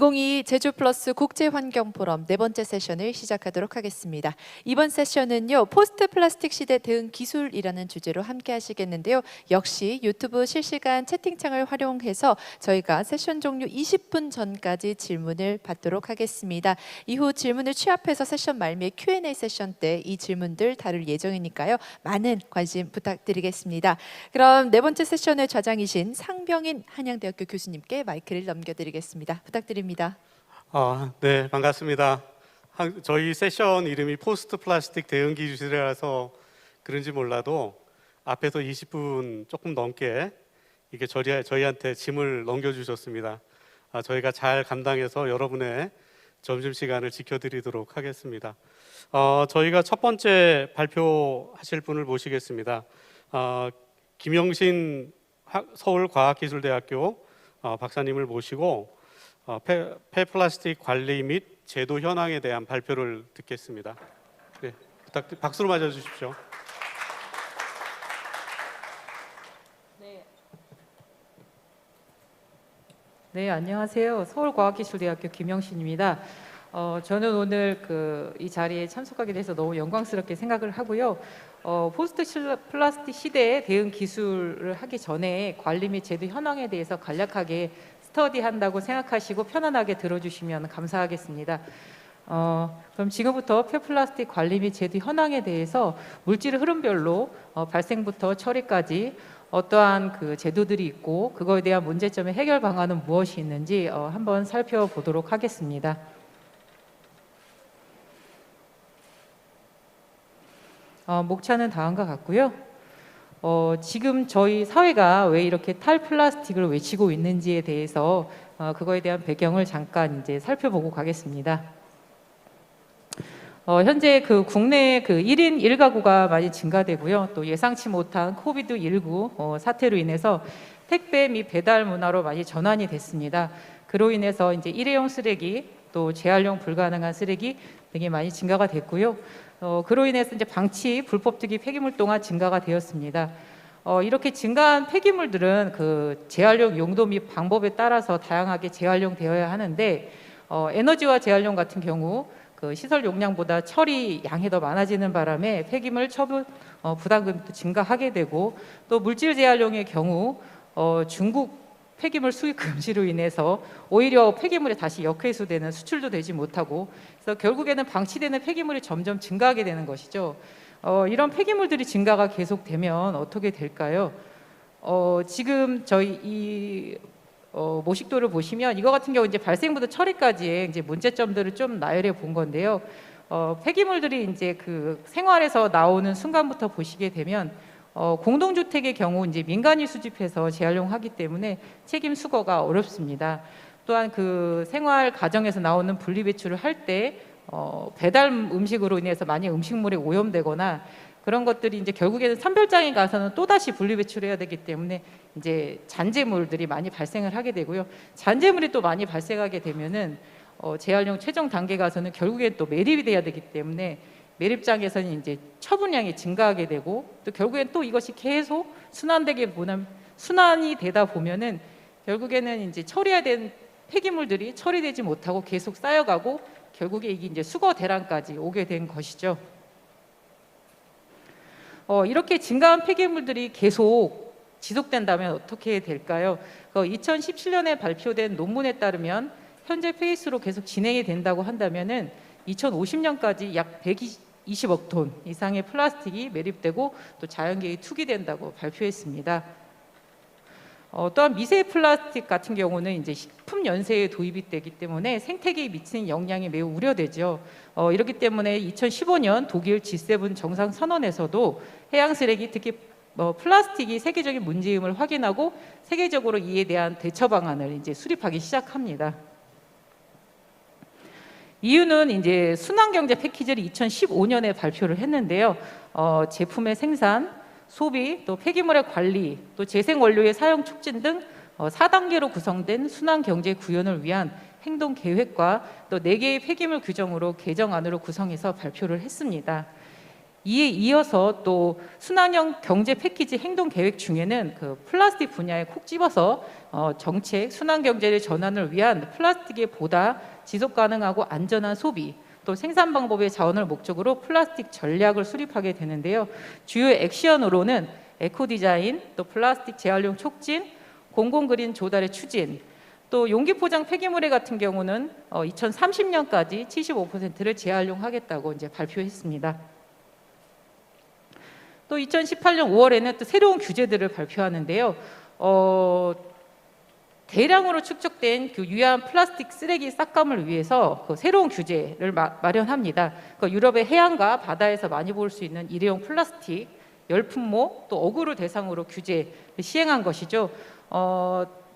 2022 제주플러스 국제환경포럼 네 번째 세션을 시작하도록 하겠습니다. 이번 세션은요, 포스트 플라스틱 시대 대응 기술이라는 주제로 함께 하시겠는데요. 역시 유튜브 실시간 채팅창을 활용해서 저희가 세션 종료 20분 전까지 질문을 받도록 하겠습니다. 이후 질문을 취합해서 세션 말미에 Q&A 세션 때 이 질문들 다룰 예정이니까요. 많은 관심 부탁드리겠습니다. 그럼 네 번째 세션의 좌장이신 상병인 한양대학교 교수님께 마이크를 넘겨드리겠습니다. 부탁드립니다. 네, 반갑습니다. 저희 세션 이름이 포스트 플라스틱 대응 기술이라서 그런지 몰라도 앞에서 20분 조금 넘게 이게 저희한테 짐을 넘겨주셨습니다. 저희가 잘 감당해서 여러분의 점심시간을 지켜드리도록 하겠습니다. 저희가 첫 번째 발표하실 분을 모시겠습니다. 김영신 서울과학기술대학교 박사님을 모시고 폐플라스틱 관리 및 제도 현황에 대한 발표를 듣겠습니다. 네, 박수로 맞아주십시오. 네, 안녕하세요. 서울과학기술대학교 김영신입니다. 저는 오늘 이 자리에 참석하게 돼서 너무 영광스럽게 생각을 하고요. 포스트 플라스틱 시대에 대응 기술을 하기 전에 관리 및 제도 현황에 대해서 간략하게 스터디한다고 생각하시고 편안하게 들어주시면 감사하겠습니다. 그럼 지금부터 폐플라스틱 관리 및 제도 현황에 대해서 물질 흐름별로 발생부터 처리까지 어떠한 제도들이 있고 그거에 대한 문제점의 해결 방안은 무엇이 있는지 한번 살펴보도록 하겠습니다. 목차는 다음과 같고요. 지금 저희 사회가 왜 이렇게 탈플라스틱을 외치고 있는지에 대해서 그거에 대한 배경을 잠깐 이제 살펴보고 가겠습니다. 현재 국내 1인 1가구가 많이 증가되고요. 또 예상치 못한 코비드-19 사태로 인해서 택배 및 배달 문화로 많이 전환이 됐습니다. 그로 인해서 이제 일회용 쓰레기 또 재활용 불가능한 쓰레기 등이 많이 증가가 됐고요. 그로 인해서 이제 방치 불법 투기 폐기물 또한 증가가 되었습니다. 이렇게 증가한 폐기물들은 재활용 용도 및 방법에 따라서 다양하게 재활용되어야 하는데 에너지와 재활용 같은 경우 시설 용량보다 처리 양이 더 많아지는 바람에 폐기물 처분 부담금도 증가하게 되고 또 물질 재활용의 경우 중국 폐기물 수입 금지로 인해서 오히려 폐기물이 다시 역회수되는 수출도 되지 못하고 그래서 결국에는 방치되는 폐기물이 점점 증가하게 되는 것이죠. 이런 폐기물들이 증가가 계속되면 어떻게 될까요? 지금 저희 이 모식도를 보시면 이거 같은 경우 이제 발생부터 처리까지의 이제 문제점들을 좀 나열해 본 건데요. 폐기물들이 이제 생활에서 나오는 순간부터 보시게 되면 공동주택의 경우 이제 민간이 수집해서 재활용하기 때문에 책임 수거가 어렵습니다. 또한 생활 가정에서 나오는 분리배출을 할 때 배달 음식으로 인해서 만약 음식물이 오염되거나 그런 것들이 이제 결국에는 산별장에 가서는 또다시 분리배출해야 되기 때문에 이제 잔재물들이 많이 발생을 하게 되고요. 잔재물이 또 많이 발생하게 되면은 재활용 최종 단계 가서는 결국엔 또 매립이 돼야 되기 때문에 매립장에서는 이제 처분량이 증가하게 되고 또 결국엔 또 이것이 계속 순환이 되다 보면은 결국에는 이제 처리해야 된 폐기물들이 처리되지 못하고 계속 쌓여가고 결국에 이게 이제 수거 대란까지 오게 된 것이죠. 이렇게 증가한 폐기물들이 계속 지속된다면 어떻게 될까요? 2017년에 발표된 논문에 따르면 현재 페이스로 계속 진행이 된다고 한다면은 2050년까지 약 120억 톤 이상의 플라스틱이 매립되고 또 자연계에 투기된다고 발표했습니다. 또한 미세 플라스틱 같은 경우는 이제 식품 연세에 도입이 되기 때문에 생태계에 미치는 영향이 매우 우려되죠. 이렇기 때문에 2015년 독일 G7 정상선언에서도 해양 쓰레기 특히 플라스틱이 세계적인 문제임을 확인하고 세계적으로 이에 대한 대처 방안을 이제 수립하기 시작합니다. 이유는 이제 순환경제 패키지를 2015년에 발표를 했는데요. 제품의 생산, 소비, 또 폐기물의 관리, 또 재생원료의 사용 촉진 등 4단계로 구성된 순환경제 구현을 위한 행동 계획과 또 4개의 폐기물 규정으로 개정안으로 구성해서 발표를 했습니다. 이에 이어서 또 순환형 경제 패키지 행동 계획 중에는 그 플라스틱 분야에 콕 집어서 정책 순환 경제의 전환을 위한 플라스틱의 보다 지속 가능하고 안전한 소비, 또 생산 방법의 자원을 목적으로 플라스틱 전략을 수립하게 되는데요. 주요 액션으로는 에코 디자인, 또 플라스틱 재활용 촉진, 공공 그린 조달의 추진, 또 용기 포장 폐기물의 같은 경우는 2030년까지 75%를 재활용하겠다고 이제 발표했습니다. 또 2018년 5월에는 또 새로운 규제들을 발표하는데요. 대량으로 축적된 그 유해한 플라스틱 쓰레기 싹감을 위해서 그 새로운 규제를 마련합니다. 그 유럽의 해안과 바다에서 많이 볼 수 있는 일회용 플라스틱, 열풍모, 또 어구를 대상으로 규제를 시행한 것이죠.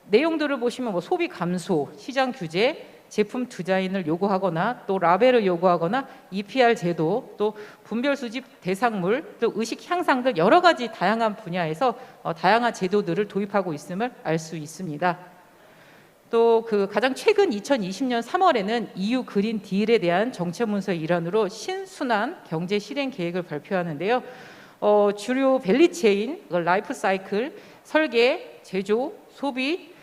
내용들을 보시면 뭐 소비 감소, 시장 규제, 제품 디자인을 요구하거나 또 라벨을 요구하거나 EPR 제도, 또 분별 수집 대상물, 또 의식 향상 등 여러 가지 다양한 분야에서 다양한 제도들을 도입하고 있음을 알 수 있습니다. 또 그 가장 최근 2020년 3월에는 EU 그린 딜에 대한 정책 문서의 일환으로 신순환 경제 실행 계획을 발표하는데요. 주요 밸리 체인, 라이프 사이클, 설계, 제조, 소비,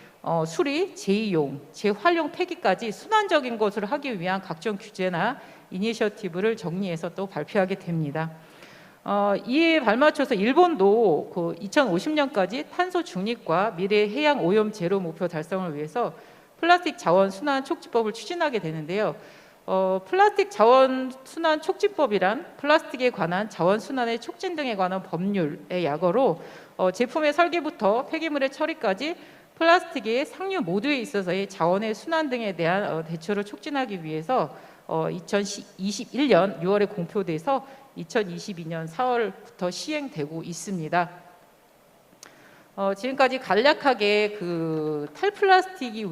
수리, 재이용, 재활용 폐기까지 순환적인 것을 하기 위한 각종 규제나 이니셔티브를 정리해서 또 발표하게 됩니다. 이에 발맞춰서 일본도 그 2050년까지 탄소 중립과 미래 해양 오염 제로 목표 달성을 위해서 플라스틱 자원 순환 촉진법을 추진하게 되는데요. 플라스틱 자원 순환 촉진법이란 플라스틱에 관한 자원 순환의 촉진 등에 관한 법률의 약어로 제품의 설계부터 폐기물의 처리까지 플라스틱의 상류 모두에 있어서의 자원의 순환 등에 대한 대처를 촉진하기 위해서 2021년 6월에 공표돼서 2022년 4월부터 시행되고 있습니다. 지금까지 간략하게 그 탈플라스틱이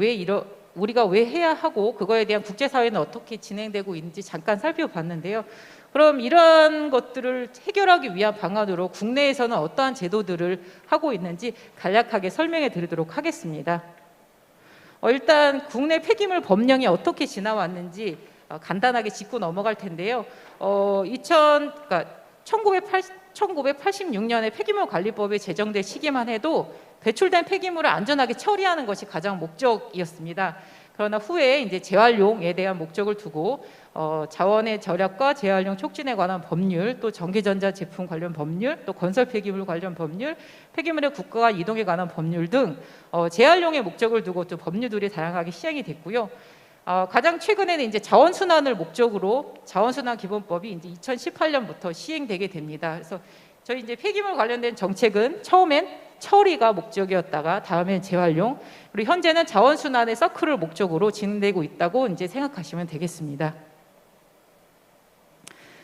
우리가 왜 해야 하고 그거에 대한 국제사회는 어떻게 진행되고 있는지 잠깐 살펴봤는데요. 그럼 이러한 것들을 해결하기 위한 방안으로 국내에서는 어떠한 제도들을 하고 있는지 간략하게 설명해 드리도록 하겠습니다. 일단 국내 폐기물 법령이 어떻게 지나왔는지 간단하게 짚고 넘어갈 텐데요. 1986년에 폐기물 관리법이 제정된 시기만 해도 배출된 폐기물을 안전하게 처리하는 것이 가장 목적이었습니다. 그러나 후에 이제 재활용에 대한 목적을 두고 자원의 절약과 재활용 촉진에 관한 법률, 또 전기전자 제품 관련 법률, 또 건설 폐기물 관련 법률, 폐기물의 국가 이동에 관한 법률 등 재활용의 목적을 두고 또 법률들이 다양하게 시행이 됐고요. 가장 최근에는 이제 자원순환을 목적으로 자원순환 기본법이 이제 2018년부터 시행되게 됩니다. 그래서 저희 이제 폐기물 관련된 정책은 처음엔 처리가 목적이었다가 다음엔 재활용, 그리고 현재는 자원순환의 서클을 목적으로 진행되고 있다고 이제 생각하시면 되겠습니다.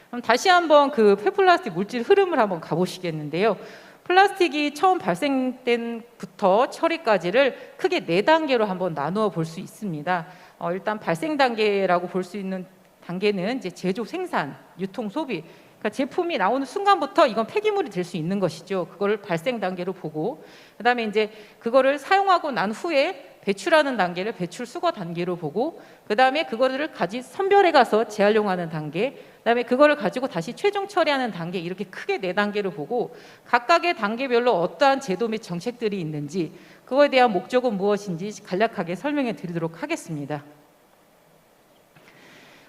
그럼 다시 한번 그 폐플라스틱 물질 흐름을 한번 가보시겠는데요. 플라스틱이 처음 발생된부터 처리까지를 크게 4단계로 한번 나누어 볼 수 있습니다. 일단 발생 단계라고 볼 수 있는 단계는 이제 제조, 생산, 유통, 소비. 그러니까 제품이 나오는 순간부터 이건 폐기물이 될 수 있는 것이죠. 그거를 발생 단계로 보고, 그다음에 이제 그거를 사용하고 난 후에 배출하는 단계를 배출 수거 단계로 보고, 그다음에 그거를 선별해 가서 재활용하는 단계, 그다음에 그거를 가지고 다시 최종 처리하는 단계, 이렇게 크게 4단계로 보고 각각의 단계별로 어떠한 제도 및 정책들이 있는지, 그거에 대한 목적은 무엇인지 간략하게 설명해 드리도록 하겠습니다.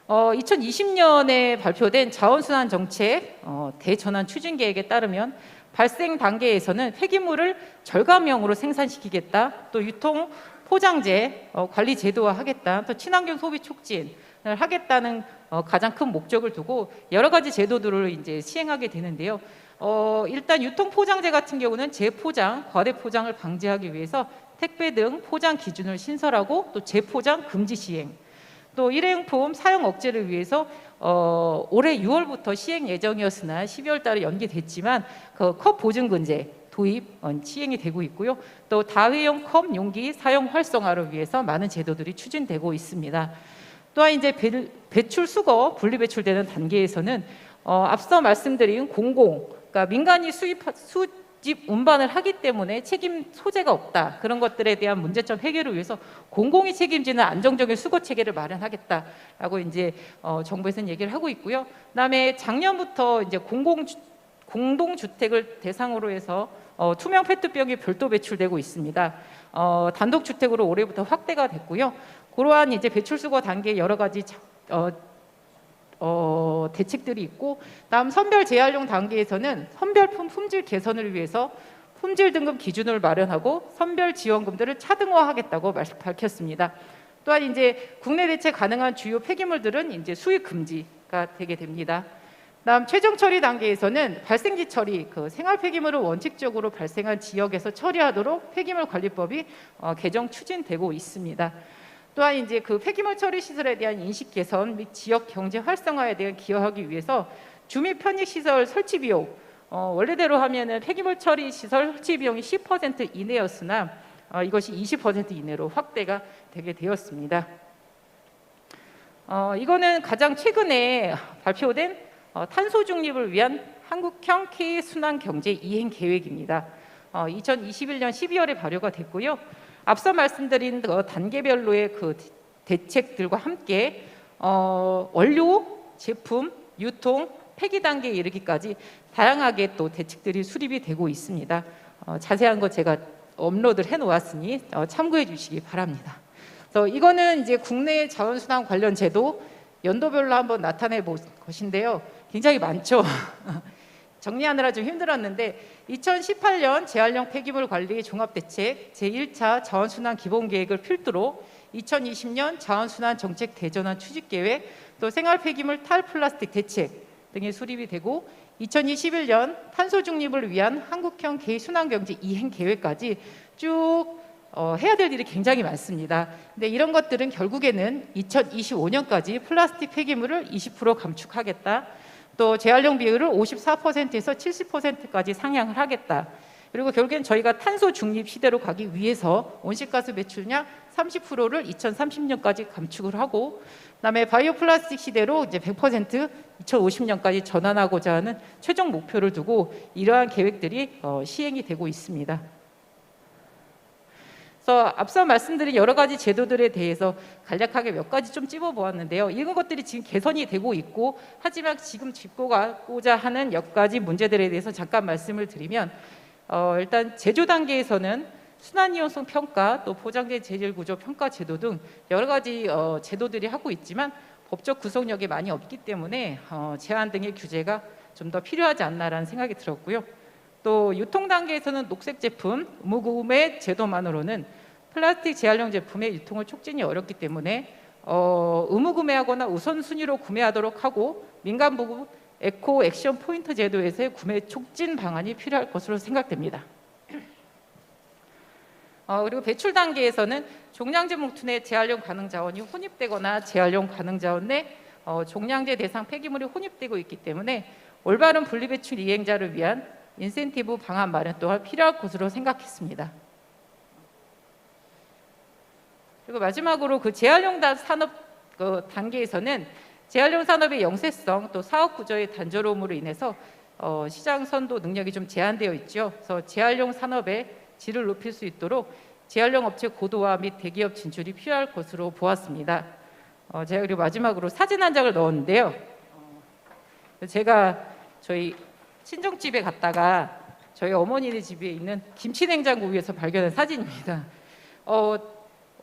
2020년에 발표된 자원순환 정책 대전환 추진 계획에 따르면 발생 단계에서는 폐기물을 절감형으로 생산시키겠다, 또 유통 포장재 관리 제도화하겠다, 또 친환경 소비 촉진을 하겠다는 가장 큰 목적을 두고 여러 가지 제도들을 이제 시행하게 되는데요. 일단 유통 포장재 같은 경우는 재포장, 과대 포장을 방지하기 위해서 택배 등 포장 기준을 신설하고 또 재포장 금지 시행, 또 일회용품 사용 억제를 위해서 올해 6월부터 시행 예정이었으나 12월 달에 연기됐지만 그 컵 보증금제 도입 시행이 되고 있고요. 또 다회용 컵 용기 사용 활성화를 위해서 많은 제도들이 추진되고 있습니다. 또한 이제 배출 수거 분리 배출되는 단계에서는 앞서 말씀드린 그러니까 민간이 집 운반을 하기 때문에 책임 소재가 없다. 그런 것들에 대한 문제점 해결을 위해서 공공이 책임지는 안정적인 수거 체계를 마련하겠다라고 이제 정부에서는 얘기를 하고 있고요. 그다음에 작년부터 이제 공동주택을 대상으로 해서 투명 페트병이 별도 배출되고 있습니다. 단독주택으로 올해부터 확대가 됐고요. 그러한 이제 배출 수거 단계 여러 가지 대책들이 있고, 다음 선별 재활용 단계에서는 선별품 품질 개선을 위해서 품질 등급 기준을 마련하고 선별 지원금들을 차등화하겠다고 밝혔습니다. 또한 이제 국내 대체 가능한 주요 폐기물들은 이제 수입 금지가 되게 됩니다. 다음 최종 처리 단계에서는 발생지 처리, 그 생활 폐기물을 원칙적으로 발생한 지역에서 처리하도록 폐기물 관리법이 개정 추진되고 있습니다. 또한 이제 그 폐기물 처리 시설에 대한 인식 개선 및 지역 경제 활성화에 대한 기여하기 위해서 주민 편익 시설 설치 비용, 원래대로 하면은 폐기물 처리 시설 설치 비용이 10% 이내였으나 이것이 20% 이내로 확대가 되게 되었습니다. 이거는 가장 최근에 발표된 탄소 중립을 위한 한국형 K 순환 경제 이행 계획입니다. 2021년 12월에 발효가 됐고요. 앞서 말씀드린 단계별로의 그 대책들과 함께 원료, 제품, 유통, 폐기 단계에 이르기까지 다양하게 또 대책들이 수립이 되고 있습니다. 자세한 거 제가 업로드를 해놓았으니 참고해 주시기 바랍니다. 그래서 이거는 이제 국내 자원순환 관련 제도 연도별로 한번 나타내 볼 것인데요. 굉장히 많죠. 정리하느라 좀 힘들었는데 2018년 재활용 폐기물 관리 종합대책 제1차 자원순환 기본계획을 필두로 2020년 자원순환 정책 대전환 추진계획, 또 생활 폐기물 탈플라스틱 대책 등이 수립이 되고 2021년 탄소 중립을 위한 한국형 K순환경제 이행 계획까지 쭉 해야 될 일이 굉장히 많습니다. 근데 이런 것들은 결국에는 2025년까지 플라스틱 폐기물을 20% 감축하겠다. 또 재활용 비율을 54%에서 70%까지 상향을 하겠다. 그리고 결국엔 저희가 탄소 중립 시대로 가기 위해서 온실가스 배출량 30%를 2030년까지 감축을 하고, 그다음에 바이오 플라스틱 시대로 이제 100% 2050년까지 전환하고자 하는 최종 목표를 두고 이러한 계획들이 시행이 되고 있습니다. 그래서 앞서 말씀드린 여러 가지 제도들에 대해서 간략하게 몇 가지 좀 찝어보았는데요. 이런 것들이 지금 개선이 되고 있고, 하지만 지금 짚고 가고자 하는 몇 가지 문제들에 대해서 잠깐 말씀을 드리면, 일단 제조 단계에서는 순환이용성 평가, 또 포장재 재질 구조 평가 제도 등 여러 가지 제도들이 하고 있지만 법적 구속력이 많이 없기 때문에 제한 등의 규제가 좀 더 필요하지 않나라는 생각이 들었고요. 또 유통 단계에서는 녹색 제품 의무구매 제도만으로는 플라스틱 재활용 제품의 유통을 촉진이 어렵기 때문에 의무구매하거나 우선순위로 구매하도록 하고, 민간부구 에코 액션 포인트 제도에서의 구매 촉진 방안이 필요할 것으로 생각됩니다. 그리고 배출 단계에서는 종량제 봉투 내 재활용 가능 자원이 혼입되거나 재활용 가능 자원 내 종량제 대상 폐기물이 혼입되고 있기 때문에 올바른 분리배출 이행자를 위한 인센티브 방안 마련 또한 필요할 것으로 생각했습니다. 그리고 마지막으로 그 재활용 산업 단계에서는 재활용 산업의 영세성, 또 사업 구조의 단조로움으로 인해서 시장 선도 능력이 좀 제한되어 있죠. 그래서 재활용 산업의 질을 높일 수 있도록 재활용 업체 고도화 및 대기업 진출이 필요할 것으로 보았습니다. 제가 그리고 마지막으로 사진 한 장을 넣었는데요. 제가 저희 친정집에 갔다가 저희 어머니네 집에 있는 김치 냉장고 위에서 발견한 사진입니다.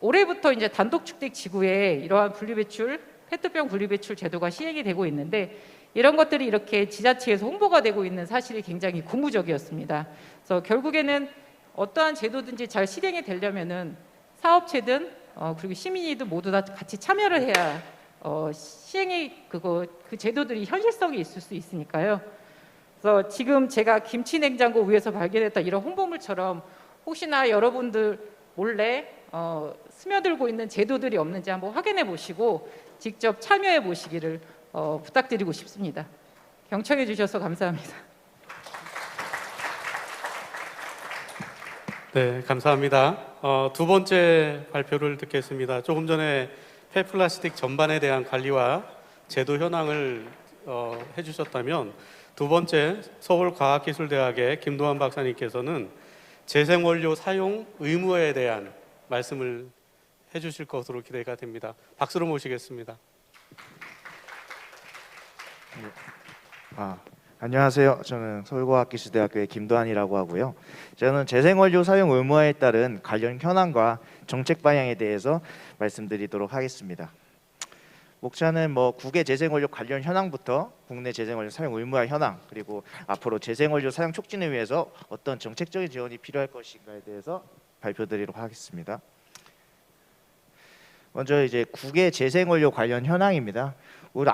올해부터 이제 단독주택 지구에 이러한 분리배출, 페트병 분리배출 제도가 시행이 되고 있는데, 이런 것들이 이렇게 지자체에서 홍보가 되고 있는 사실이 굉장히 고무적이었습니다. 그래서 결국에는 어떠한 제도든지 잘 실행이 되려면은 사업체든 그리고 시민이든 모두 다 같이 참여를 해야 시행이 그 제도들이 현실성이 있을 수 있으니까요. 그래서 지금 제가 김치 냉장고 위에서 발견했던 이런 홍보물처럼 혹시나 여러분들 몰래 스며들고 있는 제도들이 없는지 한번 확인해 보시고 직접 참여해 보시기를 부탁드리고 싶습니다. 경청해 주셔서 감사합니다. 네, 감사합니다. 두 번째 발표를 듣겠습니다. 조금 전에 폐플라스틱 전반에 대한 관리와 제도 현황을 해주셨다면, 두 번째, 서울과학기술대학의 김도환 박사님께서는 재생원료 사용 의무에 대한 말씀을 해주실 것으로 기대가 됩니다. 박수로 모시겠습니다. 안녕하세요. 저는 서울과학기술대학교의 김도환이라고 하고요. 저는 재생원료 사용 의무화에 따른 관련 현황과 정책 방향에 대해서 말씀드리도록 하겠습니다. 목차는 국외 재생원료 관련 현황부터 국내 재생원료 사용 의무화 현황, 그리고 앞으로 재생원료 사용 촉진을 위해서 어떤 정책적인 지원이 필요할 것인가에 대해서 발표드리도록 하겠습니다. 먼저 이제 국외 재생원료 관련 현황입니다. 우리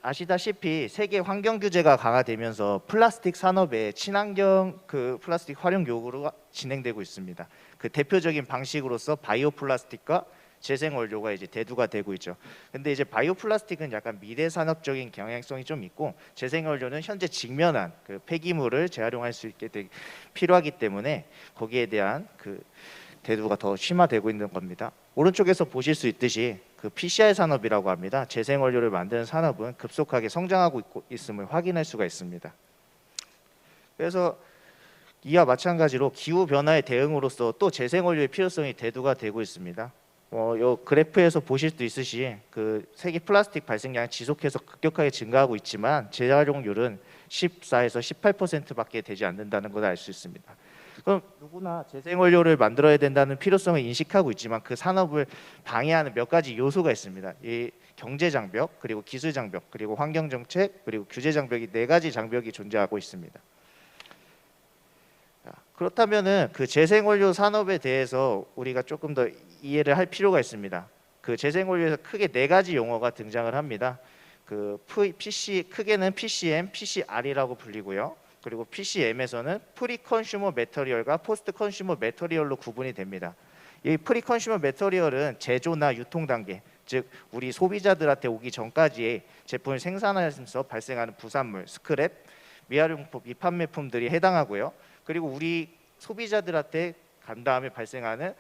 아시다시피 세계 환경 규제가 강화되면서 플라스틱 산업의 친환경 플라스틱 활용 요구가 진행되고 있습니다. 그 대표적인 방식으로서 바이오 플라스틱과 재생원료가 이제 대두가 되고 있죠. 근데 이제 바이오 플라스틱은 약간 미래 산업적인 경향성이 좀 있고, 재생원료는 현재 직면한 그 폐기물을 재활용할 수 있게 필요하기 때문에 거기에 대한 대두가 더 심화되고 있는 겁니다. 오른쪽에서 보실 수 있듯이 PCR 산업이라고 합니다. 재생원료를 만드는 산업은 급속하게 성장하고 있음을 확인할 수가 있습니다. 그래서 이와 마찬가지로 기후 변화에 대응으로서 또 재생원료의 필요성이 대두가 되고 있습니다. 이 그래프에서 보실 수 있으시 세계 플라스틱 발생량이 지속해서 급격하게 증가하고 있지만 재활용률은 14에서 18%밖에 되지 않는다는 걸 알 수 있습니다. 그럼 누구나 재생원료를 만들어야 된다는 필요성을 인식하고 있지만 그 산업을 방해하는 몇 가지 요소가 있습니다. 이 경제 장벽, 그리고 기술 장벽, 그리고 환경 정책, 그리고 규제 장벽이 4가지 장벽이 존재하고 있습니다. 그렇다면은 재생원료 산업에 대해서 우리가 조금 더 이해를 할 필요가 있습니다. 재생원료에서 크게 4가지 용어가 등장을 합니다. 크게는 PCM, PCR이라고 불리고요. 그리고 PCM에서는 프리 컨슈머 매터리얼과 포스트 컨슈머 매터리얼로 구분이 됩니다. 이 프리 컨슈머 매터리얼은 제조나 유통 단계, 즉 우리 소비자들한테 오기 전까지 제품을 생산하면서 발생하는 부산물, 스크랩, 미활용품, 미판매품들이 해당하고요. 그리고 우리 소비자들한테 간 다음에 발생하는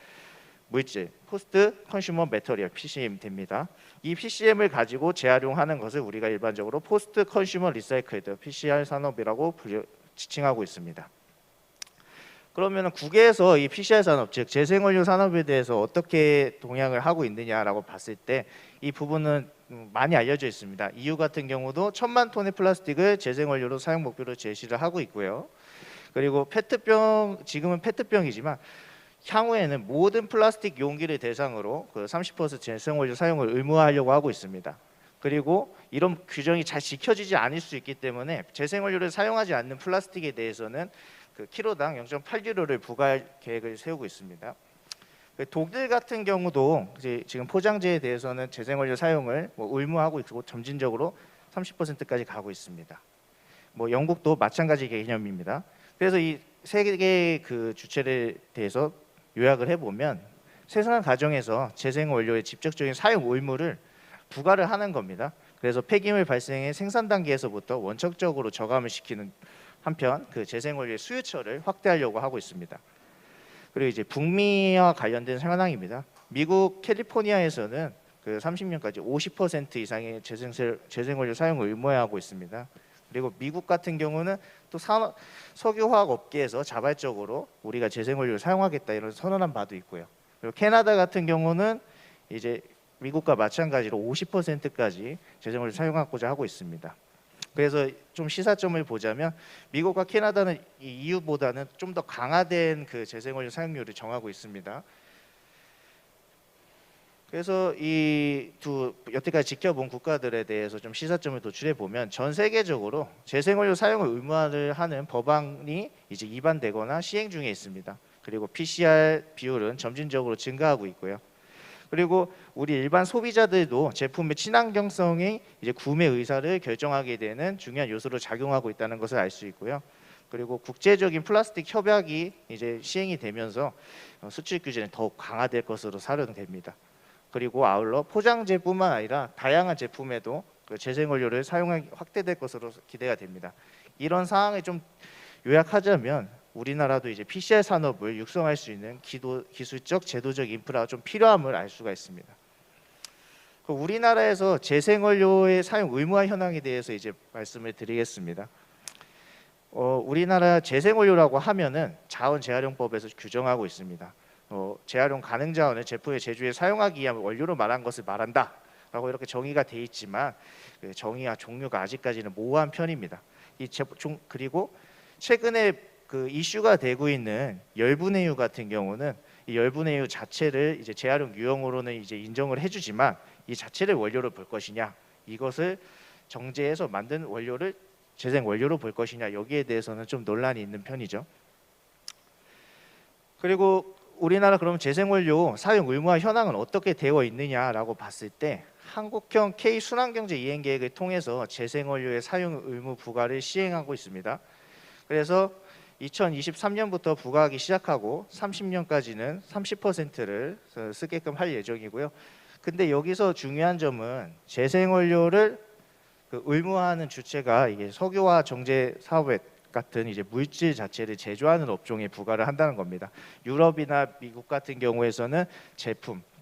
물질, 포스트 컨슈머 매터리얼, PCM 됩니다. 이 PCM을 가지고 재활용하는 것을 우리가 일반적으로 포스트 컨슈머 리사이클드, PCR 산업이라고 지칭하고 있습니다. 그러면 국외에서 이 PCR 산업, 즉 재생원료 산업에 대해서 어떻게 동향을 하고 있느냐라고 봤을 때 이 부분은 많이 알려져 있습니다. EU 같은 경우도 1000만 톤의 플라스틱을 재생원료로 사용 목표로 제시를 하고 있고요. 그리고 페트병, 지금은 페트병이지만 향후에는 모든 플라스틱 용기를 대상으로 30% 재생원료 사용을 의무화하려고 하고 있습니다. 그리고 이런 규정이 잘 지켜지지 않을 수 있기 때문에 재생원료를 사용하지 않는 플라스틱에 대해서는 키로당 0.8유로를 부과할 계획을 세우고 있습니다. 독일 같은 경우도 지금 포장재에 대해서는 재생원료 사용을 의무화하고 있고 점진적으로 30%까지 가고 있습니다. 영국도 마찬가지 개념입니다. 그래서 이 세 개의 주체에 대해서 요약을 해보면 생산 과정에서 재생원료의 직접적인 사용 의무를 부과를 하는 겁니다. 그래서 폐기물 발생의 생산 단계에서부터 원칙적으로 저감을 시키는 한편 재생원료의 수요처를 확대하려고 하고 있습니다. 그리고 이제 북미와 관련된 현황입니다. 미국 캘리포니아에서는 30년까지 50% 이상의 재생원료 사용을 의무화하고 있습니다. 그리고 미국 같은 경우는 또 석유화학 업계에서 자발적으로 우리가 재생원료를 사용하겠다 이런 선언한 바도 있고요. 그리고 캐나다 같은 경우는 이제 미국과 마찬가지로 50%까지 재생원료를 사용하고자 하고 있습니다. 그래서 좀 시사점을 보자면 미국과 캐나다는 이 EU보다는 좀 더 강화된 재생원료 사용률을 정하고 있습니다. 그래서 이 여태까지 지켜본 국가들에 대해서 좀 시사점을 도출해 보면 전 세계적으로 재생원료 사용을 의무화를 하는 법안이 이제 입안되거나 시행 중에 있습니다. 그리고 PCR 비율은 점진적으로 증가하고 있고요. 그리고 우리 일반 소비자들도 제품의 친환경성이 이제 구매 의사를 결정하게 되는 중요한 요소로 작용하고 있다는 것을 알 수 있고요. 그리고 국제적인 플라스틱 협약이 이제 시행이 되면서 수출 규제는 더욱 강화될 것으로 사료됩니다. 그리고 아울러 포장재뿐만 아니라 다양한 제품에도 재생원료를 사용하기 확대될 것으로 기대가 됩니다. 이런 상황을 좀 요약하자면 우리나라도 이제 PCR 산업을 육성할 수 있는 기술적, 제도적 인프라가 좀 필요함을 알 수가 있습니다. 우리나라에서 재생원료의 사용 의무화 현황에 대해서 이제 말씀을 드리겠습니다. 우리나라 재생원료라고 하면은 자원 재활용법에서 규정하고 있습니다. 재활용 가능 자원을 제품의 제조에 사용하기 위한 원료로 말한 것을 말한다라고 이렇게 정의가 돼 있지만 그 정의와 종류가 아직까지는 모호한 편입니다. 그리고 최근에 그 이슈가 되고 있는 열분해유 같은 경우는 이 열분해유 자체를 이제 재활용 유형으로는 이제 인정을 해주지만 이 자체를 원료로 볼 것이냐, 이것을 정제해서 만든 원료를 재생 원료로 볼 것이냐, 여기에 대해서는 좀 논란이 있는 편이죠. 그리고 우리나라 그럼 재생원료 사용 의무화 현황은 어떻게 되어 있느냐라고 봤을 때 한국형 K 순환경제 이행 계획을 통해서 재생원료의 사용 의무 부과를 시행하고 있습니다. 그래서 2023년부터 부과하기 시작하고 30년까지는 30%를 쓰게끔 할 예정이고요. 근데 여기서 중요한 점은 재생원료를 의무화하는 주체가 이게 석유화 정제 사업에 같은 이제 물질 자체를 제조하는 업종에 부과를 한다는 겁니다. 유럽이나 미국 같은 경우에서는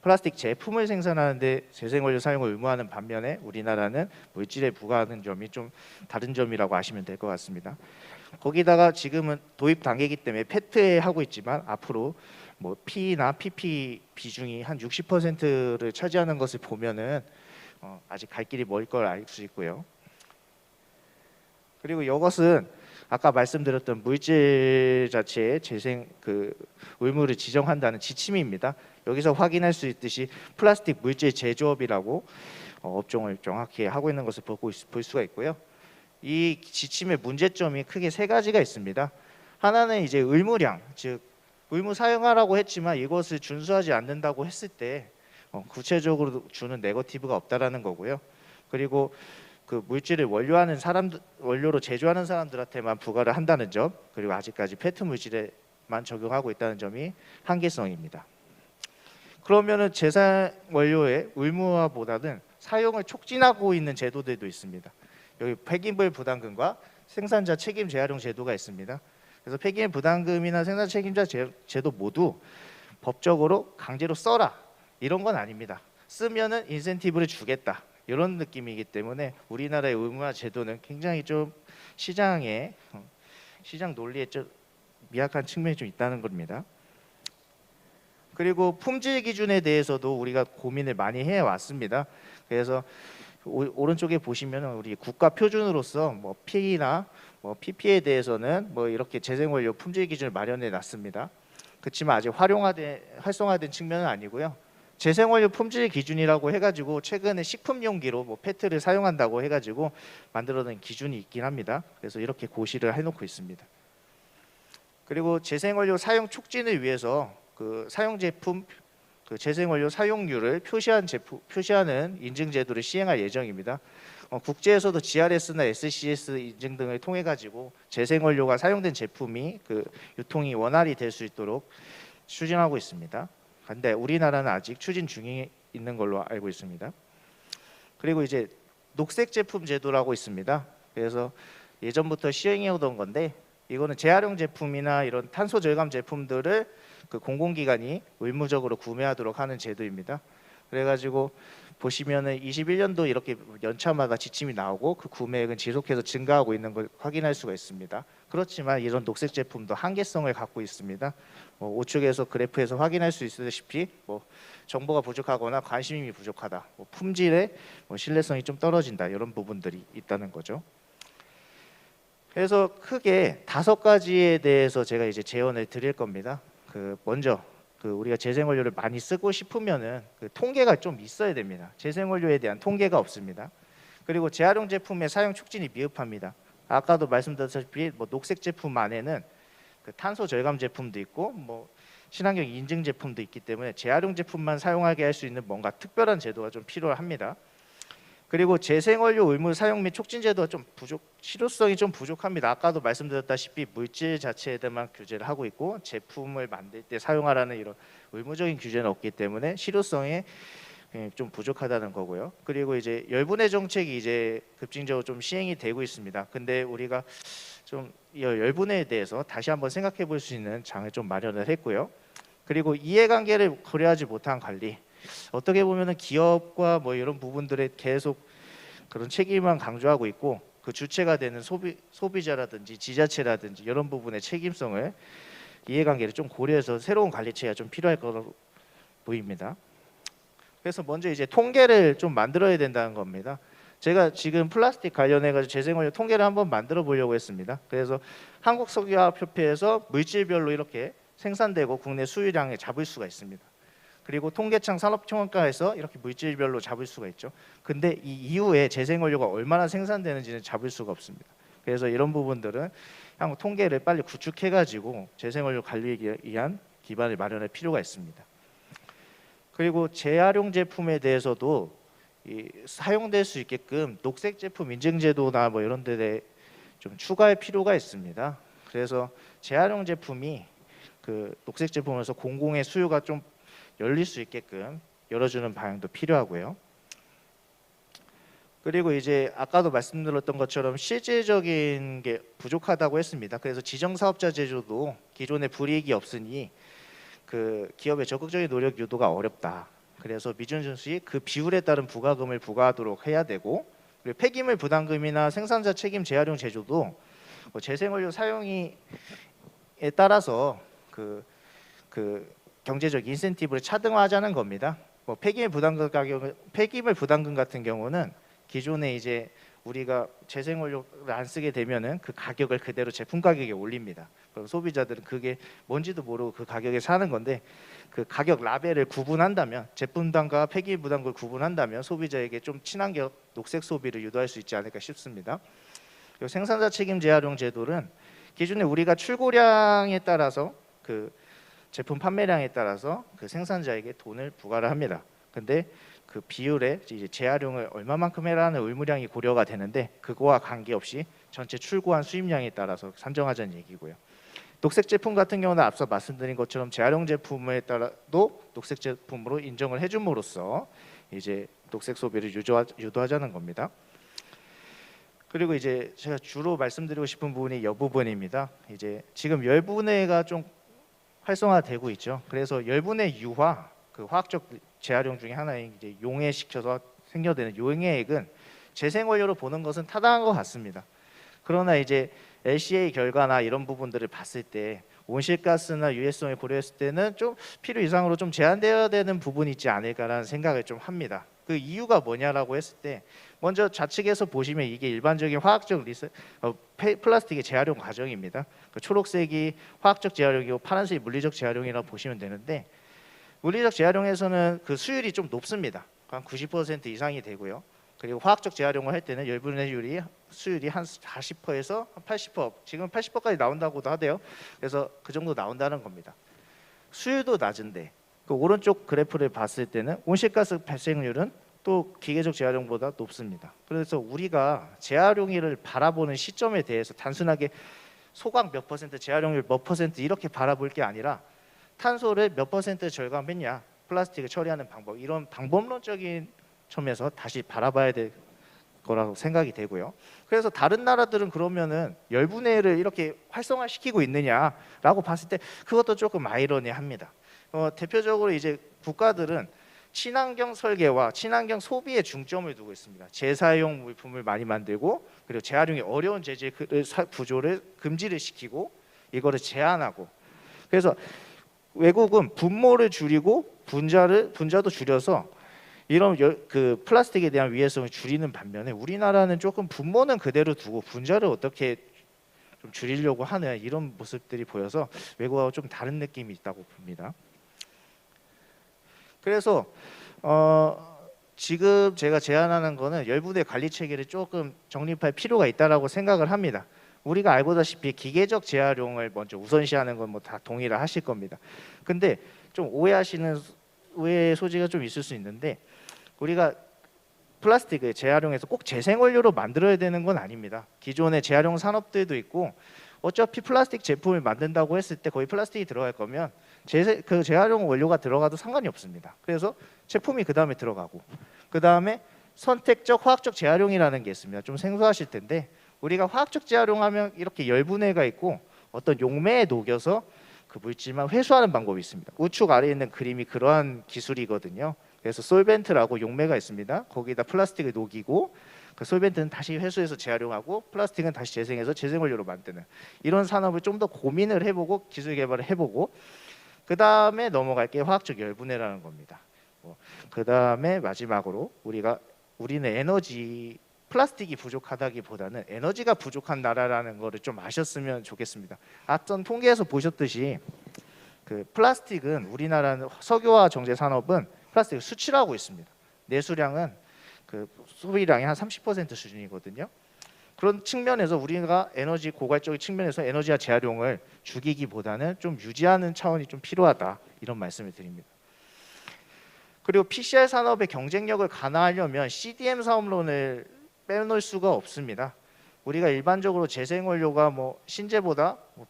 플라스틱 제품을 생산하는데 재생원료 사용을 의무화하는 반면에 우리나라는 물질에 부과하는 점이 좀 다른 점이라고 아시면 될 것 같습니다. 거기다가 지금은 도입 단계이기 때문에 페트에 하고 있지만 앞으로 뭐 P나 PP 비중이 한 60%를 차지하는 것을 보면은 아직 갈 길이 멀 걸 알 수 있고요. 그리고 이것은 아까 말씀드렸던 물질 자체의 재생 의무를 지정한다는 지침입니다. 여기서 확인할 수 있듯이 플라스틱 물질 제조업이라고 업종을 정확히 하고 있는 것을 볼 수가 있고요. 이 지침의 문제점이 크게 세 가지가 있습니다. 하나는 이제 의무량, 즉 의무 사용하라고 했지만 이것을 준수하지 않는다고 했을 때 구체적으로 주는 네거티브가 없다라는 거고요. 그리고 그 물질을 원료로 제조하는 사람들한테만 부과를 한다는 점, 그리고 아직까지 페트 물질에만 적용하고 있다는 점이 한계성입니다. 그러면은 재생 원료의 의무화보다는 사용을 촉진하고 있는 제도들도 있습니다. 여기 폐기물 부담금과 생산자 책임 재활용 제도가 있습니다. 그래서 폐기물 부담금이나 생산 책임자 제도 모두 법적으로 강제로 써라 이런 건 아닙니다. 쓰면은 인센티브를 주겠다 이런 느낌이기 때문에 우리나라의 의무화 제도는 굉장히 좀 시장 논리에 좀 미약한 측면이 좀 있다는 겁니다. 그리고 품질 기준에 대해서도 우리가 고민을 많이 해왔습니다. 그래서 오른쪽에 보시면 우리 국가 표준으로서 뭐 P나 뭐 PP에 대해서는 뭐 이렇게 재생원료 품질 기준을 마련해 놨습니다. 그렇지만 아직 활성화된 측면은 아니고요. 재생원료 품질 기준이라고 해가지고 최근에 식품용기로 뭐 페트를 사용한다고 해가지고 만들어낸 기준이 있긴 합니다. 그래서 이렇게 고시를 해놓고 있습니다. 그리고 재생원료 사용 촉진을 위해서 그 사용 제품 재생원료 사용률을 표시하는 인증 제도를 시행할 예정입니다. 국제에서도 GRS나 SCS 인증 등을 통해 가지고 재생원료가 사용된 제품이 유통이 원활히 될 수 있도록 추진하고 있습니다. 근데 우리나라는 아직 추진 중에 있는 걸로 알고 있습니다. 그리고 이제 녹색 제품 제도라고 있습니다. 그래서 예전부터 시행해 오던 건데 이거는 재활용 제품이나 이런 탄소 절감 제품들을 공공기관이 의무적으로 구매하도록 하는 제도입니다. 그래가지고 보시면은 21년도 이렇게 연차마다 지침이 나오고 그 구매액은 지속해서 증가하고 있는 걸 확인할 수가 있습니다. 그렇지만 이런 녹색 제품도 한계성을 갖고 있습니다. 우측에서 그래프에서 확인할 수 있다시피 정보가 부족하거나 관심이 부족하다, 품질의 신뢰성이 좀 떨어진다 이런 부분들이 있다는 거죠. 그래서 크게 5가지에 대해서 제가 이제 제언을 드릴 겁니다. 먼저 우리가 재생원료를 많이 쓰고 싶으면은 통계가 좀 있어야 됩니다. 재생원료에 대한 통계가 없습니다. 그리고 재활용 제품의 사용 촉진이 미흡합니다. 아까도 말씀드렸다시피 녹색 제품 안에는 탄소 절감 제품도 있고 친환경 인증 제품도 있기 때문에 재활용 제품만 사용하게 할 수 있는 뭔가 특별한 제도가 좀 필요합니다. 그리고 재생원료 의무 사용 및 촉진 제도가 좀 실효성이 좀 부족합니다. 아까도 말씀드렸다시피 물질 자체에 대한 규제를 하고 있고 제품을 만들 때 사용하라는 이런 의무적인 규제는 없기 때문에 실효성이 좀 부족하다는 거고요. 그리고 이제 열분해 정책이 이제 급진적으로 좀 시행이 되고 있습니다. 근데 우리가 좀 이 열분해에 대해서 다시 한번 생각해 볼 수 있는 장을 좀 마련을 했고요. 그리고 이해관계를 고려하지 못한 관리, 어떻게 보면은 기업과 이런 부분들에 계속 그런 책임만 강조하고 있고 그 주체가 되는 소비자라든지 지자체라든지 이런 부분의 책임성을 이해관계를 좀 고려해서 새로운 관리체가 좀 필요할 거로 보입니다. 그래서 먼저 이제 통계를 좀 만들어야 된다는 겁니다. 제가 지금 플라스틱 관련해 가지고 재생원료 통계를 한번 만들어 보려고 했습니다. 그래서 한국석유화협회에서 물질별로 이렇게 생산되고 국내 수유량을 잡을 수가 있습니다. 그리고 통계청 산업청원과에서 이렇게 물질별로 잡을 수가 있죠. 근데 이 이후에 재생원료가 얼마나 생산되는지는 잡을 수가 없습니다. 그래서 이런 부분들은 향후 통계를 빨리 구축해 가지고 재생원료 관리에 의한 기반을 마련할 필요가 있습니다. 그리고 재활용 제품에 대해서도 사용될 수 있게끔 녹색 제품 인증 제도나 뭐 이런 데에 좀 추가할 필요가 있습니다. 그래서 재활용 제품이 그 녹색 제품에서 공공의 수요가 좀 열릴 수 있게끔 열어주는 방향도 필요하고요. 그리고 이제 아까도 말씀드렸던 것처럼 실질적인 게 부족하다고 했습니다. 그래서 지정사업자 제도도 기존에 불이익이 없으니 그 기업의 적극적인 노력 유도가 어렵다. 그래서 미준수 시 그 비율에 따른 부과금을 부과하도록 해야 되고, 그리고 폐기물 부담금이나 생산자 책임 재활용 제조도 재생원료 사용에 따라서 그 경제적 인센티브를 차등화하자는 겁니다. 뭐 폐기물 부담금 같은 경우는 기존에 이제 우리가 재생원료를 안 쓰게 되면은 그 가격을 그대로 제품 가격에 올립니다. 그럼 소비자들은 그게 뭔지도 모르고 그 가격에 사는 건데, 그 가격 라벨을 구분한다면, 제품 부담과 폐기물 부담금을 구분한다면 소비자에게 좀 친환경 녹색 소비를 유도할 수 있지 않을까 싶습니다. 그리고 생산자 책임 재활용 제도는 기존에 우리가 출고량에 따라서 그 제품 판매량에 따라서 그 생산자에게 돈을 부과를 합니다. 근데 그 비율에 이제 재활용을 얼마만큼 해라는 의무량이 고려가 되는데, 그거와 관계없이 전체 출고한 수입량에 따라서 산정하자는 얘기고요. 녹색 제품 같은 경우는 앞서 말씀드린 것처럼 재활용 제품에 따라도 녹색 제품으로 인정을 해줌으로써 이제 녹색 소비를 유도하자는 겁니다. 그리고 이제 제가 주로 말씀드리고 싶은 부분이 이 부분입니다. 이제 지금 열분해가 좀 활성화되고 있죠. 그래서 열분해 유화, 그 화학적 재활용 중에 하나인 이제 용해시켜서 생겨되는 용해액은 재생원료로 보는 것은 타당한 것 같습니다. 그러나 이제 LCA 결과나 이런 부분들을 봤을 때 온실가스나 유해성을 고려했을 때는 좀 필요 이상으로 좀 제한되어야 되는 부분이 있지 않을까라는 생각을 좀 합니다. 그 이유가 뭐냐라고 했을 때, 먼저 좌측에서 보시면 이게 일반적인 화학적 플라스틱의 재활용 과정입니다. 그 초록색이 화학적 재활용이고 파란색이 물리적 재활용이라고 보시면 되는데, 물리적 재활용에서는 그 수율이 좀 높습니다. 한 90% 이상이 되고요. 그리고 화학적 재활용을 할 때는 열분해 수율이 한 40%에서 한 80%, 지금 80%까지 나온다고도 하대요. 그래서 그 정도 나온다는 겁니다. 수율도 낮은데 그 오른쪽 그래프를 봤을 때는 온실가스 발생률은 또 기계적 재활용보다 높습니다. 그래서 우리가 재활용을 바라보는 시점에 대해서 단순하게 소각 몇 퍼센트, 재활용률 몇 퍼센트 이렇게 바라볼 게 아니라 탄소를 몇 퍼센트 절감했냐, 플라스틱을 처리하는 방법, 이런 방법론적인 점에서 다시 바라봐야 될 거라고 생각이 되고요. 그래서 다른 나라들은 그러면은 열분해를 이렇게 활성화시키고 있느냐라고 봤을 때 그것도 조금 아이러니합니다. 대표적으로 이제 국가들은 친환경 설계와 친환경 소비에 중점을 두고 있습니다. 재사용 물품을 많이 만들고, 그리고 재활용이 어려운 재질 구조를 금지를 시키고 이거를 제한하고, 그래서 외국은 분모를 줄이고 분자도 줄여서 이런 그 플라스틱에 대한 위해성을 줄이는 반면에, 우리나라는 조금 분모는 그대로 두고 분자를 어떻게 좀 줄이려고 하는 이런 모습들이 보여서 외국하고 좀 다른 느낌이 있다고 봅니다. 그래서 지금 제가 제안하는 거는 열분해 관리 체계를 조금 정립할 필요가 있다라고 생각을 합니다. 우리가 알고다시피 기계적 재활용을 먼저 우선시하는 건 뭐 다 동의를 하실 겁니다. 근데 좀 오해의 소지가 좀 있을 수 있는데, 우리가 플라스틱을 재활용해서 꼭 재생원료로 만들어야 되는 건 아닙니다. 기존의 재활용 산업들도 있고, 어차피 플라스틱 제품을 만든다고 했을 때 거의 플라스틱이 들어갈 거면 그 재활용 원료가 들어가도 상관이 없습니다. 그래서 제품이 그 다음에 들어가고, 그 다음에 선택적 화학적 재활용이라는 게 있습니다. 좀 생소하실 텐데, 우리가 화학적 재활용하면 이렇게 열분해가 있고 어떤 용매에 녹여서 그 물질만 회수하는 방법이 있습니다. 우측 아래에 있는 그림이 그러한 기술이거든요. 그래서 솔벤트라고 용매가 있습니다. 거기다 플라스틱을 녹이고 그 솔벤트는 다시 회수해서 재활용하고 플라스틱은 다시 재생해서 재생원료로 만드는 이런 산업을 좀 더 고민을 해보고 기술 개발을 해보고 그 다음에 넘어갈 게 화학적 열분해라는 겁니다. 그 다음에 마지막으로 우리는 에너지 플라스틱이 부족하다기보다는 에너지가 부족한 나라라는 거를 좀 아셨으면 좋겠습니다. 앞선 통계에서 보셨듯이 그 플라스틱은 우리나라는 석유화 정제 산업은 플라스틱을 수출하고 있습니다. 내수량은 그 소비량의 한 30% 수준이거든요. 그런 측면에서 우리가 에너지 고갈적인 측면에서 에너지와 재활용을 죽이기보다는 좀 유지하는 차원이 좀 필요하다 이런 말씀을 드립니다. 그리고 PCR 산업의 경쟁력을 강화하려면 CDM 사업론을 빼놓을 수가 없습니다. 우리가 일반적으로 재생원료가 뭐 신재보다 뭐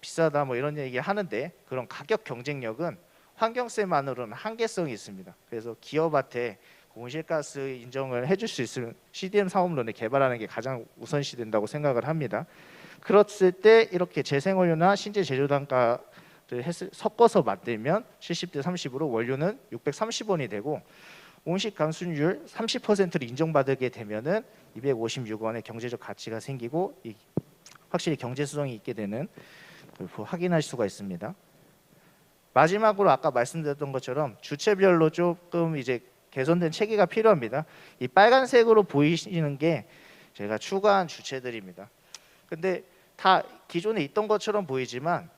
비싸다 뭐 이런 얘기 하는데 그런 가격 경쟁력은 환경세만으로는 한계성이 있습니다. 그래서 기업한테 온실가스 인정을 해줄 수 있을 CDM 사업론을 개발하는 게 가장 우선시 된다고 생각을 합니다. 그랬을 때 이렇게 재생원료나 신재 제조 단가를 섞어서 만들면 70대 30으로 원료는 630원이 되고 온실 감순율 30%를 인정받게 되면은 256원의 경제적 가치가 생기고 확실히 경제성이 있게 되는 확인할 수가 있습니다. 마지막으로 아까 말씀드렸던 것처럼 주체별로 조금 이제 개선된 체계가 필요합니다. 이 빨간색으로 보이시는 게 제가 추가한 주체들입니다. 근데 다 기존에 있던 것처럼 보이지만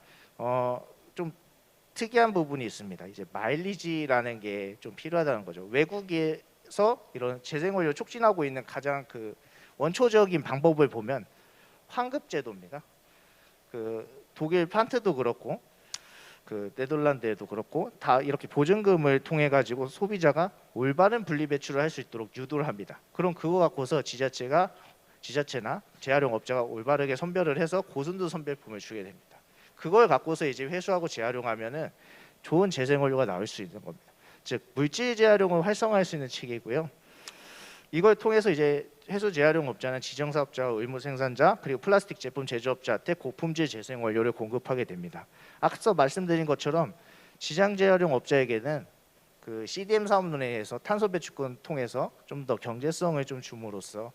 좀 특이한 부분이 있습니다. 이제 마일리지라는 게 좀 필요하다는 거죠. 외국에서 이런 재생원료 촉진하고 있는 가장 그 원초적인 방법을 보면 환급제도입니다. 그 독일 판트도 그렇고 그 네덜란드에도 그렇고 다 이렇게 보증금을 통해 가지고 소비자가 올바른 분리 배출을 할 수 있도록 유도를 합니다. 그럼 그거 갖고서 지자체나 재활용 업자가 올바르게 선별을 해서 고순도 선별품을 주게 됩니다. 그걸 갖고서 이제 회수하고 재활용하면은 좋은 재생원료가 나올 수 있는 겁니다. 즉 물질 재활용을 활성화할 수 있는 체계이고요. 이걸 통해서 이제 회수 재활용 업자는 지정 사업자, 의무 생산자 그리고 플라스틱 제품 제조업자한테 고품질 재생원료를 공급하게 됩니다. 앞서 말씀드린 것처럼 지정 재활용 업자에게는 그 CDM 사업론에 의해서 탄소 배출권 통해서 좀 더 경제성을 좀 줌으로써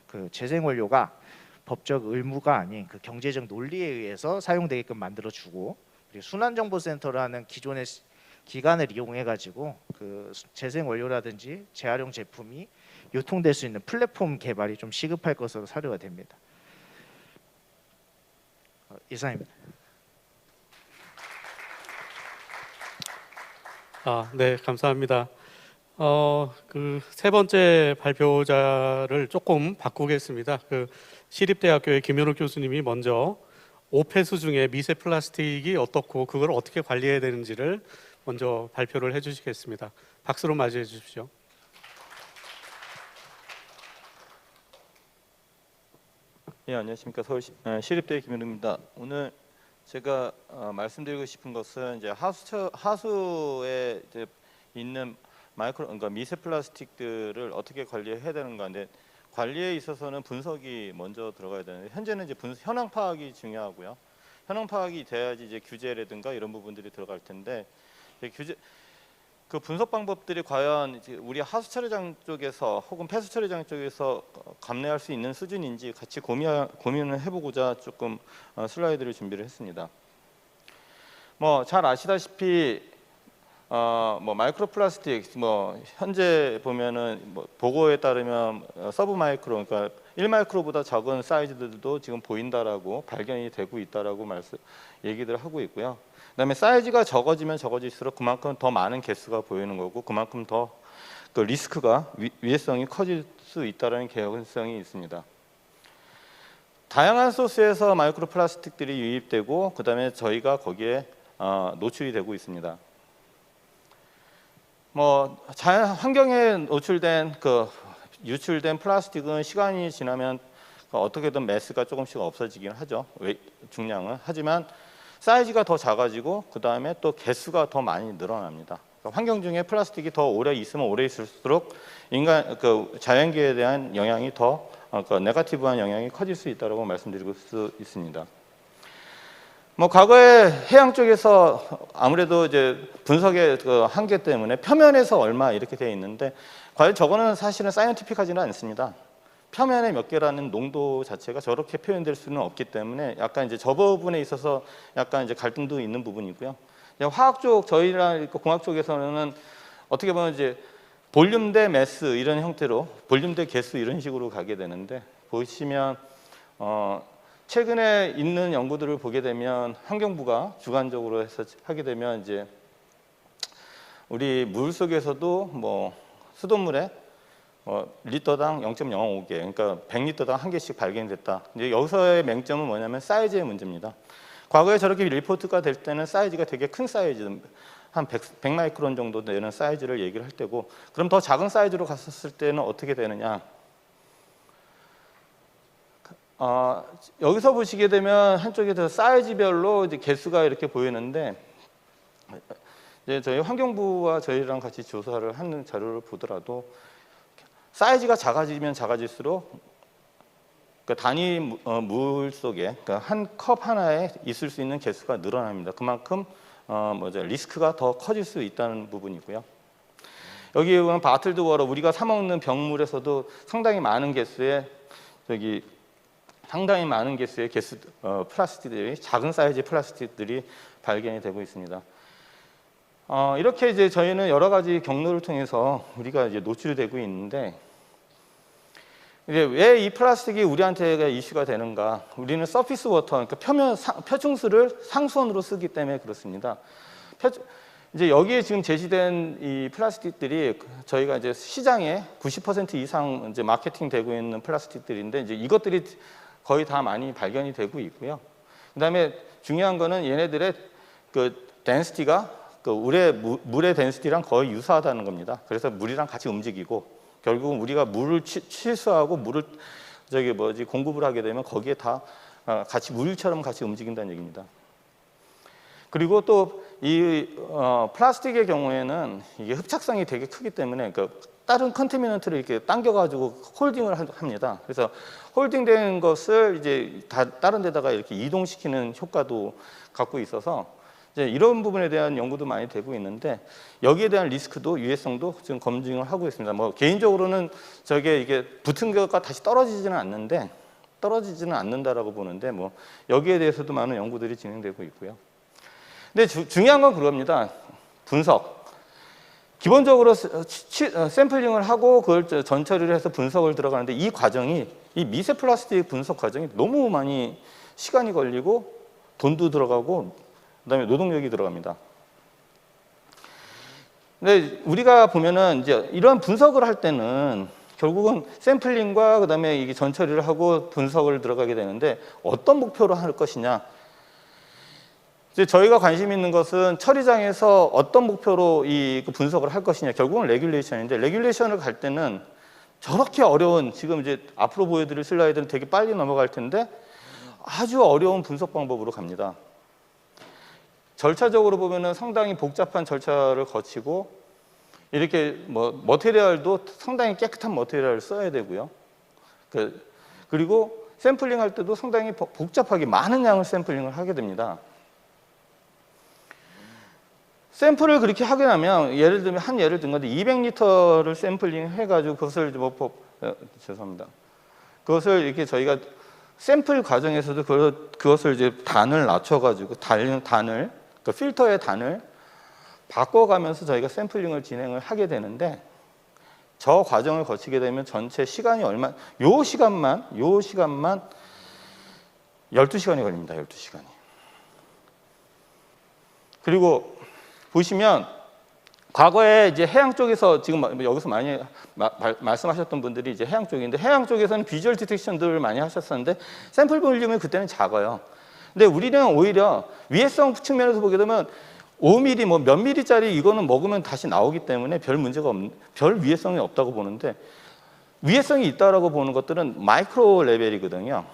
그 재생원료가 법적 의무가 아닌 그 경제적 논리에 의해서 사용되게끔 만들어주고 그리고 순환정보센터라는 기존의 기관을 이용해 가지고 그 재생원료라든지 재활용 제품이 유통될 수 있는 플랫폼 개발이 좀 시급할 것으로 사료가 됩니다. 이상입니다. 네, 감사합니다. 그 세 번째 발표자를 조금 바꾸겠습니다. 그 시립대학교의 김현욱 교수님이 먼저 오폐수 중에 미세 플라스틱이 어떻고 그걸 어떻게 관리해야 되는지를 먼저 발표를 해주시겠습니다. 박수로 맞이해 주십시오. 예, 안녕하십니까. 서울 시립대 김현욱입니다. 오늘 제가 말씀드리고 싶은 것은 이제 하수에 이제 있는 그러니까 미세 플라스틱들을 어떻게 관리해야 되는가인데 관리에 있어서는 분석이 먼저 들어가야 되는데 현재는 이제 현황 파악이 중요하고요. 현황 파악이 돼야지 이제 규제라든가 이런 부분들이 들어갈 텐데 그 분석 방법들이 과연 이제 우리 하수 처리장 쪽에서 혹은 폐수 처리장 쪽에서 감내할 수 있는 수준인지 같이 고민을 해보고자 조금 슬라이드를 준비를 했습니다. 뭐 잘 아시다시피 뭐 마이크로 플라스틱 현재 보면은 뭐 보고에 따르면 서브 마이크로 그러니까 1마이크로보다 적은 사이즈들도 지금 보인다라고 발견이 되고 있다라고 얘기들 하고 있고요. 그다음에 사이즈가 적어지면 적어질수록 그만큼 더 많은 개수가 보이는 거고 그만큼 더 그 리스크가 위해성이 커질 수 있다라는 개연성이 있습니다. 다양한 소스에서 마이크로 플라스틱들이 유입되고 그다음에 저희가 거기에 노출이 되고 있습니다. 뭐 자연 환경에 노출된 유출된 플라스틱은 시간이 지나면 어떻게든 매스가 조금씩 없어지긴 하죠. 중량은. 하지만 사이즈가 더 작아지고 그 다음에 또 개수가 더 많이 늘어납니다. 그러니까 환경 중에 플라스틱이 더 오래 있으면 오래 있을수록 자연계에 대한 영향이 더 네거티브한 영향이 커질 수 있다고 말씀드릴 수 있습니다. 뭐 과거에 해양 쪽에서 아무래도 이제 분석의 그 한계 때문에 표면에서 얼마 이렇게 되어 있는데 과연 저거는 사실은 사이언티픽하지는 않습니다. 표면에 몇 개라는 농도 자체가 저렇게 표현될 수는 없기 때문에 약간 이제 저 부분에 있어서 약간 이제 갈등도 있는 부분이고요. 화학 쪽 저희랑 공학 쪽에서는 어떻게 보면 이제 볼륨 대 매스 이런 형태로 볼륨 대 개수 이런 식으로 가게 되는데 보시면 최근에 있는 연구들을 보게 되면 환경부가 주관적으로 해서 하게 되면 이제 우리 물 속에서도 뭐 수돗물에 리터당 0.05개, 그러니까 100리터당 1개씩 발견됐다. 이제 여기서의 맹점은 뭐냐면 사이즈의 문제입니다. 과거에 저렇게 리포트가 될 때는 사이즈가 되게 큰 사이즈, 한 100 마이크론 정도 되는 사이즈를 얘기를 할 때고, 그럼 더 작은 사이즈로 갔었을 때는 어떻게 되느냐? 여기서 보시게 되면 한쪽에서 사이즈별로 이제 개수가 이렇게 보이는데, 이제 저희 환경부와 저희랑 같이 조사를 하는 자료를 보더라도 사이즈가 작아지면 작아질수록 그 단위 물 속에 그러니까 한 컵 하나에 있을 수 있는 개수가 늘어납니다. 그만큼 리스크가 더 커질 수 있다는 부분이고요. 여기 보면 바틀드 워터 우리가 사 먹는 병물에서도 상당히 많은 개수의 플라스틱들이 작은 사이즈 플라스틱들이 발견이 되고 있습니다. 이렇게 이제 저희는 여러 가지 경로를 통해서 우리가 이제 노출이 되고 있는데, 이제 왜 이 플라스틱이 우리한테 이슈가 되는가? 우리는 서피스 워터, 그러니까 표층수를 상수원으로 쓰기 때문에 그렇습니다. 이제 여기에 지금 제시된 이 플라스틱들이 저희가 이제 시장에 90% 이상 이제 마케팅되고 있는 플라스틱들인데, 이제 이것들이 거의 다 많이 발견이 되고 있고요. 그다음에 중요한 거는 얘네들의 그 덴시티가 물의 덴시티랑 거의 유사하다는 겁니다. 그래서 물이랑 같이 움직이고 결국은 우리가 물을 취수하고 물을 공급을 하게 되면 거기에 다 같이 물처럼 같이 움직인다는 얘기입니다. 그리고 또 이 플라스틱의 경우에는 이게 흡착성이 되게 크기 때문에 다른 컨테미넌트를 이렇게 당겨가지고 홀딩을 합니다. 그래서 홀딩된 것을 이제 다른 데다가 이렇게 이동시키는 효과도 갖고 있어서 이제 이런 부분에 대한 연구도 많이 되고 있는데, 여기에 대한 리스크도 유해성도 지금 검증을 하고 있습니다. 뭐 개인적으로는 이게 붙은 것과 다시 떨어지지는 않는다라고 보는데, 뭐 여기에 대해서도 많은 연구들이 진행되고 있고요. 근데 중요한 건 그겁니다. 분석. 기본적으로 샘플링을 하고 그걸 전처리를 해서 분석을 들어가는데, 이 과정이 이 미세 플라스틱 분석 과정이 너무 많이 시간이 걸리고 돈도 들어가고 그다음에 노동력이 들어갑니다. 근데 우리가 보면은 이제 이런 분석을 할 때는 결국은 샘플링과 그다음에 이게 전처리를 하고 분석을 들어가게 되는데, 어떤 목표로 할 것이냐? 이제 저희가 관심 있는 것은 처리장에서 어떤 목표로 이 분석을 할 것이냐. 결국은 레귤레이션인데, 레귤레이션을 갈 때는 저렇게 어려운, 지금 이제 앞으로 보여드릴 슬라이드는 되게 빨리 넘어갈 텐데 아주 어려운 분석 방법으로 갑니다. 절차적으로 보면은 상당히 복잡한 절차를 거치고, 이렇게 머티리얼도 상당히 깨끗한 머티리얼을 써야 되고요. 그리고 샘플링 할 때도 상당히 복잡하게 많은 양을 샘플링을 하게 됩니다. 샘플을 그렇게 하게 되면 예를 든 건데 200리터를 샘플링 해가지고 그것을 죄송합니다. 그것을 이렇게 저희가 샘플 과정에서도 그것을 이제 단을 낮춰가지고 단을 필터의 단을 바꿔가면서 저희가 샘플링을 진행을 하게 되는데, 저 과정을 거치게 되면 전체 시간이 요 시간만 12시간이 걸립니다. 12시간이. 그리고 보시면 과거에 이제 해양 쪽에서 지금 여기서 많이 말씀하셨던 분들이 이제 해양 쪽인데, 해양 쪽에서는 비주얼 디텍션들을 많이 하셨었는데 샘플 볼륨이 그때는 작아요. 근데 우리는 오히려 위해성 측면에서 보게 되면 5mm 몇 mm짜리 이거는 먹으면 다시 나오기 때문에 별 위해성이 없다고 보는데, 위해성이 있다라고 보는 것들은 마이크로 레벨이거든요.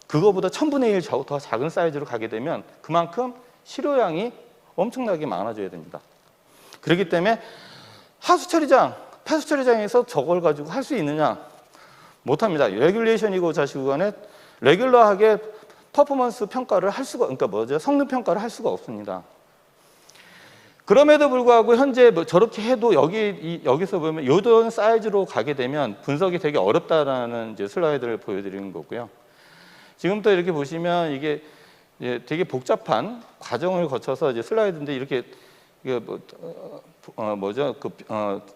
그거보다 1000분의 1 더 작은 사이즈로 가게 되면 그만큼 실효량이 엄청나게 많아져야 됩니다. 그렇기 때문에 하수 처리장에서 저걸 가지고 할 수 있느냐? 못합니다. 레귤레이션이고 자시고 간에 레귤러하게 퍼포먼스 평가를 할 수가, 성능 평가를 할 수가 없습니다. 그럼에도 불구하고 현재 뭐 저렇게 해도 여기서 보면 이런 사이즈로 가게 되면 분석이 되게 어렵다라는 이제 슬라이드를 보여드리는 거고요. 지금부터 이렇게 보시면 이게 이제 되게 복잡한 과정을 거쳐서 이제 슬라이드인데 이렇게 이게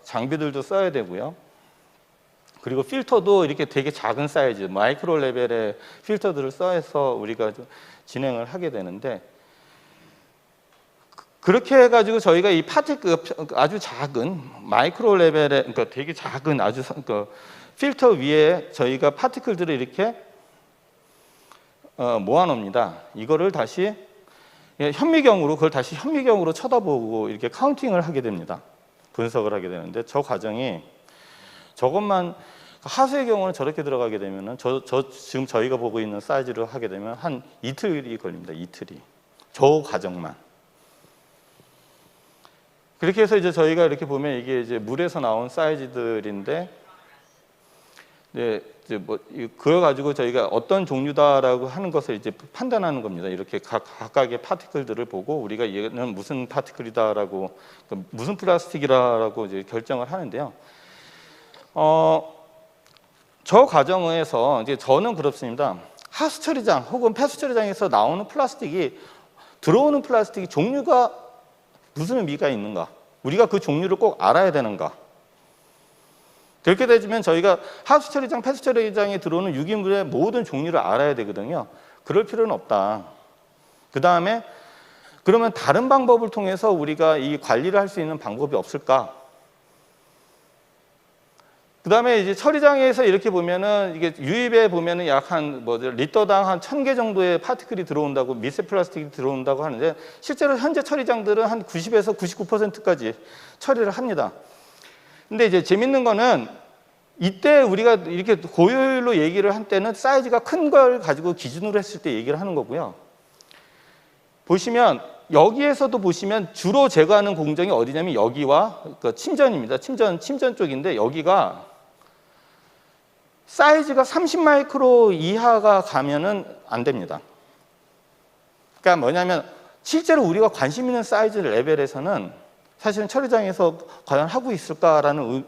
장비들도 써야 되고요. 그리고 필터도 이렇게 되게 작은 사이즈, 마이크로 레벨의 필터들을 써서 우리가 좀 진행을 하게 되는데, 그렇게 해가지고 저희가 이 아주 작은 마이크로 레벨의, 그러니까 되게 작은 아주 필터 위에 저희가 파티클들을 이렇게 모아놓습니다. 이거를 다시 현미경으로, 그걸 다시 현미경으로 쳐다보고 이렇게 카운팅을 하게 됩니다. 분석을 하게 되는데, 저 과정이 저것만 하수의 경우는 저렇게 들어가게 되면은 지금 저희가 보고 있는 사이즈로 하게 되면 한 이틀이 걸립니다. 이틀이. 저 과정만. 그렇게 해서 이제 저희가 이렇게 보면 이게 이제 물에서 나온 사이즈들인데, 네, 이제 그걸 가지고 저희가 어떤 종류다라고 하는 것을 이제 판단하는 겁니다. 이렇게 각각의 파티클들을 보고 우리가 얘는 무슨 파티클이다라고, 무슨 플라스틱이라고 이제 결정을 하는데요. 저 과정에서 이제 저는 그렇습니다. 하수 처리장 혹은 폐수 처리장에서 나오는 플라스틱이, 들어오는 플라스틱이 종류가 무슨 의미가 있는가? 우리가 그 종류를 꼭 알아야 되는가? 그렇게 되면 저희가 하수 처리장, 폐수 처리장에 들어오는 유기물의 모든 종류를 알아야 되거든요. 그럴 필요는 없다. 그 다음에 그러면 다른 방법을 통해서 우리가 이 관리를 할 수 있는 방법이 없을까? 그 다음에 이제 처리장에서 이렇게 보면은 이게 유입에 보면은 약 한 리터당 한 1000개 정도의 파티클이 들어온다고, 미세 플라스틱이 들어온다고 하는데, 실제로 현재 처리장들은 한 90에서 99%까지 처리를 합니다. 근데 이제 재밌는 거는 이때 우리가 이렇게 고효율로 얘기를 한 때는 사이즈가 큰 걸 가지고 기준으로 했을 때 얘기를 하는 거고요. 보시면 여기에서도 보시면 주로 제거하는 공정이 어디냐면 여기와 침전입니다. 침전 쪽인데, 여기가 사이즈가 30마이크로 이하가 가면은 안 됩니다. 그러니까 뭐냐면 실제로 우리가 관심 있는 사이즈 레벨에서는 사실은 처리장에서 과연 하고 있을까라는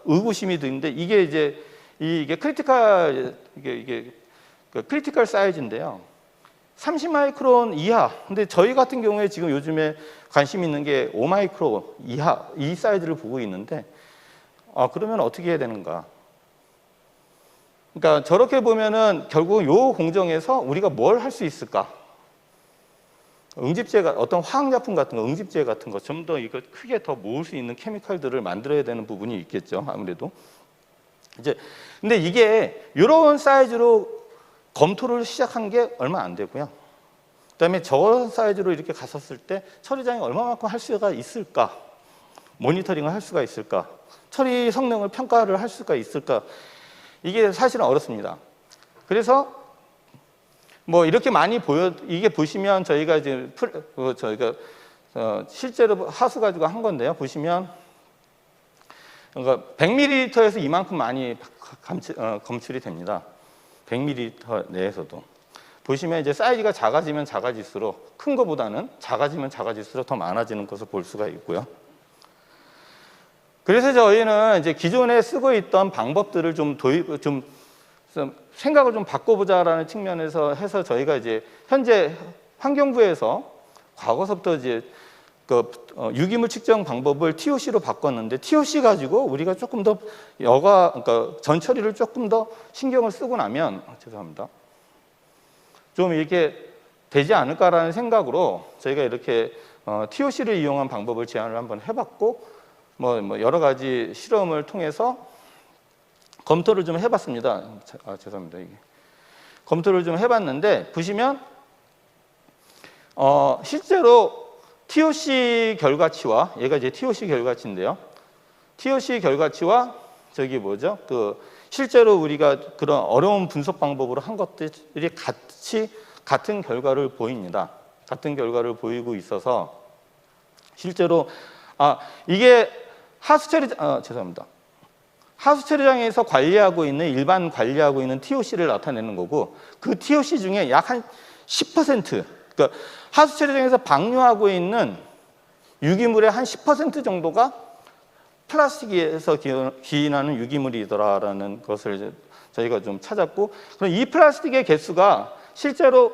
의구심이 드는데, 이게 이제 이게 크리티컬 사이즈인데요. 30마이크론 이하. 근데 저희 같은 경우에 지금 요즘에 관심 있는 게 5마이크로 이하, 이 사이즈를 보고 있는데, 그러면 어떻게 해야 되는가? 그러니까 저렇게 보면은 결국 요 공정에서 우리가 뭘 할 수 있을까? 응집제, 어떤 화학약품 같은 거, 응집제 같은 거, 좀 더 이거 크게 더 모을 수 있는 케미칼들을 만들어야 되는 부분이 있겠죠. 아무래도. 이제 근데 이게 이런 사이즈로 검토를 시작한 게 얼마 안 되고요. 그다음에 저 사이즈로 이렇게 갔었을 때 처리장이 얼마만큼 할 수가 있을까? 모니터링을 할 수가 있을까? 처리 성능을 평가를 할 수가 있을까? 이게 사실은 어렵습니다. 그래서 이렇게 많이 이게 보시면 저희가 이제 실제로 하수 가지고 한 건데요. 보시면 그러니까 100ml에서 이만큼 많이 검출이 됩니다. 100ml 내에서도. 보시면 이제 사이즈가 작아지면 작아질수록, 큰 거보다는 작아지면 작아질수록 더 많아지는 것을 볼 수가 있고요. 그래서 저희는 이제 기존에 쓰고 있던 방법들을 좀 생각을 좀 바꿔보자라는 측면에서 해서 저희가 이제 현재 환경부에서 과거서부터 이제 유기물 측정 방법을 TOC로 바꿨는데, TOC 가지고 우리가 조금 더 그러니까 전 처리를 조금 더 신경을 쓰고 나면, 죄송합니다, 좀 이렇게 되지 않을까라는 생각으로 저희가 이렇게 TOC를 이용한 방법을 제안을 한번 해봤고, 여러 가지 실험을 통해서 검토를 좀 해봤습니다. 죄송합니다. 이게 검토를 좀 해봤는데, 보시면 실제로 TOC 결과치와, 얘가 이제 TOC 결과치인데요. TOC 결과치와 저기 뭐죠? 실제로 우리가 그런 어려운 분석 방법으로 한 것들이 같은 결과를 보입니다. 같은 결과를 보이고 있어서 실제로 이게 죄송합니다. 하수 처리장에서 관리하고 있는, 일반 관리하고 있는 TOC를 나타내는 거고, 그 TOC 중에 약 한 10%, 그러니까 하수 처리장에서 방류하고 있는 유기물의 한 10% 정도가 플라스틱에서 기인하는 유기물이더라라는 것을 이제 저희가 좀 찾았고, 그럼 이 플라스틱의 개수가 실제로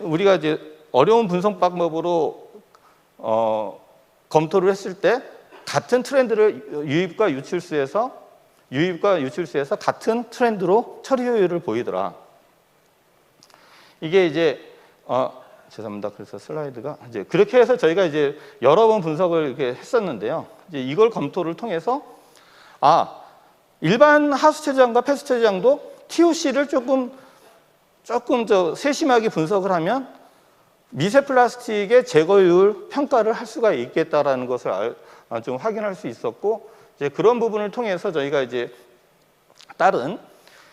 우리가 이제 어려운 분석 방법으로 검토를 했을 때 같은 트렌드를 유입과 유출수에서 같은 트렌드로 처리 효율을 보이더라. 이게 이제 죄송합니다. 그래서 슬라이드가 이제 그렇게 해서 저희가 이제 여러 번 분석을 이렇게 했었는데요. 이제 이걸 검토를 통해서 일반 하수 체제장과 폐수 체제장도 TOC를 조금 세심하게 분석을 하면 미세 플라스틱의 제거율 평가를 할 수가 있겠다라는 것을 좀 확인할 수 있었고, 이제 그런 부분을 통해서 저희가 이제 다른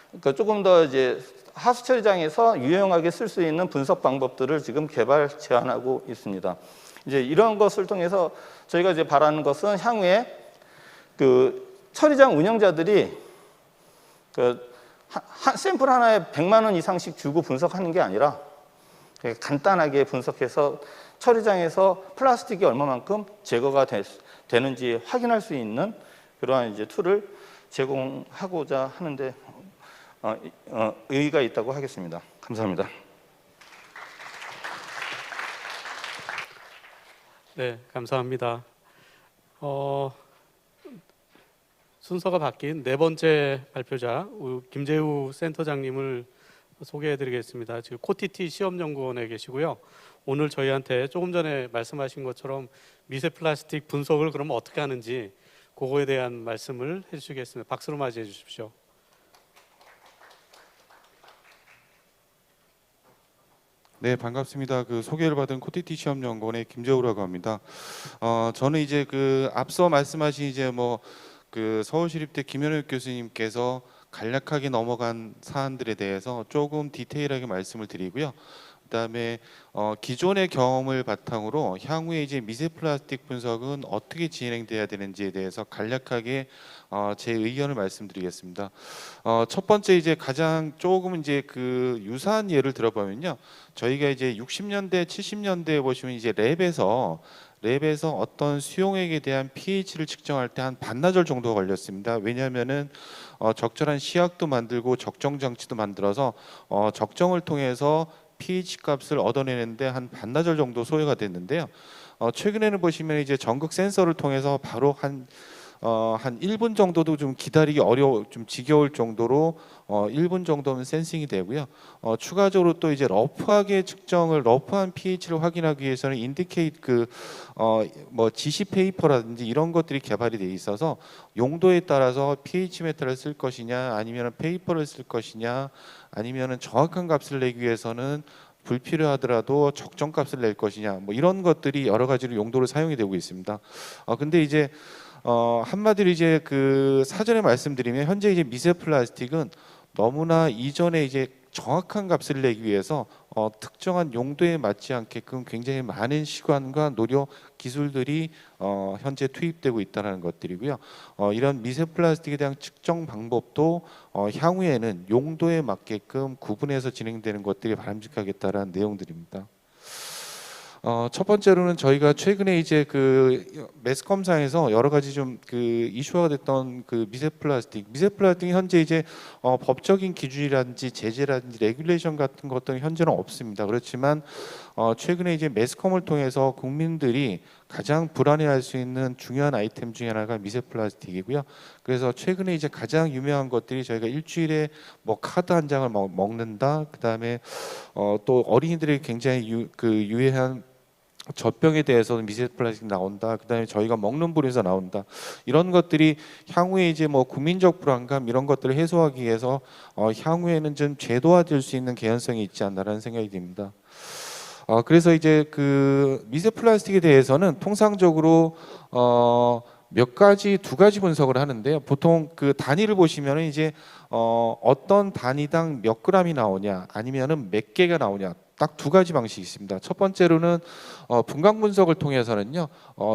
그러니까 조금 더 이제 하수 처리장에서 유용하게 쓸 수 있는 분석 방법들을 지금 개발 제안하고 있습니다. 이제 이런 것을 통해서 저희가 이제 바라는 것은 향후에 그 처리장 운영자들이 샘플 하나에 100만 원 이상씩 주고 분석하는 게 아니라 간단하게 분석해서 처리장에서 플라스틱이 얼마만큼 제거가 되는지 확인할 수 있는 그러한 이제 툴을 제공하고자 하는데 의의가 있다고 하겠습니다. 감사합니다. 네, 감사합니다. 순서가 바뀐 네 번째 발표자 김재우 센터장님을 소개해드리겠습니다. 지금 코티티 시험연구원에 계시고요. 오늘 저희한테 조금 전에 말씀하신 것처럼 미세 플라스틱 분석을 그럼 어떻게 하는지 그거에 대한 말씀을 해주시겠습니다. 박수로 맞이해 주십시오. 네, 반갑습니다. 그 소개를 받은 코티티 시험연구원의 김재우라고 합니다. 저는 이제 그 앞서 말씀하신 이제 그 서울시립대 김현욱 교수님께서 간략하게 넘어간 사안들에 대해서 조금 디테일하게 말씀을 드리고요. 그다음에 기존의 경험을 바탕으로 향후에 이제 미세 플라스틱 분석은 어떻게 진행돼야 되는지에 대해서 간략하게 제 의견을 말씀드리겠습니다. 첫 번째 이제 가장 조금 이제 그 유사한 예를 들어보면요, 저희가 이제 60년대, 70년대에 보시면 이제 랩에서 어떤 수용액에 대한 pH를 측정할 때 한 반나절 정도가 걸렸습니다. 왜냐하면은 적절한 시약도 만들고 적정 장치도 만들어서 적정을 통해서 pH 값을 얻어내는데 한 반나절 정도 소요가 됐는데요. 최근에는 보시면 이제 전극 센서를 통해서 바로 한 1분 정도도 좀 기다리기 좀 지겨울 정도로 1분 정도면 센싱이 되고요. 추가적으로 또 이제 러프한 pH를 확인하기 위해서는 인디케이트 GC 페이퍼라든지 이런 것들이 개발이 돼 있어서 용도에 따라서 pH 메타를 쓸 것이냐, 아니면 페이퍼를 쓸 것이냐, 아니면 정확한 값을 내기 위해서는 불필요하더라도 적정 값을 낼 것이냐, 이런 것들이 여러 가지로 용도로 사용이 되고 있습니다. 근데 이제 한마디로 이제 그 사전에 말씀드리면 현재 이제 미세 플라스틱은 너무나 이전에 이제 정확한 값을 내기 위해서 특정한 용도에 맞지 않게끔 굉장히 많은 시간과 노력, 기술들이 현재 투입되고 있다는 것들이고요. 이런 미세 플라스틱에 대한 측정 방법도 향후에는 용도에 맞게끔 구분해서 진행되는 것들이 바람직하겠다라는 내용들입니다. 첫 번째로는 저희가 최근에 이제 그 매스컴상에서 여러 가지 좀 그 이슈화가 됐던 그 미세 플라스틱이 현재 이제 법적인 기준이라든지 제재라든지 레귤레이션 같은 것들은 현재는 없습니다. 그렇지만 최근에 이제 매스컴을 통해서 국민들이 가장 불안해할 수 있는 중요한 아이템 중에 하나가 미세 플라스틱이고요. 그래서 최근에 이제 가장 유명한 것들이 저희가 일주일에 카드 한 장을 먹는다. 그다음에 또 어린이들이 굉장히 유해한 젖병에 대해서는 미세 플라스틱 나온다. 그다음에 저희가 먹는 물에서 나온다. 이런 것들이 향후에 이제 국민적 불안감 이런 것들을 해소하기 위해서 향후에는 좀 제도화될 수 있는 개연성이 있지 않나라는 생각이 듭니다. 그래서 이제 그 미세 플라스틱에 대해서는 통상적으로 두 가지 분석을 하는데요. 보통 그 단위를 보시면은 이제 어떤 단위당 몇 그램이 나오냐, 아니면은 몇 개가 나오냐. 딱 두 가지 방식이 있습니다. 첫 번째로는 분광 분석을 통해서는요,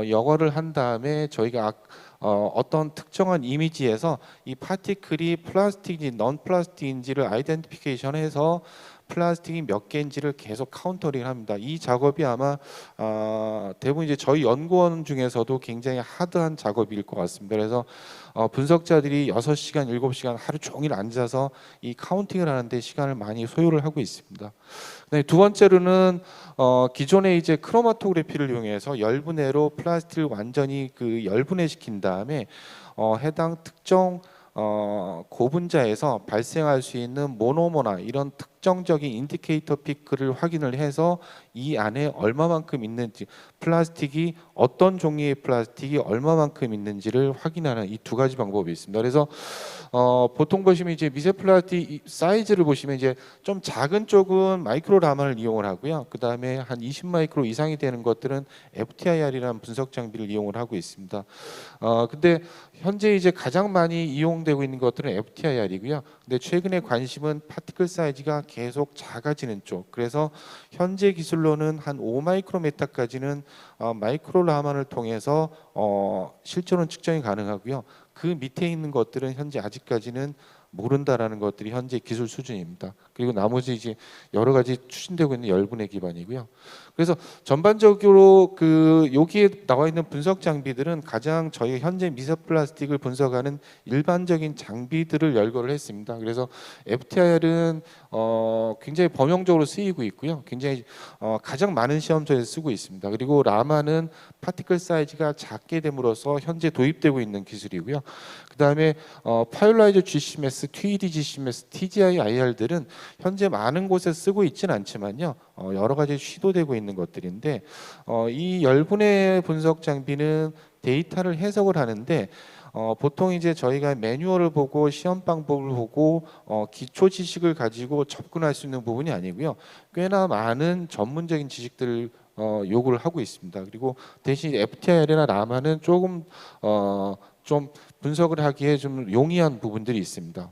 영어를 한 다음에 저희가 어떤 특정한 이미지에서 이 파티클이 플라스틱인지 넌 플라스틱인지를 아이덴티피케이션해서 플라스틱이 몇 개인지를 계속 카운터링을 합니다. 이 작업이 아마 대부분 이제 저희 연구원 중에서도 굉장히 하드한 작업일 것 같습니다. 그래서 분석자들이 6시간, 7시간 하루 종일 앉아서 이 카운팅을 하는데 시간을 많이 소요를 하고 있습니다. 그다음에 두 번째로는 기존에 이제 크로마토그래피를 이용해서 열분해로 플라스틱을 완전히 그 열분해 시킨 다음에 해당 특정 고분자에서 발생할 수 있는 모노머나 이런 특정적인 인디케이터 피크를 확인을 해서 이 안에 얼마만큼 있는지, 플라스틱이 어떤 종류의 플라스틱이 얼마만큼 있는지를 확인하는 이 두 가지 방법이 있습니다. 그래서 보통 보시면 이제 미세 플라스틱 사이즈를 보시면 이제 좀 작은 쪽은 마이크로 라만을 이용을 하고요. 그 다음에 한 20 마이크로 이상이 되는 것들은 FTIR이라는 분석 장비를 이용을 하고 있습니다. 근데 현재 이제 가장 많이 이용되고 있는 것들은 FTIR이고요. 근데 최근에 관심은 파티클 사이즈가 계속 작아지는 쪽. 그래서 현재 기술로는 한 5 마이크로메타까지는 마이크로 라만을 통해서 실제로는 측정이 가능하고요. 그 밑에 있는 것들은 현재 아직까지는 모른다라는 것들이 현재 기술 수준입니다. 그리고 나머지 이제 여러 가지 추진되고 있는 열분해 기반이고요. 그래서 전반적으로 그 여기에 나와 있는 분석 장비들은 가장 저희 현재 미세 플라스틱을 분석하는 일반적인 장비들을 열거를 했습니다. 그래서 FTIR은 굉장히 범용적으로 쓰이고 있고요. 굉장히 가장 많은 시험장에서 쓰고 있습니다. 그리고 라마는 파티클 사이즈가 작게 됨으로써 현재 도입되고 있는 기술이고요. 그 다음에 파이올라이저 GCMS, TED GCMS, TGI IR들은 현재 많은 곳에 쓰고 있지는 않지만요. 여러 가지 시도되고 있는 것들인데 이 열분해 분석 장비는 데이터를 해석을 하는데 보통 이제 저희가 매뉴얼을 보고 시험 방법을 보고 기초 지식을 가지고 접근할 수 있는 부분이 아니고요. 꽤나 많은 전문적인 지식들을 요구를 하고 있습니다. 그리고 대신 FTIR이나 라마는 조금 좀 분석을 하기에 좀 용이한 부분들이 있습니다.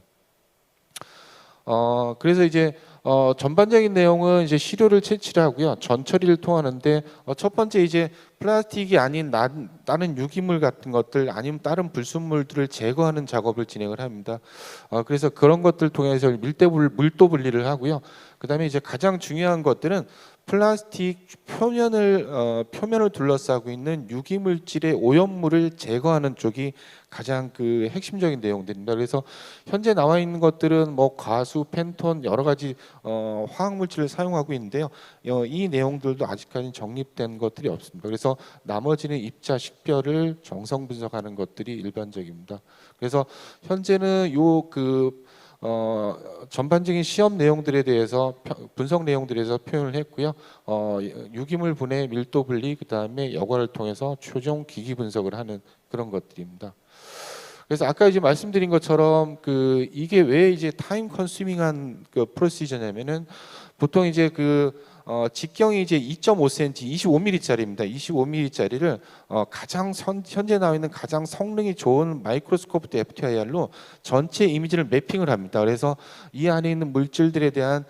그래서 이제 전반적인 내용은 이제 시료를 채취를 하고요. 전처리를 통하는데 첫 번째 이제 플라스틱이 아닌 다른 유기물 같은 것들 아니면 다른 불순물들을 제거하는 작업을 진행을 합니다. 그래서 그런 것들 통해서 밀도 분리를 하고요. 그다음에 이제 가장 중요한 것들은 플라스틱 표면을 둘러싸고 있는 유기물질의 오염물을 제거하는 쪽이 가장 그 핵심적인 내용들입니다. 그래서 현재 나와 있는 것들은 뭐 과수, 펜톤 여러 가지 화학 물질을 사용하고 있는데요. 이 내용들도 아직까지 정립된 것들이 없습니다. 그래서 나머지는 입자, 식별을 정성 분석하는 것들이 일반적입니다. 그래서 현재는 전반적인 시험 내용들에 대해서 분석 내용들에서 표현을 했고요. 유기물 분해, 밀도 분리, 그 다음에 여과를 통해서 최종 기기 분석을 하는 그런 것들입니다. 그래서 아까 이제 말씀드린 것처럼 이게 왜 이제 타임 컨슈밍한 그 프로시저냐면은 보통 이제 직경이 이제 2.5cm, 25mm짜리입니다. 25mm짜리를 가장 현재 나와 있는 가장 성능이 좋은 마이크로스코프 FTIR로 전체 이미지를 매핑을 합니다. 그래서 이 안에 있는 물질들에 대한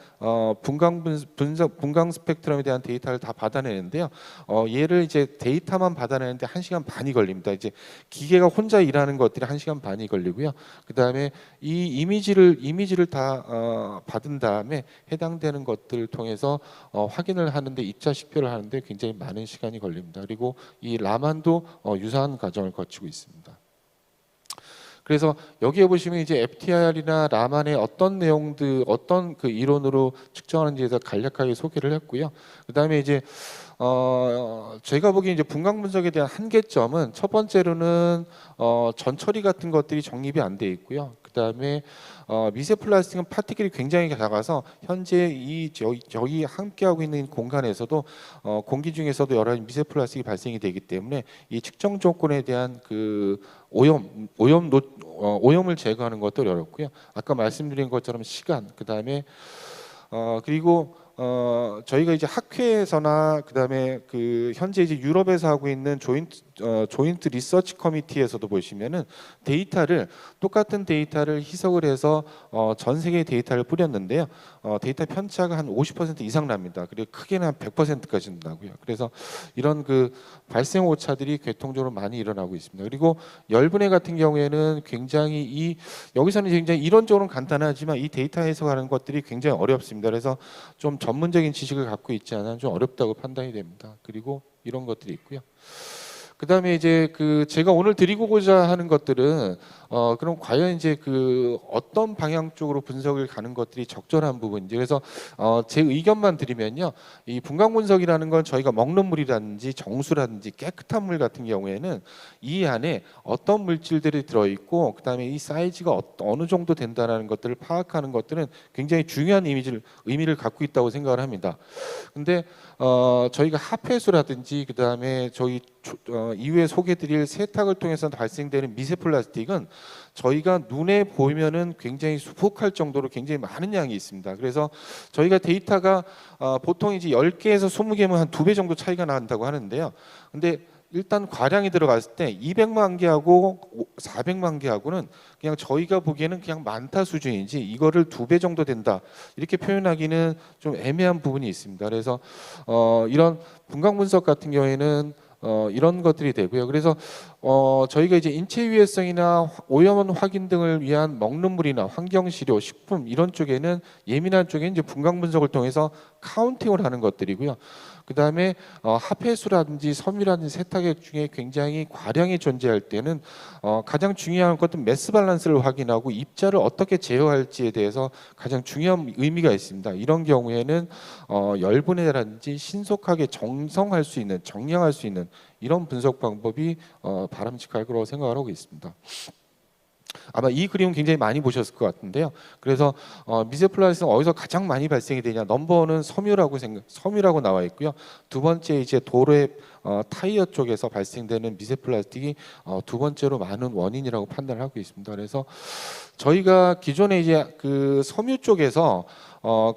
분광 스펙트럼에 대한 데이터를 다 받아내는데요. 얘를 이제 데이터만 받아내는데 1시간 반이 걸립니다. 이제 기계가 혼자 일하는 것들이 1시간 반이 걸리고요. 그 다음에 이 이미지를 다 받은 다음에 해당되는 것들을 통해서 확인을 하는데 입자 식별을 하는데 굉장히 많은 시간이 걸립니다. 그리고 이 라만도 유사한 과정을 거치고 있습니다. 그래서 여기에 보시면 이제 FTIR이나 라만의 어떤 내용들, 어떤 그 이론으로 측정하는지에 대해서 간략하게 소개를 했고요. 그다음에 이제 제가 보기에 이제 분광 분석에 대한 한계점은 첫 번째로는 전처리 같은 것들이 정립이 안 돼 있고요. 그다음에 미세 플라스틱은 파티클이 굉장히 작아서 현재 저희 함께하고 있는 공간에서도 공기 중에서도 여러 가지 미세 플라스틱이 발생이 되기 때문에 이 측정 조건에 대한 그 오염을 제거하는 것도 어렵고요. 아까 말씀드린 것처럼 시간, 그다음에 그리고 저희가 이제 학회에서나 그다음에 현재 이제 유럽에서 하고 있는 조인트 조인트 리서치 커미티에서도 보시면은 똑같은 데이터를 희석을 해서 전 세계 데이터를 뿌렸는데요. 데이터 편차가 한 50% 이상 납니다. 그리고 크게는 한 100%까지 나고요. 그래서 이런 그 발생 오차들이 계통적으로 많이 일어나고 있습니다. 그리고 열분해 같은 경우에는 굉장히 여기서는 굉장히 이론적으로는 간단하지만 이 데이터 해석하는 것들이 굉장히 어렵습니다. 그래서 좀 전문적인 지식을 갖고 있지 않아 좀 어렵다고 판단이 됩니다. 그리고 이런 것들이 있고요. 그다음에 이제 그 제가 오늘 드리고자 하는 것들은 그럼 과연 이제 그 어떤 방향 쪽으로 분석을 가는 것들이 적절한 부분인지, 그래서 제 의견만 드리면요, 이 분광 분석이라는 건 저희가 먹는 물이라든지 정수라든지 깨끗한 물 같은 경우에는 이 안에 어떤 물질들이 들어있고 그다음에 이 사이즈가 어느 정도 된다는 것들을 파악하는 것들은 굉장히 중요한 의미를 갖고 있다고 생각을 합니다. 근데 저희가 합해수라든지 그다음에 저희 이후에 소개드릴 세탁을 통해서 발생되는 미세 플라스틱은 저희가 눈에 보이면은 굉장히 수북할 정도로 굉장히 많은 양이 있습니다. 그래서 저희가 데이터가 보통 이제 10개에서 20개면 한 2배 정도 차이가 난다고 하는데요. 근데 일단 과량이 들어갔을 때 200만 개하고 400만 개하고는 그냥 저희가 보기에는 그냥 많다 수준이지 이거를 2배 정도 된다 이렇게 표현하기는 좀 애매한 부분이 있습니다. 그래서 이런 분광 분석 같은 경우에는 이런 것들이 되고요. 그래서 저희가 이제 인체 유해성이나 오염 확인 등을 위한 먹는 물이나 환경 시료, 식품 이런 쪽에는 예민한 쪽에 이제 분광 분석을 통해서 카운팅을 하는 것들이고요. 그다음에 합해수라든지 섬유라든지 세탁액 중에 굉장히 과량이 존재할 때는 가장 중요한 것은 매스 밸런스를 확인하고 입자를 어떻게 제어할지에 대해서 가장 중요한 의미가 있습니다. 이런 경우에는 열분해라든지 신속하게 정량할 수 있는 이런 분석 방법이 바람직할 거라고 생각을 하고 있습니다. 아마 이 그림은 굉장히 많이 보셨을 것 같은데요. 그래서 미세 플라스틱은 어디서 가장 많이 발생이 되냐? 넘버는 섬유라고 나와 있고요. 두 번째 이제 도로의 타이어 쪽에서 발생되는 미세 플라스틱이 두 번째로 많은 원인이라고 판단을 하고 있습니다. 그래서 저희가 기존에 이제 그 섬유 쪽에서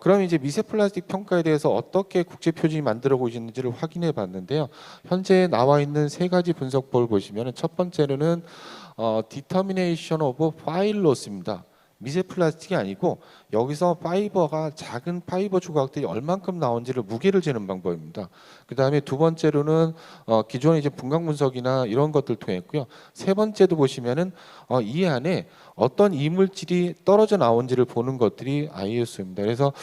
그럼 이제 미세 플라스틱 평가에 대해서 어떻게 국제 표준이 만들어지고 있는지를 확인해 봤는데요. 현재 나와 있는 세 가지 분석법을 보시면은 첫 번째로는 determination of file loss입니다. 미세 플라스틱이 아니고 여기서 작은 파이버 조각들이 얼만큼 나온지를 무게를 재는 방법입니다. 그 다음에 두 번째로는 기존의 이제 분광 분석이나 이런 것들 통했고요. 세 번째도 보시면은 이 안에 어떤 이물질이 떨어져 나온지를 보는 것들이 ISO입니다. 그래서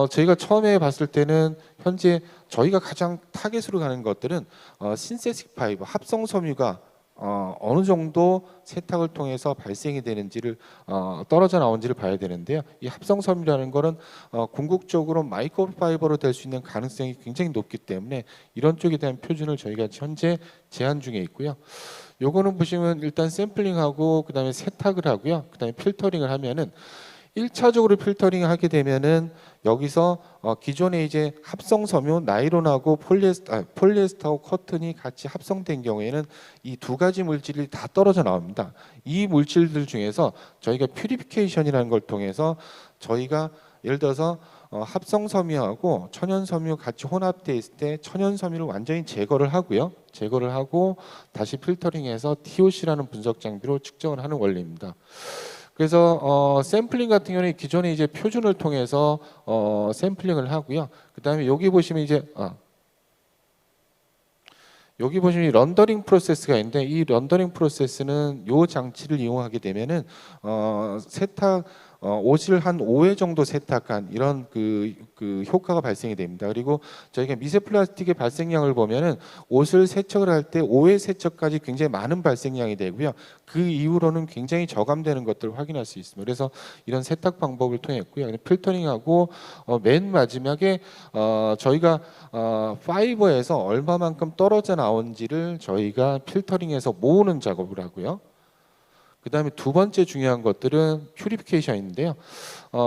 저희가 처음에 봤을 때는 현재 저희가 가장 타겟으로 가는 것들은 신세식 파이버, 합성 섬유가 어느 정도 세탁을 통해서 발생이 되는지를 떨어져 나온지를 봐야 되는데요. 이 합성 섬유라는 거는 궁극적으로 마이크로파이버로 될 수 있는 가능성이 굉장히 높기 때문에 이런 쪽에 대한 표준을 저희가 현재 제한 중에 있고요. 요거는 보시면 일단 샘플링하고 그다음에 세탁을 하고요. 그다음에 필터링을 하면은 1차적으로 필터링을 하게 되면은 여기서 기존에 이제 합성 섬유 나일론하고 폴리에스터하고 커튼이 같이 합성된 경우에는 이 두 가지 물질이 다 떨어져 나옵니다. 이 물질들 중에서 저희가 퓨리피케이션이라는 걸 통해서 저희가 예를 들어서 합성 섬유하고 천연 섬유 같이 혼합되어 있을 때 천연 섬유를 완전히 제거를 하고요. 제거를 하고 다시 필터링해서 TOC라는 분석 장비로 측정을 하는 원리입니다. 그래서 샘플링 같은 경우는 기존에 이제 표준을 통해서 샘플링을 하고요. 그다음에 여기 보시면 이제 여기 보시면 런더링 프로세스가 있는데 이 런더링 프로세스는 요 장치를 이용하게 되면은 옷을 한 5회 정도 세탁한 이런 그 효과가 발생이 됩니다. 그리고 저희가 미세 플라스틱의 발생량을 보면은 옷을 세척을 할 때 5회 세척까지 굉장히 많은 발생량이 되고요. 그 이후로는 굉장히 저감되는 것들을 확인할 수 있습니다. 그래서 이런 세탁 방법을 통했고요. 필터링하고 맨 마지막에 저희가 파이버에서 얼마만큼 떨어져 나온지를 저희가 필터링해서 모으는 작업을 하고요. 그 다음에 두 번째 중요한 것들은 퓨리피케이션인데요.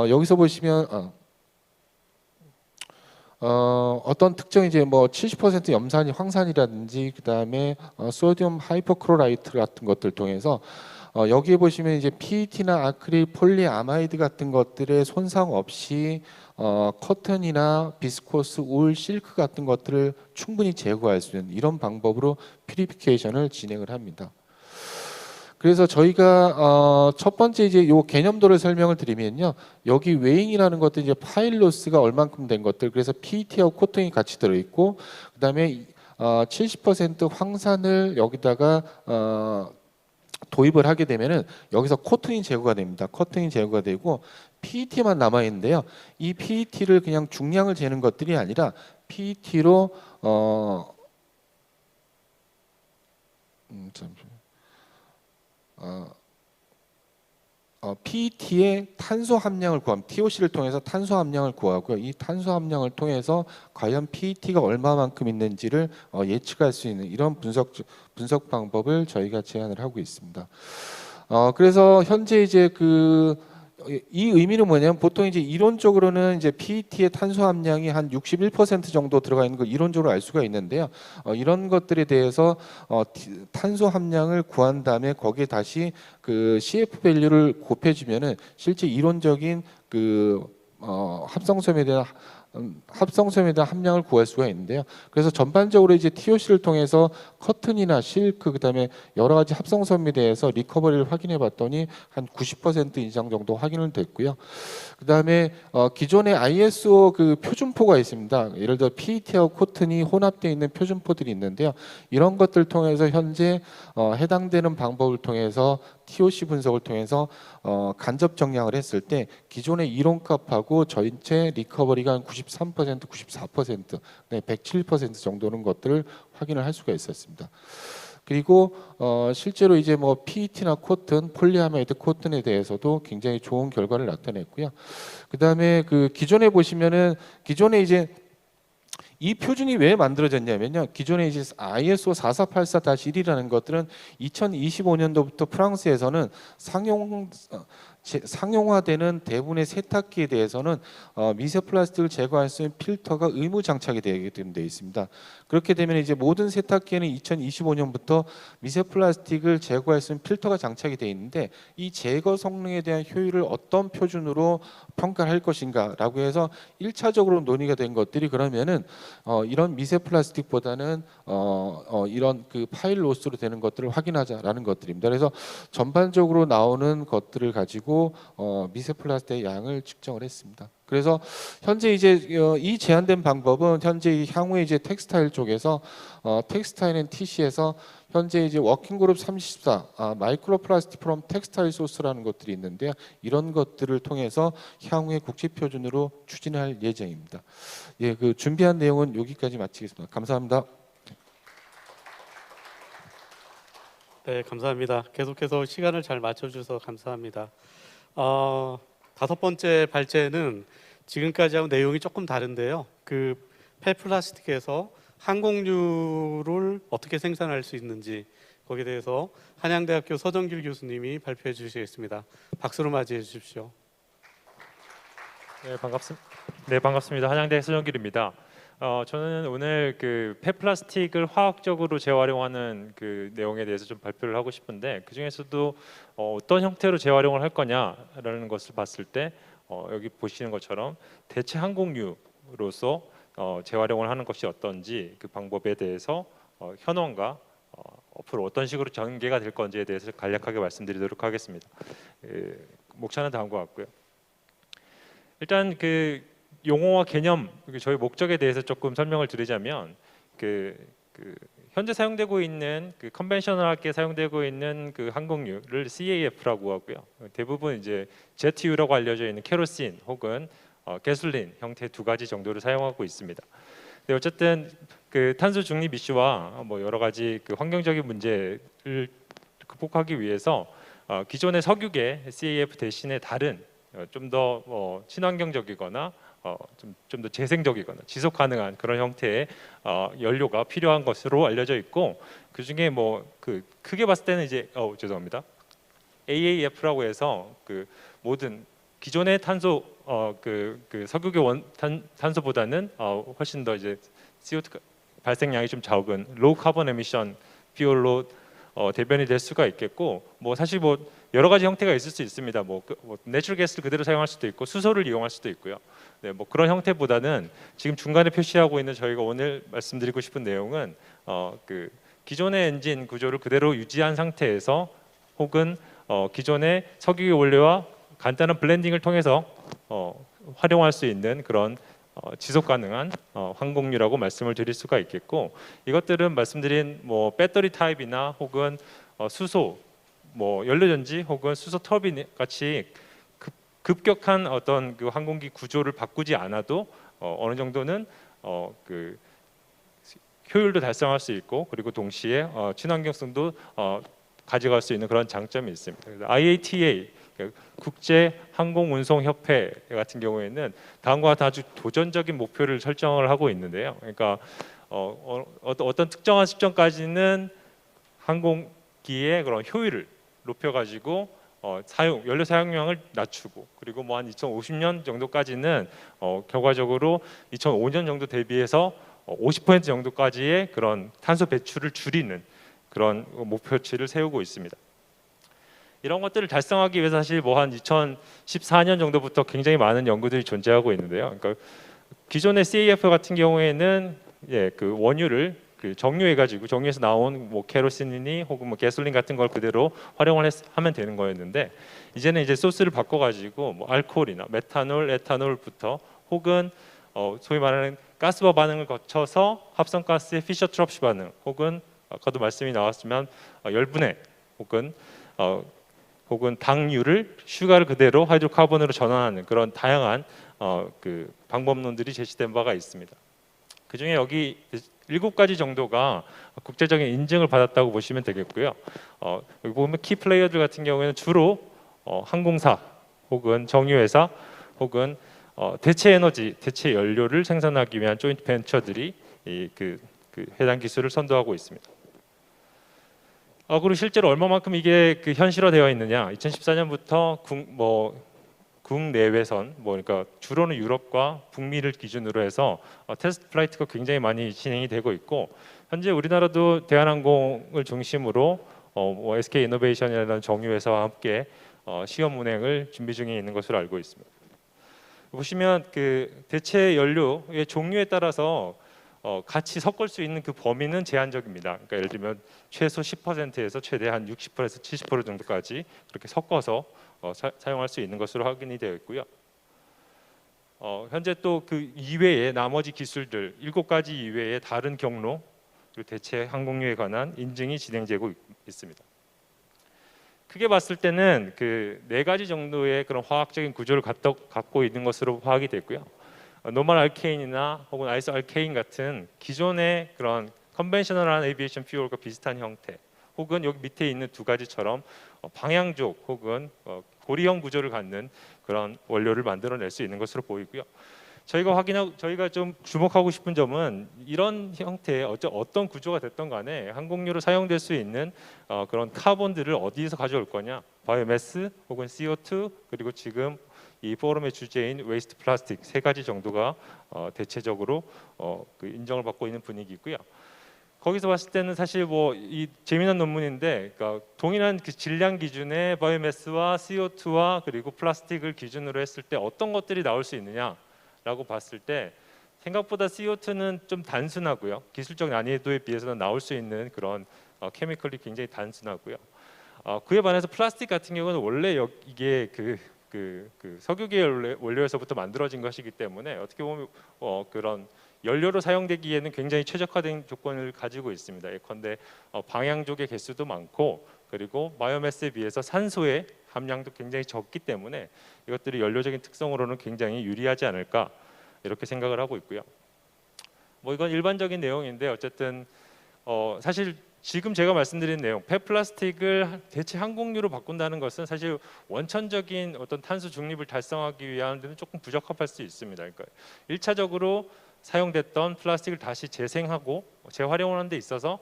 여기서 보시면 어떤 특정 이제 뭐 70% 염산이 황산이라든지 그 다음에 소디움 하이퍼크로라이트 같은 것들 통해서 여기에 보시면 이제 PET나 아크릴 폴리아마이드 같은 것들의 손상 없이 커튼이나 비스코스, 울, 실크 같은 것들을 충분히 제거할 수 있는 이런 방법으로 퓨리피케이션을 진행을 합니다. 그래서 저희가 첫 번째 이제 요 개념도를 설명을 드리면요, 여기 웨잉이라는 것도 이제 파일 로스가 얼만큼 된 것들, 그래서 PET하고 코팅이 같이 들어 있고, 그다음에 70% 황산을 여기다가 도입을 하게 되면은 여기서 코팅이 제거가 됩니다. 코팅이 제거가 되고 PET만 남아 있는데요. 이 PET를 그냥 중량을 재는 것들이 아니라 PET로 PET의 탄소 함량을 구합니다. TOC를 통해서 탄소 함량을 구하고요. 이 탄소 함량을 통해서 과연 PET가 얼마만큼 있는지를 예측할 수 있는 이런 분석 방법을 저희가 제안을 하고 있습니다. 그래서 현재 이제 이 의미는 뭐냐면, 보통 이제 이론적으로는 이제 PET의 탄소 함량이 한 61% 정도 들어가 있는 거 이론적으로 알 수가 있는데요. 이런 것들에 대해서 탄소 함량을 구한 다음에 거기에 다시 그 CF 밸류를 곱해주면은 실제 이론적인 합성섬에 대한 함량을 구할 수가 있는데요. 그래서 전반적으로 이제 TOC를 통해서 커튼이나 실크, 그다음에 여러 가지 합성섬에 대해서 리커버리를 확인해 봤더니 한 90% 이상 정도 확인을 됐고요. 그다음에 기존의 ISO 그 표준포가 있습니다. 예를 들어 PET하고 코튼이 혼합되어 있는 표준포들이 있는데요. 이런 것들 통해서 현재 해당되는 방법을 통해서 TOC 분석을 통해서 간접 정량을 했을 때 기존의 이론값하고 전체 리커버리가 한 93%, 94%, 네, 107% 정도는 것들을 확인을 할 수가 있었습니다. 그리고 실제로 이제 뭐 PET나 코튼, 폴리아마이드 코튼에 대해서도 굉장히 좋은 결과를 나타냈고요. 그다음에 기존에 보시면은 기존에 이제 이 표준이 왜 만들어졌냐면요. 기존에 이제 ISO 4484-1이라는 것들은 2025년도부터 프랑스에서는 상용화되는 대부분의 세탁기에 대해서는 미세 플라스틱을 제거할 수 있는 필터가 의무 장착이 되게 돼 있습니다. 그렇게 되면 이제 모든 세탁기에는 2025년부터 미세 플라스틱을 제거할 수 있는 필터가 장착이 돼 있는데, 이 제거 성능에 대한 효율을 어떤 표준으로 평가를 할 것인가라고 해서 1차적으로 논의가 된 것들이, 그러면은 이런 미세 플라스틱보다는 이런 파일 로스로 되는 것들을 확인하자라는 것들입니다. 그래서 전반적으로 나오는 것들을 가지고 미세 플라스틱의 양을 측정을 했습니다. 그래서 현재 이제 이 제한된 방법은 현재 향후에 이제 텍스타일 쪽에서 텍스타일 앤 TC에서 현재 이제 워킹그룹 34 마이크로 플라스틱 프롬 텍스타일 소스라는 것들이 있는데요. 이런 것들을 통해서 향후에 국제 표준으로 추진할 예정입니다. 예, 준비한 내용은 여기까지 마치겠습니다. 감사합니다. 네, 감사합니다. 계속해서 시간을 잘 맞춰주셔서 감사합니다. 다섯 번째 발제는 지금까지하고 내용이 조금 다른데요. 폐플라스틱에서 항공유를 어떻게 생산할 수 있는지 거기에 대해서 한양대학교 서정길 교수님이 발표해 주시겠습니다. 박수로 맞이해 주십시오. 네, 반갑습니다. 한양대 서정길입니다. 저는 오늘 폐플라스틱을 화학적으로 재활용하는 내용에 대해서 좀 발표를 하고 싶은데, 그 중에서도 어떤 형태로 재활용을 할 거냐라는 것을 봤을 때 여기 보시는 것처럼 대체 항공유로서 재활용을 하는 것이 어떤지, 그 방법에 대해서 현황과 앞으로 어떤 식으로 전개가 될 건지에 대해서 간략하게 말씀드리도록 하겠습니다. 목차는 다음과 같고요. 일단 용어와 개념, 저희 목적에 대해서 조금 설명을 드리자면, 현재 사용되고 있는 컨벤셔널하게 사용되고 있는 항공유를 CAF라고 하고요. 대부분 이제 제트유라고 알려져 있는 케로신 혹은 가솔린 형태 두 가지 정도를 사용하고 있습니다. 근데 어쨌든 탄소 중립 이슈와 여러 가지 환경적인 문제를 극복하기 위해서 기존의 석유계 CAF 대신에 다른 좀 더 친환경적이거나 좀 더 재생적이거나 지속 가능한 그런 형태의 연료가 필요한 것으로 알려져 있고, 그 중에 크게 봤을 때는 이제 죄송합니다. AAF라고 해서 모든 기존의 탄소 석유계 탄소보다는 훨씬 더 이제 CO2 발생량이 좀 적은 로우 카본 에미션 퓨얼로 대변이 될 수가 있겠고, 뭐 사실 뭐 여러 가지 형태가 있을 수 있습니다. 뭐 내추럴 가스를 그대로 사용할 수도 있고 수소를 이용할 수도 있고요. 네, 뭐 그런 형태보다는 지금 중간에 표시하고 있는 저희가 오늘 말씀드리고 싶은 내용은 그 기존의 엔진 구조를 그대로 유지한 상태에서 혹은 기존의 석유 원료와 간단한 블렌딩을 통해서 활용할 수 있는 그런 지속 가능한 항공유라고 말씀을 드릴 수가 있겠고, 이것들은 말씀드린 뭐 배터리 타입이나 혹은 수소, 뭐 연료전지 혹은 수소 터빈 같이 급격한 어떤 그 항공기 구조를 바꾸지 않아도 어느 정도는 그 효율도 달성할 수 있고, 그리고 동시에 친환경성도 가져갈 수 있는 그런 장점이 있습니다. 그래서 IATA 국제 항공 운송 협회 같은 경우에는 다음과 같은 아주 도전적인 목표를 설정을 하고 있는데요. 그러니까 어떤 특정한 시점까지는 항공기의 그런 효율을 높여가지고 연료 사용량을 낮추고, 그리고 뭐 한 2050년 정도까지는 결과적으로 2005년 정도 대비해서 50% 정도까지의 그런 탄소 배출을 줄이는 그런 목표치를 세우고 있습니다. 이런 것들을 달성하기 위해서 사실 뭐 한 2014년 정도부터 굉장히 많은 연구들이 존재하고 있는데요. 그러니까 기존의 CAF 같은 경우에는 그 원유를 그 정유해가지고 정유해서 나온 뭐 케로신이니 혹은 뭐 가솔린 같은 걸 그대로 활용을 하면 되는 거였는데, 이제는 이제 소스를 바꿔가지고 뭐 알코올이나 메탄올, 에탄올부터 혹은 소위 말하는 가스바 반응을 거쳐서 합성가스의 피셔-트rop시 반응, 혹은 아까도 말씀이 나왔지만 열분해 혹은 당류를 슈가를 그대로 하이드로카본으로 전환하는 그런 다양한 그 방법론들이 제시된 바가 있습니다. 그중에 여기 7가지 정도가 국제적인 인증을 받았다고 보시면 되겠고요. 여기 보면 키 플레이어들 같은 경우에는 주로 항공사 혹은 정유회사 혹은 대체 에너지, 대체 연료를 생산하기 위한 조인트 벤처들이 그 해당 기술을 선도하고 있습니다. 그리고 실제로 얼마만큼 이게 그 현실화되어 있느냐? 2014년부터 국내외선, 그러니까 주로는 유럽과 북미를 기준으로 해서 테스트 플라이트가 굉장히 많이 진행이 되고 있고, 현재 우리나라도 대한항공을 중심으로 SK 이노베이션이라는 정유회사와 함께 시험 운행을 준비 중에 있는 것으로 알고 있습니다. 보시면 그 대체 연료의 종류에 따라서 같이 섞을 수 있는 그 범위는 제한적입니다. 그러니까 예를 들면 최소 10%에서 최대 한 60%에서 70% 정도까지 그렇게 섞어서 사용할 수 있는 것으로 확인이 되어 있고요. 현재 또 그 이외에 나머지 기술들 7가지 이외에 다른 경로 그리고 대체 항공유에 관한 인증이 진행되고 있습니다. 크게 봤을 때는 그 4가지 정도의 그런 화학적인 구조를 갖고 있는 것으로 파악이 됐고요. 노멀 알케인이나 혹은 아이소 알케인 같은 기존의 그런 컨벤셔널한 에비에이션 퓨얼과 비슷한 형태, 혹은 여기 밑에 있는 2가지처럼 방향족 혹은 고리형 구조를 갖는 그런 원료를 만들어낼 수 있는 것으로 보이고요. 저희가 좀 주목하고 싶은 점은 이런 형태의 어떤 구조가 됐던 간에 항공유로 사용될 수 있는 그런 카본들을 어디에서 가져올 거냐, 바이오매스 혹은 CO2, 그리고 지금 이 포럼의 주제인 웨이스트 플라스틱 3가지 정도가 대체적으로 그 인정을 받고 있는 분위기고요. 거기서 봤을 때는 사실 뭐 이 재미난 논문인데, 그러니까 동일한 그 질량 기준의 바이오매스와 CO2와 그리고 플라스틱을 기준으로 했을 때 어떤 것들이 나올 수 있느냐라고 봤을 때 생각보다 CO2는 좀 단순하고요. 기술적 난이도에 비해서는 나올 수 있는 그런 케미컬이 굉장히 단순하고요. 그에 반해서 플라스틱 같은 경우는 원래 이게 그 석유계 원료에서부터 만들어진 것이기 때문에 어떻게 보면 그런 연료로 사용되기에는 굉장히 최적화된 조건을 가지고 있습니다. 예컨대 방향족의 개수도 많고, 그리고 바이오매스에 비해서 산소의 함량도 굉장히 적기 때문에 이것들이 연료적인 특성으로는 굉장히 유리하지 않을까 이렇게 생각을 하고 있고요. 뭐 이건 일반적인 내용인데 어쨌든 사실 지금 제가 말씀드린 내용, 폐플라스틱을 대체 항공유로 바꾼다는 것은 사실 원천적인 어떤 탄소 중립을 달성하기 위한 데는 조금 부적합할 수 있습니다. 그러니까 1차적으로 사용됐던 플라스틱을 다시 재생하고 재활용하는 데 있어서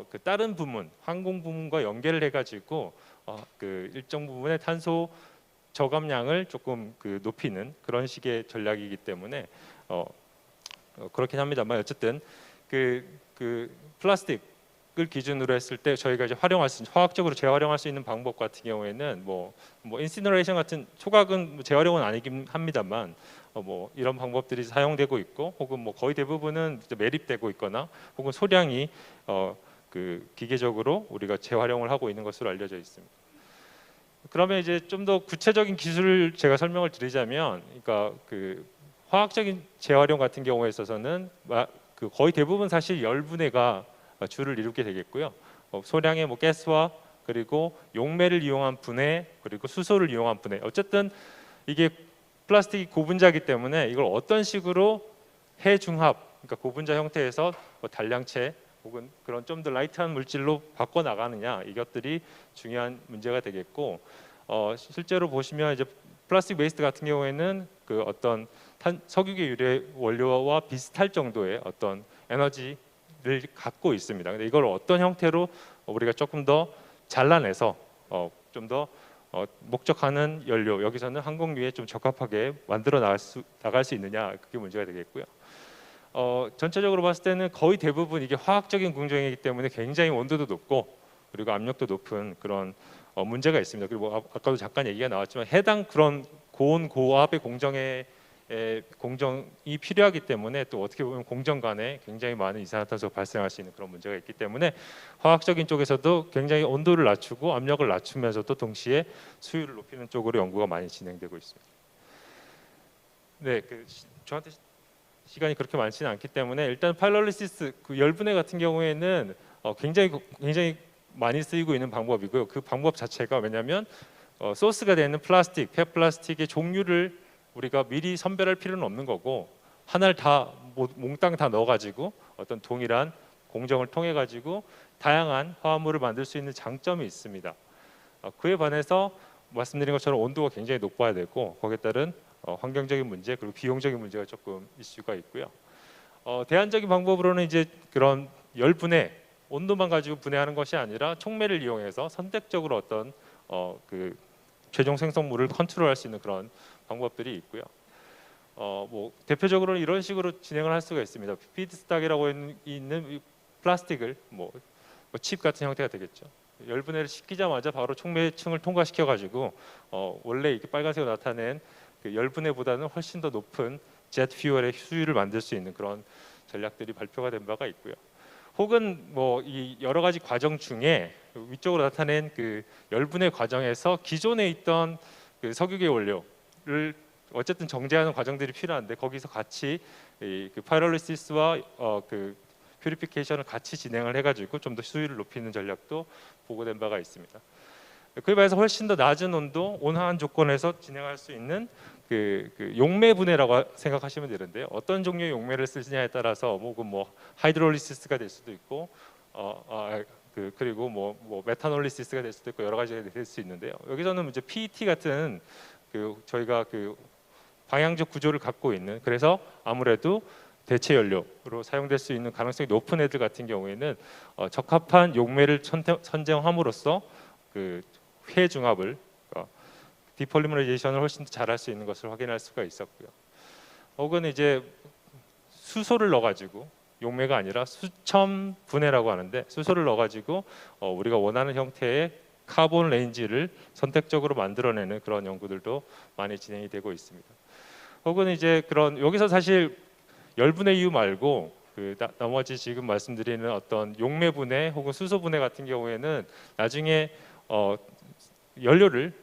그 다른 부문, 항공 부문과 연계를 해가지고 그 일정 부분의 탄소 저감량을 조금 그 높이는 그런 식의 전략이기 때문에 그렇긴 합니다만 어쨌든 그 플라스틱 기준으로 했을 때 저희가 이제 활용할 수 화학적으로 재활용할 수 있는 방법 같은 경우에는 뭐 인시너레이션 같은 초각은 재활용은 아니긴 합니다만 뭐 이런 방법들이 사용되고 있고 혹은 뭐 거의 대부분은 이제 매립되고 있거나 혹은 소량이 그 기계적으로 우리가 재활용을 하고 있는 것으로 알려져 있습니다. 그러면 이제 좀 더 구체적인 기술을 제가 설명을 드리자면, 그러니까 그 화학적인 재활용 같은 경우에 있어서는 그 거의 대부분 사실 열분해가 주를 이루게 되겠고요. 소량의 뭐 가스와 그리고 용매를 이용한 분해 그리고 수소를 이용한 분해. 어쨌든 이게 플라스틱이 고분자이기 때문에 이걸 어떤 식으로 해중합, 그러니까 고분자 형태에서 뭐 단량체 혹은 그런 좀 더 라이트한 물질로 바꿔 나가느냐, 이것들이 중요한 문제가 되겠고, 실제로 보시면 이제 플라스틱 웨이스트 같은 경우에는 그 어떤 석유계 유래 원료와 비슷할 정도의 어떤 에너지를 갖고 있습니다. 근데 이걸 어떤 형태로 우리가 조금 더 잘라내서 좀 더 목적하는 연료, 여기서는 항공유에 좀 적합하게 만들어 나갈 수 있느냐, 그게 문제가 되겠고요. 전체적으로 봤을 때는 거의 대부분 이게 화학적인 공정이기 때문에 굉장히 온도도 높고 그리고 압력도 높은 그런 문제가 있습니다. 그리고 아까도 잠깐 얘기가 나왔지만 해당 그런 고온 고압의 공정이 필요하기 때문에 또 어떻게 보면 공정 간에 굉장히 많은 이산화탄소가 발생할 수 있는 그런 문제가 있기 때문에 화학적인 쪽에서도 굉장히 온도를 낮추고 압력을 낮추면서도 동시에 수율을 높이는 쪽으로 연구가 많이 진행되고 있습니다. 네, 저한테 시간이 그렇게 많지는 않기 때문에 일단 파이롤리시스 그 열분해 같은 경우에는 굉장히 많이 쓰이고 있는 방법이고요. 그 방법 자체가 왜냐하면 소스가 되는 플라스틱, 폐플라스틱의 종류를 우리가 미리 선별할 필요는 없는 거고 하나를 다 몽땅 다 넣어가지고 어떤 동일한 공정을 통해 가지고 다양한 화합물을 만들 수 있는 장점이 있습니다. 그에 반해서 말씀드린 것처럼 온도가 굉장히 높아야 되고 거기에 따른 환경적인 문제 그리고 비용적인 문제가 조금 이슈가 있고요. 대안적인 방법으로는 이제 그런 열분해 온도만 가지고 분해하는 것이 아니라 촉매를 이용해서 선택적으로 어떤 그 최종 생성물을 컨트롤할 수 있는 그런 방법들이 있고요. 뭐 대표적으로는 이런 식으로 진행을 할 수가 있습니다. 피드스탁이라고 있는 플라스틱을 뭐 칩 같은 형태가 되겠죠. 열분해를 시키자마자 바로 촉매층을 통과시켜 가지고 원래 이렇게 빨간색으로 나타낸 그 열분해보다는 훨씬 더 높은 제트 퓨얼의 수율을 만들 수 있는 그런 전략들이 발표가 된 바가 있고요. 혹은 뭐 이 여러 가지 과정 중에 위쪽으로 나타낸 그 열분해 과정에서 기존에 있던 그 석유계 원료를 어쨌든 정제하는 과정들이 필요한데 거기서 같이 그 파이롤리시스와 그 퓨리피케이션을 같이 진행을 해가지고 좀 더 수율을 높이는 전략도 보고된 바가 있습니다. 그에 비해서 훨씬 더 낮은 온도, 온화한 조건에서 진행할 수 있는 그 용매 분해라고 생각하시면 되는데요. 어떤 종류의 용매를 쓰느냐에 따라서 혹은 뭐 하이드롤리시스가 될 수도 있고, 그리고 뭐 메탄올리시스가 될 수도 있고 여러 가지가 될 수 있는데요. 여기서는 이제 PET 같은 그 저희가 그 방향적 구조를 갖고 있는, 그래서 아무래도 대체 연료로 사용될 수 있는 가능성이 높은 애들 같은 경우에는 적합한 용매를 선정함으로써 그 회중합을 디폴리머라이제이션을 훨씬 더 잘할 수 있는 것을 확인할 수가 있었고요. 혹은 이제 수소를 넣어가지고 용매가 아니라 수첨 분해라고 하는데 수소를 넣어가지고 우리가 원하는 형태의 카본 레인지를 선택적으로 만들어내는 그런 연구들도 많이 진행이 되고 있습니다. 혹은 이제 그런 여기서 사실 열분해 이유 말고 나머지 지금 말씀드리는 어떤 용매 분해 혹은 수소 분해 같은 경우에는 나중에 연료를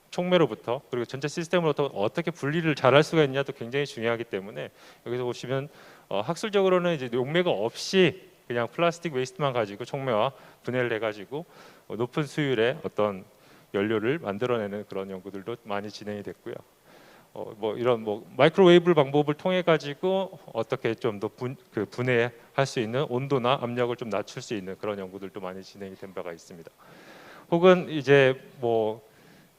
촉매로부터 그리고 전체 시스템으로부터 어떻게 분리를 잘할 수가 있냐도 굉장히 중요하기 때문에 여기서 보시면 학술적으로는 이제 용매가 없이 그냥 플라스틱 웨이스트만 가지고 촉매와 분해를 해가지고 높은 수율의 어떤 연료를 만들어내는 그런 연구들도 많이 진행이 됐고요. 뭐 이런 뭐 마이크로웨이브 방법을 통해 가지고 어떻게 좀 더 분해할 수 있는 온도나 압력을 좀 낮출 수 있는 그런 연구들도 많이 진행이 된 바가 있습니다. 혹은 이제 뭐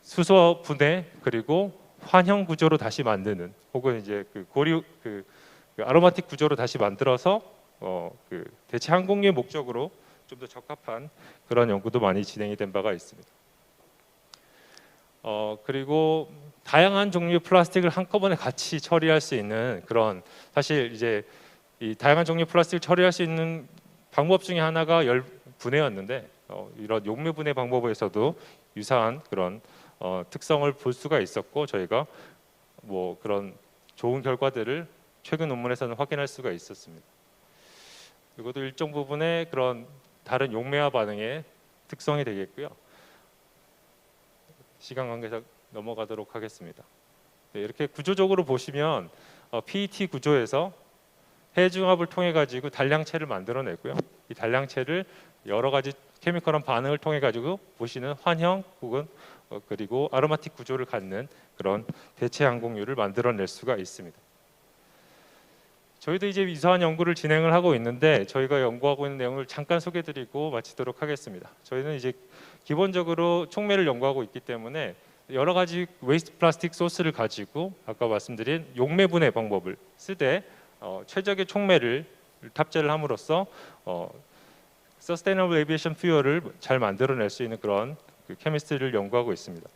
수소 분해 그리고 환형 구조로 다시 만드는, 혹은 이제 그 고리 그 아로마틱 구조로 다시 만들어서 그 대체 항공유의 목적으로 좀 더 적합한 그런 연구도 많이 진행이 된 바가 있습니다. 그리고 다양한 종류의 플라스틱을 한꺼번에 같이 처리할 수 있는 그런, 사실 이제 이 다양한 종류의 플라스틱을 처리할 수 있는 방법 중에 하나가 분해였는데 이런 용매 분해 방법에서도 유사한 그런 특성을 볼 수가 있었고 저희가 뭐 그런 좋은 결과들을 최근 논문에서는 확인할 수가 있었습니다. 이것도 일정 부분의 그런 다른 용매화 반응의 특성이 되겠고요. 시간 관계상 넘어가도록 하겠습니다. 네, 이렇게 구조적으로 보시면 PET 구조에서 해중합을 통해 가지고 단량체를 만들어내고요. 이 단량체를 여러 가지 케미컬한 반응을 통해 가지고 보시는 환형 혹은 그리고 아로마틱 구조를 갖는 그런 대체 항공유를 만들어낼 수가 있습니다. 저희도 이제 유사한 연구를 진행을 하고 있는데 저희가 연구하고 있는 내용을 잠깐 소개드리고 마치도록 하겠습니다. 저희는 이제 기본적으로 촉매를 연구하고 있기 때문에 여러 가지 웨이스트 플라스틱 소스를 가지고 아까 말씀드린 용매 분해 방법을 쓰되 최적의 촉매를 탑재를 함으로써 서스테이너블 에비에이션 퓨얼을 잘 만들어낼 수 있는 그런 케미스트리를 연구하고 있습니다.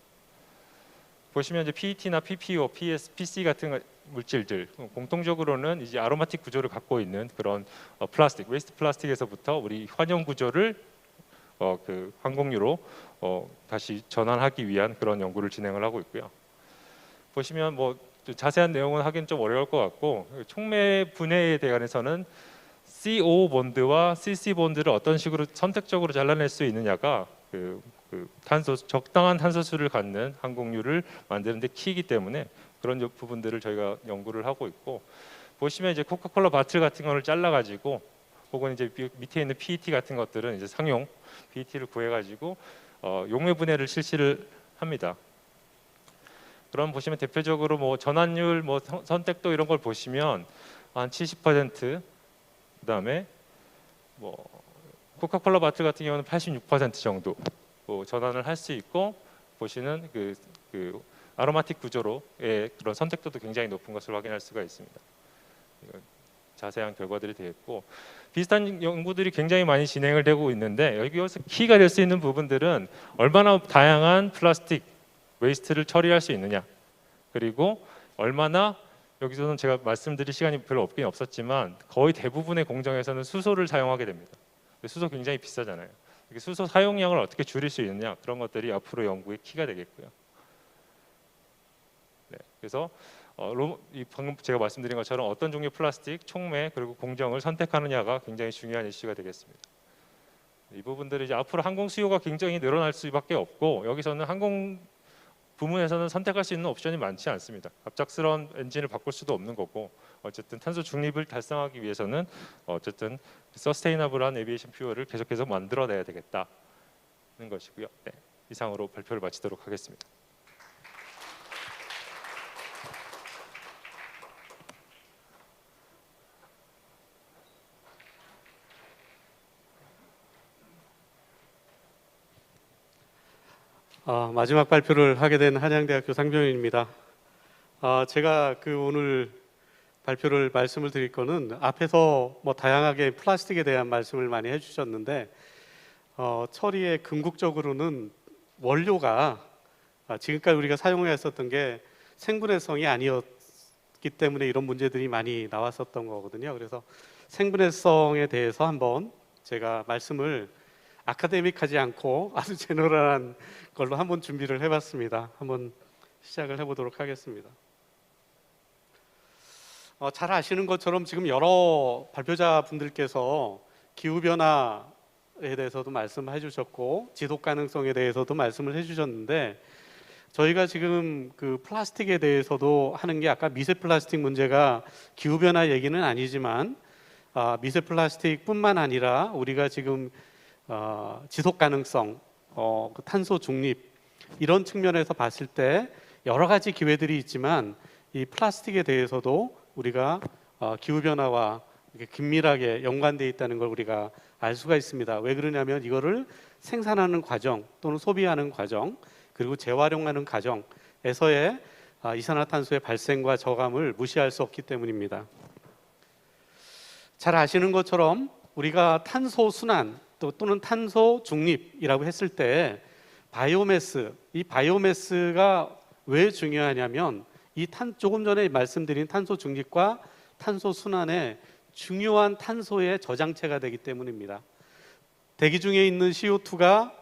보시면 이제 PET나 PPO, PS, PC 같은 물질들 공통적으로는 이제 아로마틱 구조를 갖고 있는 그런 플라스틱, 웨이스트 플라스틱에서부터 우리 환형 구조를 그 항공유로 다시 전환하기 위한 그런 연구를 진행을 하고 있고요. 보시면 뭐 자세한 내용은 하긴 좀 어려울 것 같고 촉매 분해에 대해서는 CO 본드와 CC 본드를 어떤 식으로 선택적으로 잘라낼 수 있느냐가 그 적당한 탄소수를 갖는 항공유를 만드는 데 키이기 때문에 그런 부분들을 저희가 연구를 하고 있고 보시면 이제 코카콜라 바틀 같은 거를 잘라 가지고 혹은 이제 밑에 있는 PET 같은 것들은 이제 상용 PET를 구해 가지고 용매 분해를 실시를 합니다. 그럼 보시면 대표적으로 뭐 전환율, 뭐 선택도 이런 걸 보시면 한 70%, 그다음에 뭐 코카콜라 바틀 같은 경우는 86% 정도 전환을 할 수 있고 보시는 그 아로마틱 구조로의 그런 선택도도 굉장히 높은 것을 확인할 수가 있습니다. 자세한 결과들이 되겠고 비슷한 연구들이 굉장히 많이 진행을 되고 있는데 여기서 키가 될 수 있는 부분들은 얼마나 다양한 플라스틱 웨이스트를 처리할 수 있느냐 그리고 얼마나 여기서는 제가 말씀드릴 시간이 별로 없긴 없었지만 거의 대부분의 공정에서는 수소를 사용하게 됩니다. 수소 굉장히 비싸잖아요. 수소 사용량을 어떻게 줄일 수 있느냐 그런 것들이 앞으로 연구의 키가 되겠고요. 네, 그래서 방금 제가 말씀드린 것처럼 어떤 종류의 플라스틱, 촉매 그리고 공정을 선택하느냐가 굉장히 중요한 이슈가 되겠습니다. 이 부분들이 이제 앞으로 항공 수요가 굉장히 늘어날 수밖에 없고 여기서는 항공 부문에서는 선택할 수 있는 옵션이 많지 않습니다. 갑작스러운 엔진을 바꿀 수도 없는 거고 어쨌든 탄소 중립을 달성하기 위해서는 어쨌든 서스테이너블한 에비에이션 퓨얼을 계속해서 만들어내야 되겠다는 것이고요. 네, 이상으로 발표를 마치도록 하겠습니다. 마지막 발표를 하게 된 한양대학교 상병현입니다. 제가 오늘 발표를 말씀을 드릴 거는 앞에서 뭐 다양하게 플라스틱에 대한 말씀을 많이 해주셨는데 처리의 궁극적으로는 원료가 지금까지 우리가 사용했었던 게 생분해성이 아니었기 때문에 이런 문제들이 많이 나왔었던 거거든요. 그래서 생분해성에 대해서 한번 제가 말씀을 아카데믹하지 않고 아주 제너럴한 걸로 한번 준비를 해봤습니다. 한번 시작을 해보도록 하겠습니다. 잘 아시는 것처럼 지금 여러 발표자분들께서 기후변화에 대해서도 말씀해 주셨고 지속 가능성에 대해서도 말씀을 해주셨는데 저희가 지금 그 플라스틱에 대해서도 하는 게 아까 미세 플라스틱 문제가 기후변화 얘기는 아니지만 미세 플라스틱뿐만 아니라 우리가 지금 지속 가능성, 탄소 중립 이런 측면에서 봤을 때 여러 가지 기회들이 있지만 이 플라스틱에 대해서도 우리가 기후 변화와 긴밀하게 연관되어 있다는 걸 우리가 알 수가 있습니다. 왜 그러냐면 이거를 생산하는 과정 또는 소비하는 과정 그리고 재활용하는 과정에서의 이산화탄소의 발생과 저감을 무시할 수 없기 때문입니다. 잘 아시는 것처럼 우리가 탄소 순환 또는 탄소 중립이라고 했을 때 바이오매스, 이 바이오매스가 왜 중요하냐면 조금 전에 말씀드린 탄소 중립과 탄소 순환의 중요한 탄소의 저장체가 되기 때문입니다. 대기 중에 있는 CO2가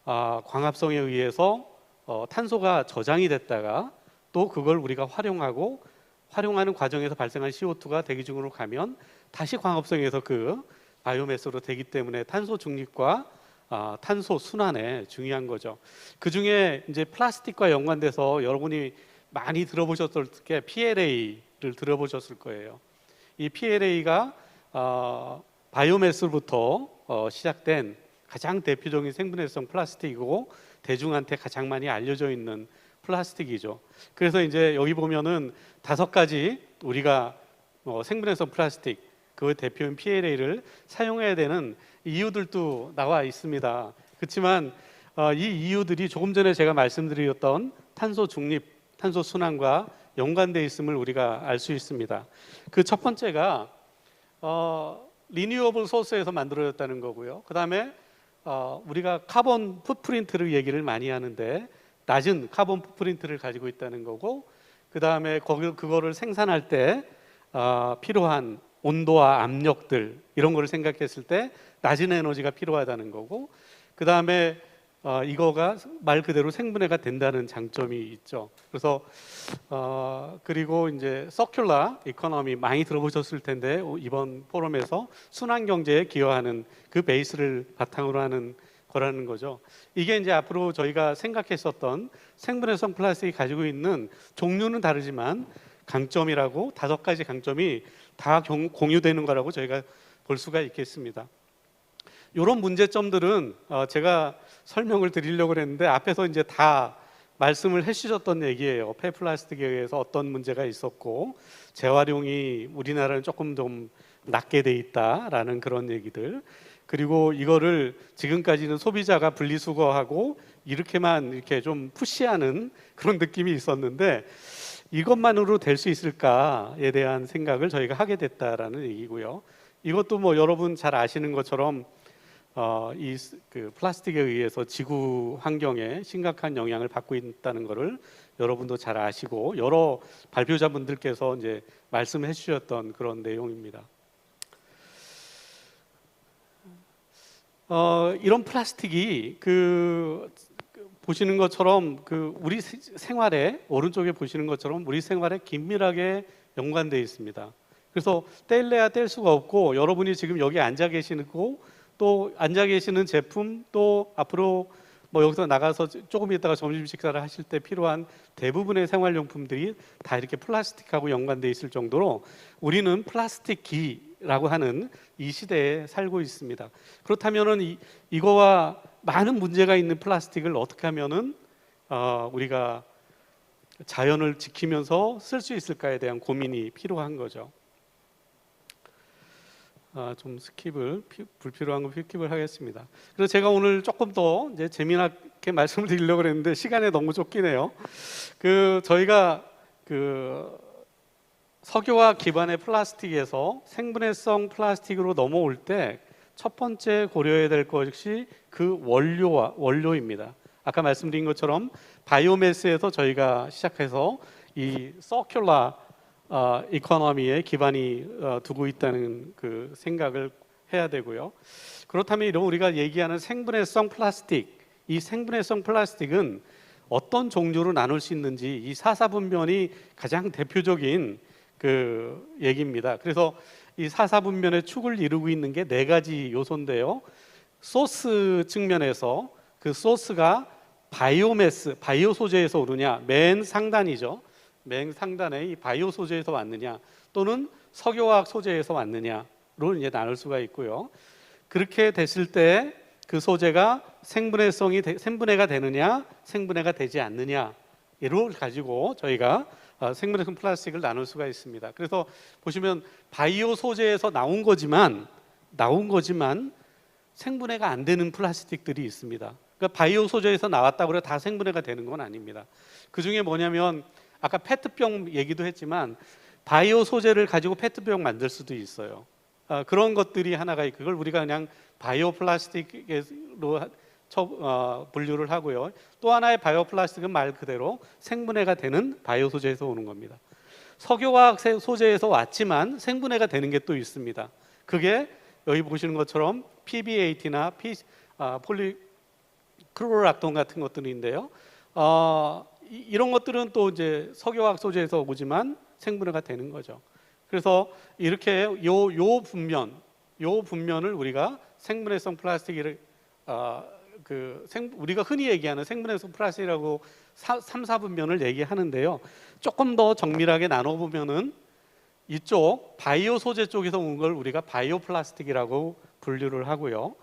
광합성에 의해서 탄소가 저장이 됐다가 또 그걸 우리가 활용하는 과정에서 발생한 CO2가 대기 중으로 가면 다시 광합성에서 그 바이오매스로 되기 때문에 탄소 중립과 탄소 순환에 중요한 거죠. 그 중에 이제 플라스틱과 연관돼서 여러분이 많이 들어보셨을 게 PLA를 들어보셨을 거예요. 이 PLA가 바이오매스로부터 시작된 가장 대표적인 생분해성 플라스틱이고 대중한테 가장 많이 알려져 있는 플라스틱이죠. 그래서 이제 여기 보면은 5가지 우리가 생분해성 플라스틱 그 대표인 PLA를 사용해야 되는 이유들도 나와 있습니다. 그렇지만 이 이유들이 조금 전에 제가 말씀드렸던 탄소 중립, 탄소 순환과 연관되어 있음을 우리가 알 수 있습니다. 그 첫 번째가 리뉴어블 소스에서 만들어졌다는 거고요. 그 다음에 우리가 카본 풋프린트를 얘기를 많이 하는데 낮은 카본 풋프린트를 가지고 있다는 거고, 그 다음에 그거를 생산할 때 필요한 온도와 압력들 이런 거를 생각했을 때 낮은 에너지가 필요하다는 거고, 그 다음에 이거가 말 그대로 생분해가 된다는 장점이 있죠. 그래서 그리고 이제 서큘러 이코노미 많이 들어보셨을 텐데 이번 포럼에서 순환 경제에 기여하는 그 베이스를 바탕으로 하는 거라는 거죠. 이게 이제 앞으로 저희가 생각했었던 생분해성 플라스틱이 가지고 있는 종류는 다르지만 강점이라고 5가지 강점이 다 공유되는 거라고 저희가 볼 수가 있겠습니다. 이런 문제점들은 제가 설명을 드리려고 했는데 앞에서 이제 다 말씀을 해주셨던 얘기예요. 폐플라스틱에 의해서 어떤 문제가 있었고 재활용이 우리나라는 조금 좀 낮게 돼 있다라는 그런 얘기들, 그리고 이거를 지금까지는 소비자가 분리수거하고 이렇게만 이렇게 좀 푸시하는 그런 느낌이 있었는데 이것만으로 될 수 있을까에 대한 생각을 저희가 하게 됐다라는 얘기고요. 이것도 뭐 여러분 잘 아시는 것처럼 그 플라스틱에 의해서 지구 환경에 심각한 영향을 받고 있다는 것을 여러분도 잘 아시고 여러 발표자분들께서 이제 말씀해 주셨던 그런 내용입니다. 이런 플라스틱이 보시는 것처럼 우리 생활에 오른쪽에 보시는 것처럼 우리 생활에 긴밀하게 연관되어 있습니다. 그래서 뗄래야 뗄 수가 없고 여러분이 지금 여기 앉아 계시고 또 앉아 계시는 제품 또 앞으로 뭐 여기서 나가서 조금 있다가 점심 식사를 하실 때 필요한 대부분의 생활용품들이 다 이렇게 플라스틱하고 연관되어 있을 정도로 우리는 플라스틱기라고 하는 이 시대에 살고 있습니다. 그렇다면은 이거와 많은 문제가 있는 플라스틱을 어떻게 하면은 우리가 자연을 지키면서 쓸 수 있을까에 대한 고민이 필요한 거죠. 좀 불필요한 거 스킵을 하겠습니다. 그래서 제가 오늘 조금 더 이제 재미나게 말씀을 드리려고 했는데 시간에 너무 쫓기네요. 저희가 석유화학 기반의 플라스틱에서 생분해성 플라스틱으로 넘어올 때 첫 번째 고려해야 될 것이 그 원료입니다. 아까 말씀드린 것처럼 바이오매스에서 저희가 시작해서 이 서큘러 이코노미에 기반이 두고 있다는 그 생각을 해야 되고요. 그렇다면 이런 우리가 얘기하는 생분해성 플라스틱, 이 생분해성 플라스틱은 어떤 종류로 나눌 수 있는지 이 사사분면이 가장 대표적인 그 얘기입니다. 그래서 이 사사분면의 축을 이루고 있는 게 4가지 요소인데요. 소스 측면에서 그 소스가 바이오매스, 바이오 소재에서 오느냐, 맨 상단이죠. 맨 상단에 이 바이오 소재에서 왔느냐 또는 석유화학 소재에서 왔느냐로 이제 나눌 수가 있고요. 그렇게 됐을 때 그 소재가 생분해가 되느냐, 생분해가 되지 않느냐를 가지고 저희가 생분해성 플라스틱을 나눌 수가 있습니다. 그래서 보시면 바이오 소재에서 나온 거지만 생분해가 안 되는 플라스틱들이 있습니다. 그러니까 바이오 소재에서 나왔다고 해서 다 생분해가 되는 건 아닙니다. 그 중에 뭐냐면 아까 페트병 얘기도 했지만 바이오 소재를 가지고 페트병 만들 수도 있어요. 그런 것들이 하나가 있고 그걸 우리가 그냥 바이오 플라스틱으로 분류를 하고요. 또 하나의 바이오 플라스틱은 말 그대로 생분해가 되는 바이오 소재에서 오는 겁니다. 석유화학 소재에서 왔지만 생분해가 되는 게 또 있습니다. 그게 여기 보시는 것처럼 PB80나 폴리크로락톤 같은 것들인데요. 이런 것들은 또 이제 석유화학 소재에서 오지만 생분해가 되는 거죠. 그래서 이렇게 요 분면을 우리가 생분해성 플라스틱을 우리가 흔히 얘기하는 생분해성 플라스틱이라고 3, 4분면을 얘기하는데요. 조금 더 정밀하게 나눠보면은 이쪽 바이오 소재 쪽에서 온 걸 우리가 바이오 플라스틱이라고 분류를 하고요.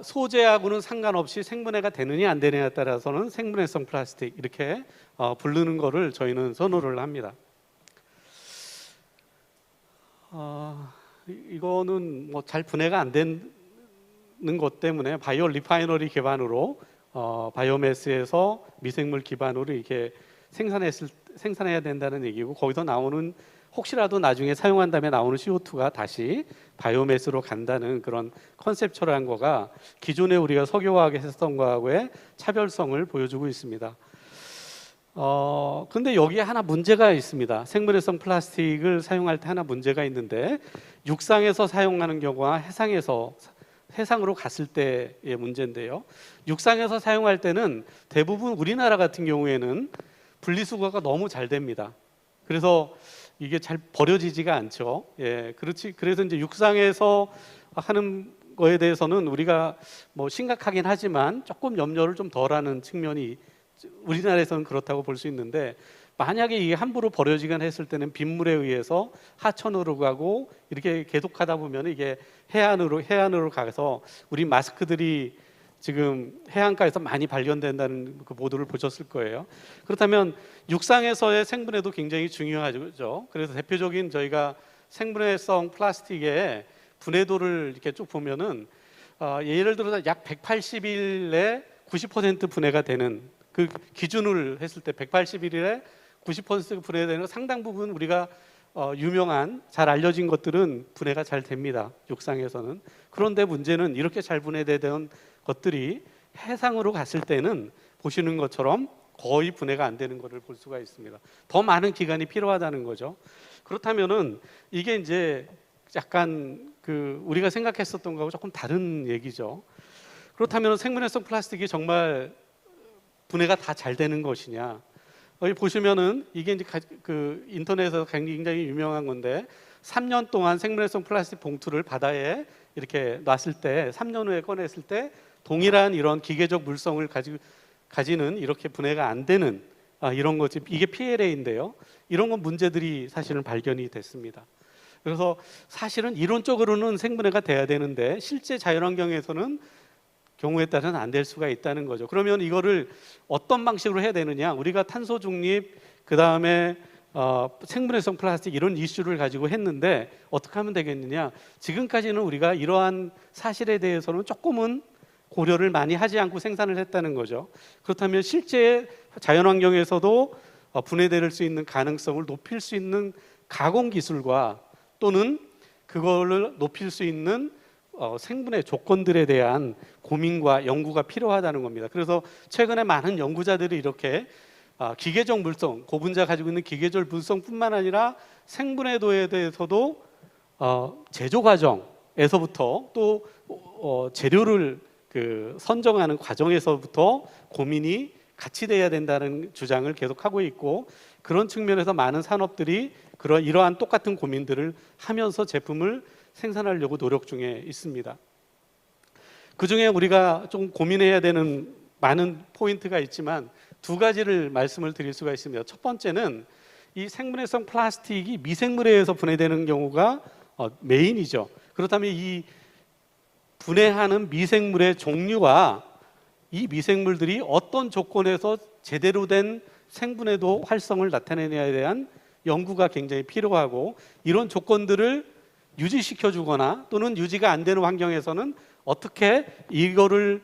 소재하고는 상관없이 생분해가 되느냐 안 되느냐에 따라서는 생분해성 플라스틱 이렇게 부르는 거를 저희는 선호를 합니다. 이거는 뭐 잘 분해가 안 되는 것 때문에 바이오 리파이너리 기반으로 바이오매스에서 미생물 기반으로 이렇게 생산해야 된다는 얘기고, 거기서 나오는 혹시라도 나중에 사용한 다음에 나오는 CO2가 다시 바이오매스로 간다는 그런 컨셉처럼 거가 기존에 우리가 석유화학에 했던 거하고의 차별성을 보여주고 있습니다. 근데 여기에 하나 문제가 있습니다. 생분해성 플라스틱을 사용할 때 하나 문제가 있는데, 육상에서 사용하는 경우와 해상으로 갔을 때의 문제인데요. 육상에서 사용할 때는 대부분 우리나라 같은 경우에는 분리수거가 너무 잘 됩니다. 그래서 이게 잘 버려지지가 않죠. 예, 그렇지. 그래서 이제 육상에서 하는 거에 대해서는 우리가 뭐 심각하긴 하지만 조금 염려를 좀 덜하는 측면이 우리나라에서는 그렇다고 볼 수 있는데, 만약에 이게 함부로 버려지거나 했을 때는 빗물에 의해서 하천으로 가고 이렇게 계속하다 보면 이게 해안으로 가서 우리 마스크들이 지금 해안가에서 많이 발견된다는 그 보도를 보셨을 거예요. 그렇다면 육상에서의 생분해도 굉장히 중요하죠. 그래서 대표적인 저희가 생분해성 플라스틱의 분해도를 이렇게 쭉 보면은 예를 들어서 약 180일에 90% 분해가 되는 그 기준을 했을 때 180일에 90% 분해되는 상당 부분 우리가 유명한 잘 알려진 것들은 분해가 잘 됩니다. 육상에서는. 그런데 문제는 이렇게 잘 분해되던 것들이 해상으로 갔을 때는 보시는 것처럼 거의 분해가 안 되는 것을 볼 수가 있습니다. 더 많은 기간이 필요하다는 거죠. 그렇다면은 이게 이제 약간 우리가 생각했었던 거하고 조금 다른 얘기죠. 그렇다면 생분해성 플라스틱이 정말 분해가 다 잘 되는 것이냐? 여기 보시면은 이게 이제 인터넷에서 굉장히 유명한 건데, 3년 동안 생분해성 플라스틱 봉투를 바다에 이렇게 놨을 때 3년 후에 꺼냈을 때 동일한 이런 기계적 물성을 가지는 이렇게 분해가 안 되는 이런 거지. 이게 PLA인데요. 이런 건 문제들이 사실은 발견이 됐습니다. 그래서 사실은 이론적으로는 생분해가 돼야 되는데 실제 자연환경에서는 경우에 따라서는 안 될 수가 있다는 거죠. 그러면 이거를 어떤 방식으로 해야 되느냐? 우리가 탄소 중립, 그 다음에 생분해성 플라스틱 이런 이슈를 가지고 했는데 어떻게 하면 되겠느냐? 지금까지는 우리가 이러한 사실에 대해서는 조금은 고려를 많이 하지 않고 생산을 했다는 거죠. 그렇다면 실제 자연환경에서도 분해될 수 있는 가능성을 높일 수 있는 가공 기술과 또는 그거를 높일 수 있는 생분해 조건들에 대한 고민과 연구가 필요하다는 겁니다. 그래서 최근에 많은 연구자들이 이렇게 기계적 물성, 고분자 가지고 있는 기계적 물성뿐만 아니라 생분해도에 대해서도 제조 과정에서부터 또 재료를 선정하는 과정에서부터 고민이 같이 돼야 된다는 주장을 계속하고 있고, 그런 측면에서 많은 산업들이 이러한 똑같은 고민들을 하면서 제품을 생산하려고 노력 중에 있습니다. 그중에 우리가 좀 고민해야 되는 많은 포인트가 있지만 두 가지를 말씀을 드릴 수가 있습니다. 첫 번째는 이 생분해성 플라스틱이 미생물에 의해서 분해되는 경우가 메인이죠. 그렇다면 이 분해하는 미생물의 종류와 이 미생물들이 어떤 조건에서 제대로 된 생분해도 활성을 나타내느냐에 대한 연구가 굉장히 필요하고, 이런 조건들을 유지시켜주거나 또는 유지가 안 되는 환경에서는 어떻게 이거를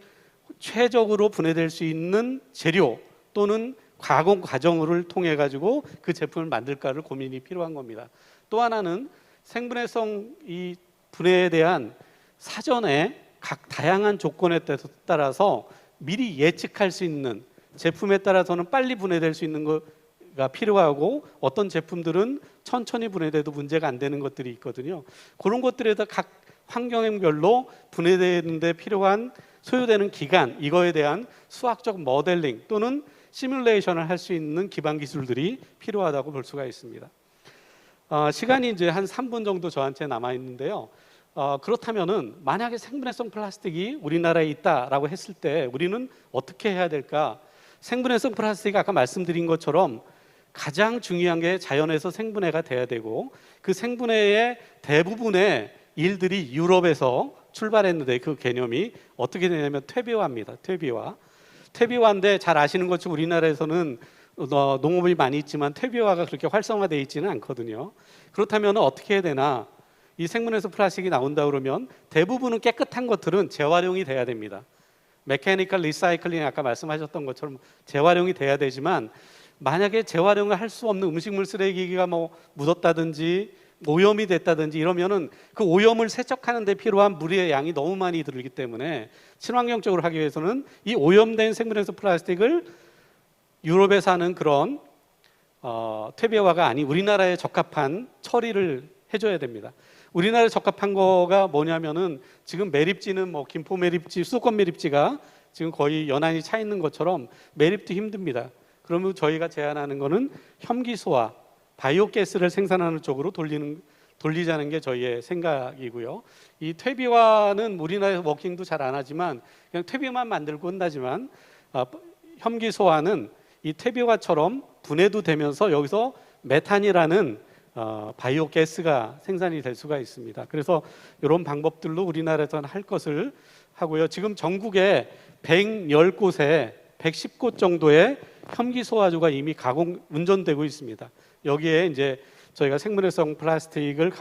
최적으로 분해될 수 있는 재료 또는 가공 과정을 통해 가지고 그 제품을 만들까를 고민이 필요한 겁니다. 또 하나는 생분해성 이 분해에 대한 사전에 각 다양한 조건에 따라서 미리 예측할 수 있는, 제품에 따라서는 빨리 분해될 수 있는 거가 필요하고 어떤 제품들은 천천히 분해돼도 문제가 안 되는 것들이 있거든요. 그런 것들에다 각 환경별로 분해되는 데 필요한 소요되는 기간, 이거에 대한 수학적 모델링 또는 시뮬레이션을 할 수 있는 기반 기술들이 필요하다고 볼 수가 있습니다. 시간이 이제 한 3분 정도 저한테 남아 있는데요. 그렇다면은 만약에 생분해성 플라스틱이 우리나라에 있다라고 했을 때 우리는 어떻게 해야 될까? 생분해성 플라스틱이 아까 말씀드린 것처럼 가장 중요한 게 자연에서 생분해가 돼야 되고 그 생분해의 대부분의 일들이 유럽에서 출발했는데 그 개념이 어떻게 되냐면 퇴비화입니다. 퇴비화인데 잘 아시는 것처럼 우리나라에서는 농업이 많이 있지만 퇴비화가 그렇게 활성화되어 있지는 않거든요. 그렇다면 어떻게 해야 되나? 이 생분해성 플라스틱이 나온다 그러면 대부분은 깨끗한 것들은 재활용이 돼야 됩니다. 메카니컬 리사이클링 아까 말씀하셨던 것처럼 재활용이 돼야 되지만 만약에 재활용을 할 수 없는 음식물 쓰레기가 뭐 묻었다든지 오염이 됐다든지 이러면은 그 오염을 세척하는 데 필요한 물의 양이 너무 많이 들기 때문에 친환경적으로 하기 위해서는 이 오염된 생분해성 플라스틱을 유럽에 사는 그런 퇴비화가 아닌 우리나라에 적합한 처리를 해줘야 됩니다. 우리나라에 적합한 거가 뭐냐면은 지금 매립지는 뭐 김포 매립지, 수도권 매립지가 지금 거의 연안이 차 있는 것처럼 매립도 힘듭니다. 그러면 저희가 제안하는 거는 혐기소화, 바이오가스를 생산하는 쪽으로 돌리자는 게 저희의 생각이고요. 이 퇴비화는 우리나라에서 워킹도 잘 안 하지만 그냥 퇴비만 만들고 끝나지만 혐기소화는 이 퇴비화처럼 분해도 되면서 여기서 메탄이라는 바이오가스가 생산이 될 수가 있습니다. 그래서 이런 방법들로 우리나라에서는 할 것을 하고요. 지금 전국에 110곳에 110곳 정도의 혐기소화조가 이미 운전되고 있습니다. 여기에 이제 저희가 생분해성 플라스틱을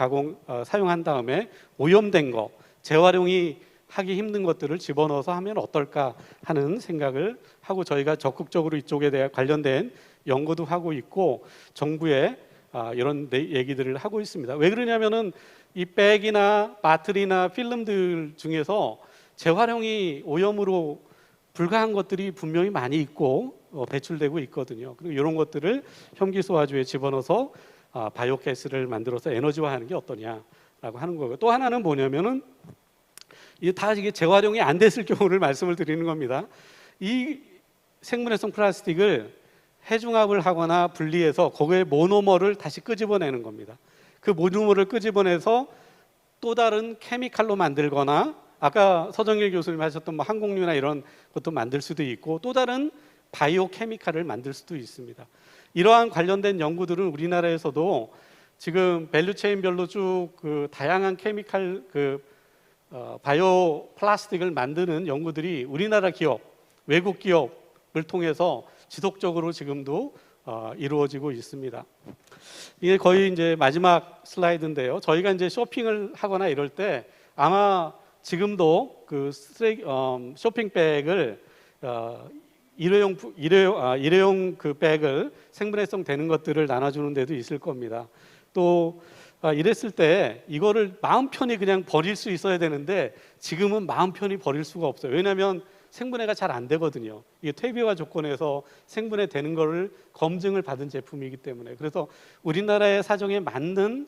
사용한 다음에 오염된 거, 재활용이 하기 힘든 것들을 집어넣어서 하면 어떨까 하는 생각을 하고 저희가 적극적으로 이쪽에 대해 관련된 연구도 하고 있고 정부에 이런 얘기들을 하고 있습니다. 왜 그러냐면은 이 백이나 바틀이나 필름들 중에서 재활용이 오염으로 불가한 것들이 분명히 많이 있고 배출되고 있거든요. 그리고 이런 것들을 혐기소화조에 집어넣어서 바이오가스를 만들어서 에너지화하는 게 어떠냐라고 하는 거고요. 또 하나는 뭐냐면은 이게 재활용이 안 됐을 경우를 말씀을 드리는 겁니다. 이 생분해성 플라스틱을 해중합을 하거나 분리해서 거기에 모노머를 다시 끄집어내는 겁니다. 그 모노머를 끄집어내서 또 다른 케미칼로 만들거나 아까 서정일 교수님 하셨던 뭐 항공유나 이런 것도 만들 수도 있고 또 다른 바이오 케미칼을 만들 수도 있습니다. 이러한 관련된 연구들은 우리나라에서도 지금 밸류체인별로 쭉 그 다양한 케미칼 바이오 플라스틱을 만드는 연구들이 우리나라 기업, 외국 기업을 통해서 지속적으로 지금도 이루어지고 있습니다. 이게 거의 이제 마지막 슬라이드인데요. 저희가 이제 쇼핑을 하거나 이럴 때 아마 지금도 그 쇼핑백을 일회용 그 백을 생분해성 되는 것들을 나눠주는 데도 있을 겁니다. 또 이랬을 때 이거를 마음 편히 그냥 버릴 수 있어야 되는데 지금은 마음 편히 버릴 수가 없어요. 왜냐하면 생분해가 잘 안 되거든요. 이게 퇴비화 조건에서 생분해 되는 거를 검증을 받은 제품이기 때문에 그래서 우리나라의 사정에 맞는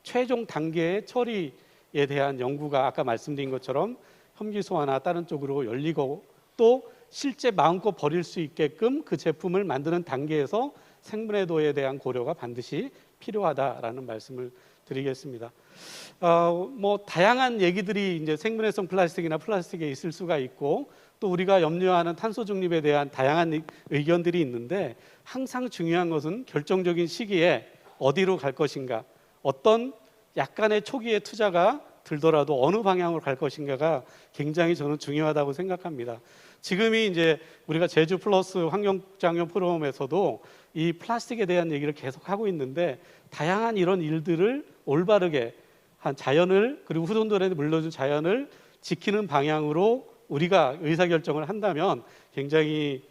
최종 단계의 처리에 대한 연구가 아까 말씀드린 것처럼 혐기소화나 다른 쪽으로 열리고 또 실제 마음껏 버릴 수 있게끔 그 제품을 만드는 단계에서 생분해도에 대한 고려가 반드시 필요하다라는 말씀을 드리겠습니다. 뭐 다양한 얘기들이 이제 생분해성 플라스틱이나 플라스틱에 있을 수가 있고 또 우리가 염려하는 탄소 중립에 대한 다양한 의견들이 있는데 항상 중요한 것은 결정적인 시기에 어디로 갈 것인가, 어떤 약간의 초기의 투자가 들더라도 어느 방향으로 갈 것인가가 굉장히 저는 중요하다고 생각합니다. 지금이 이제 우리가 제주 플러스 환경장려 프로그램에서도 이 플라스틱에 대한 얘기를 계속 하고 있는데 다양한 이런 일들을 올바르게 한 자연을 그리고 후손들에게 물려준 자연을 지키는 방향으로 우리가 의사결정을 한다면 굉장히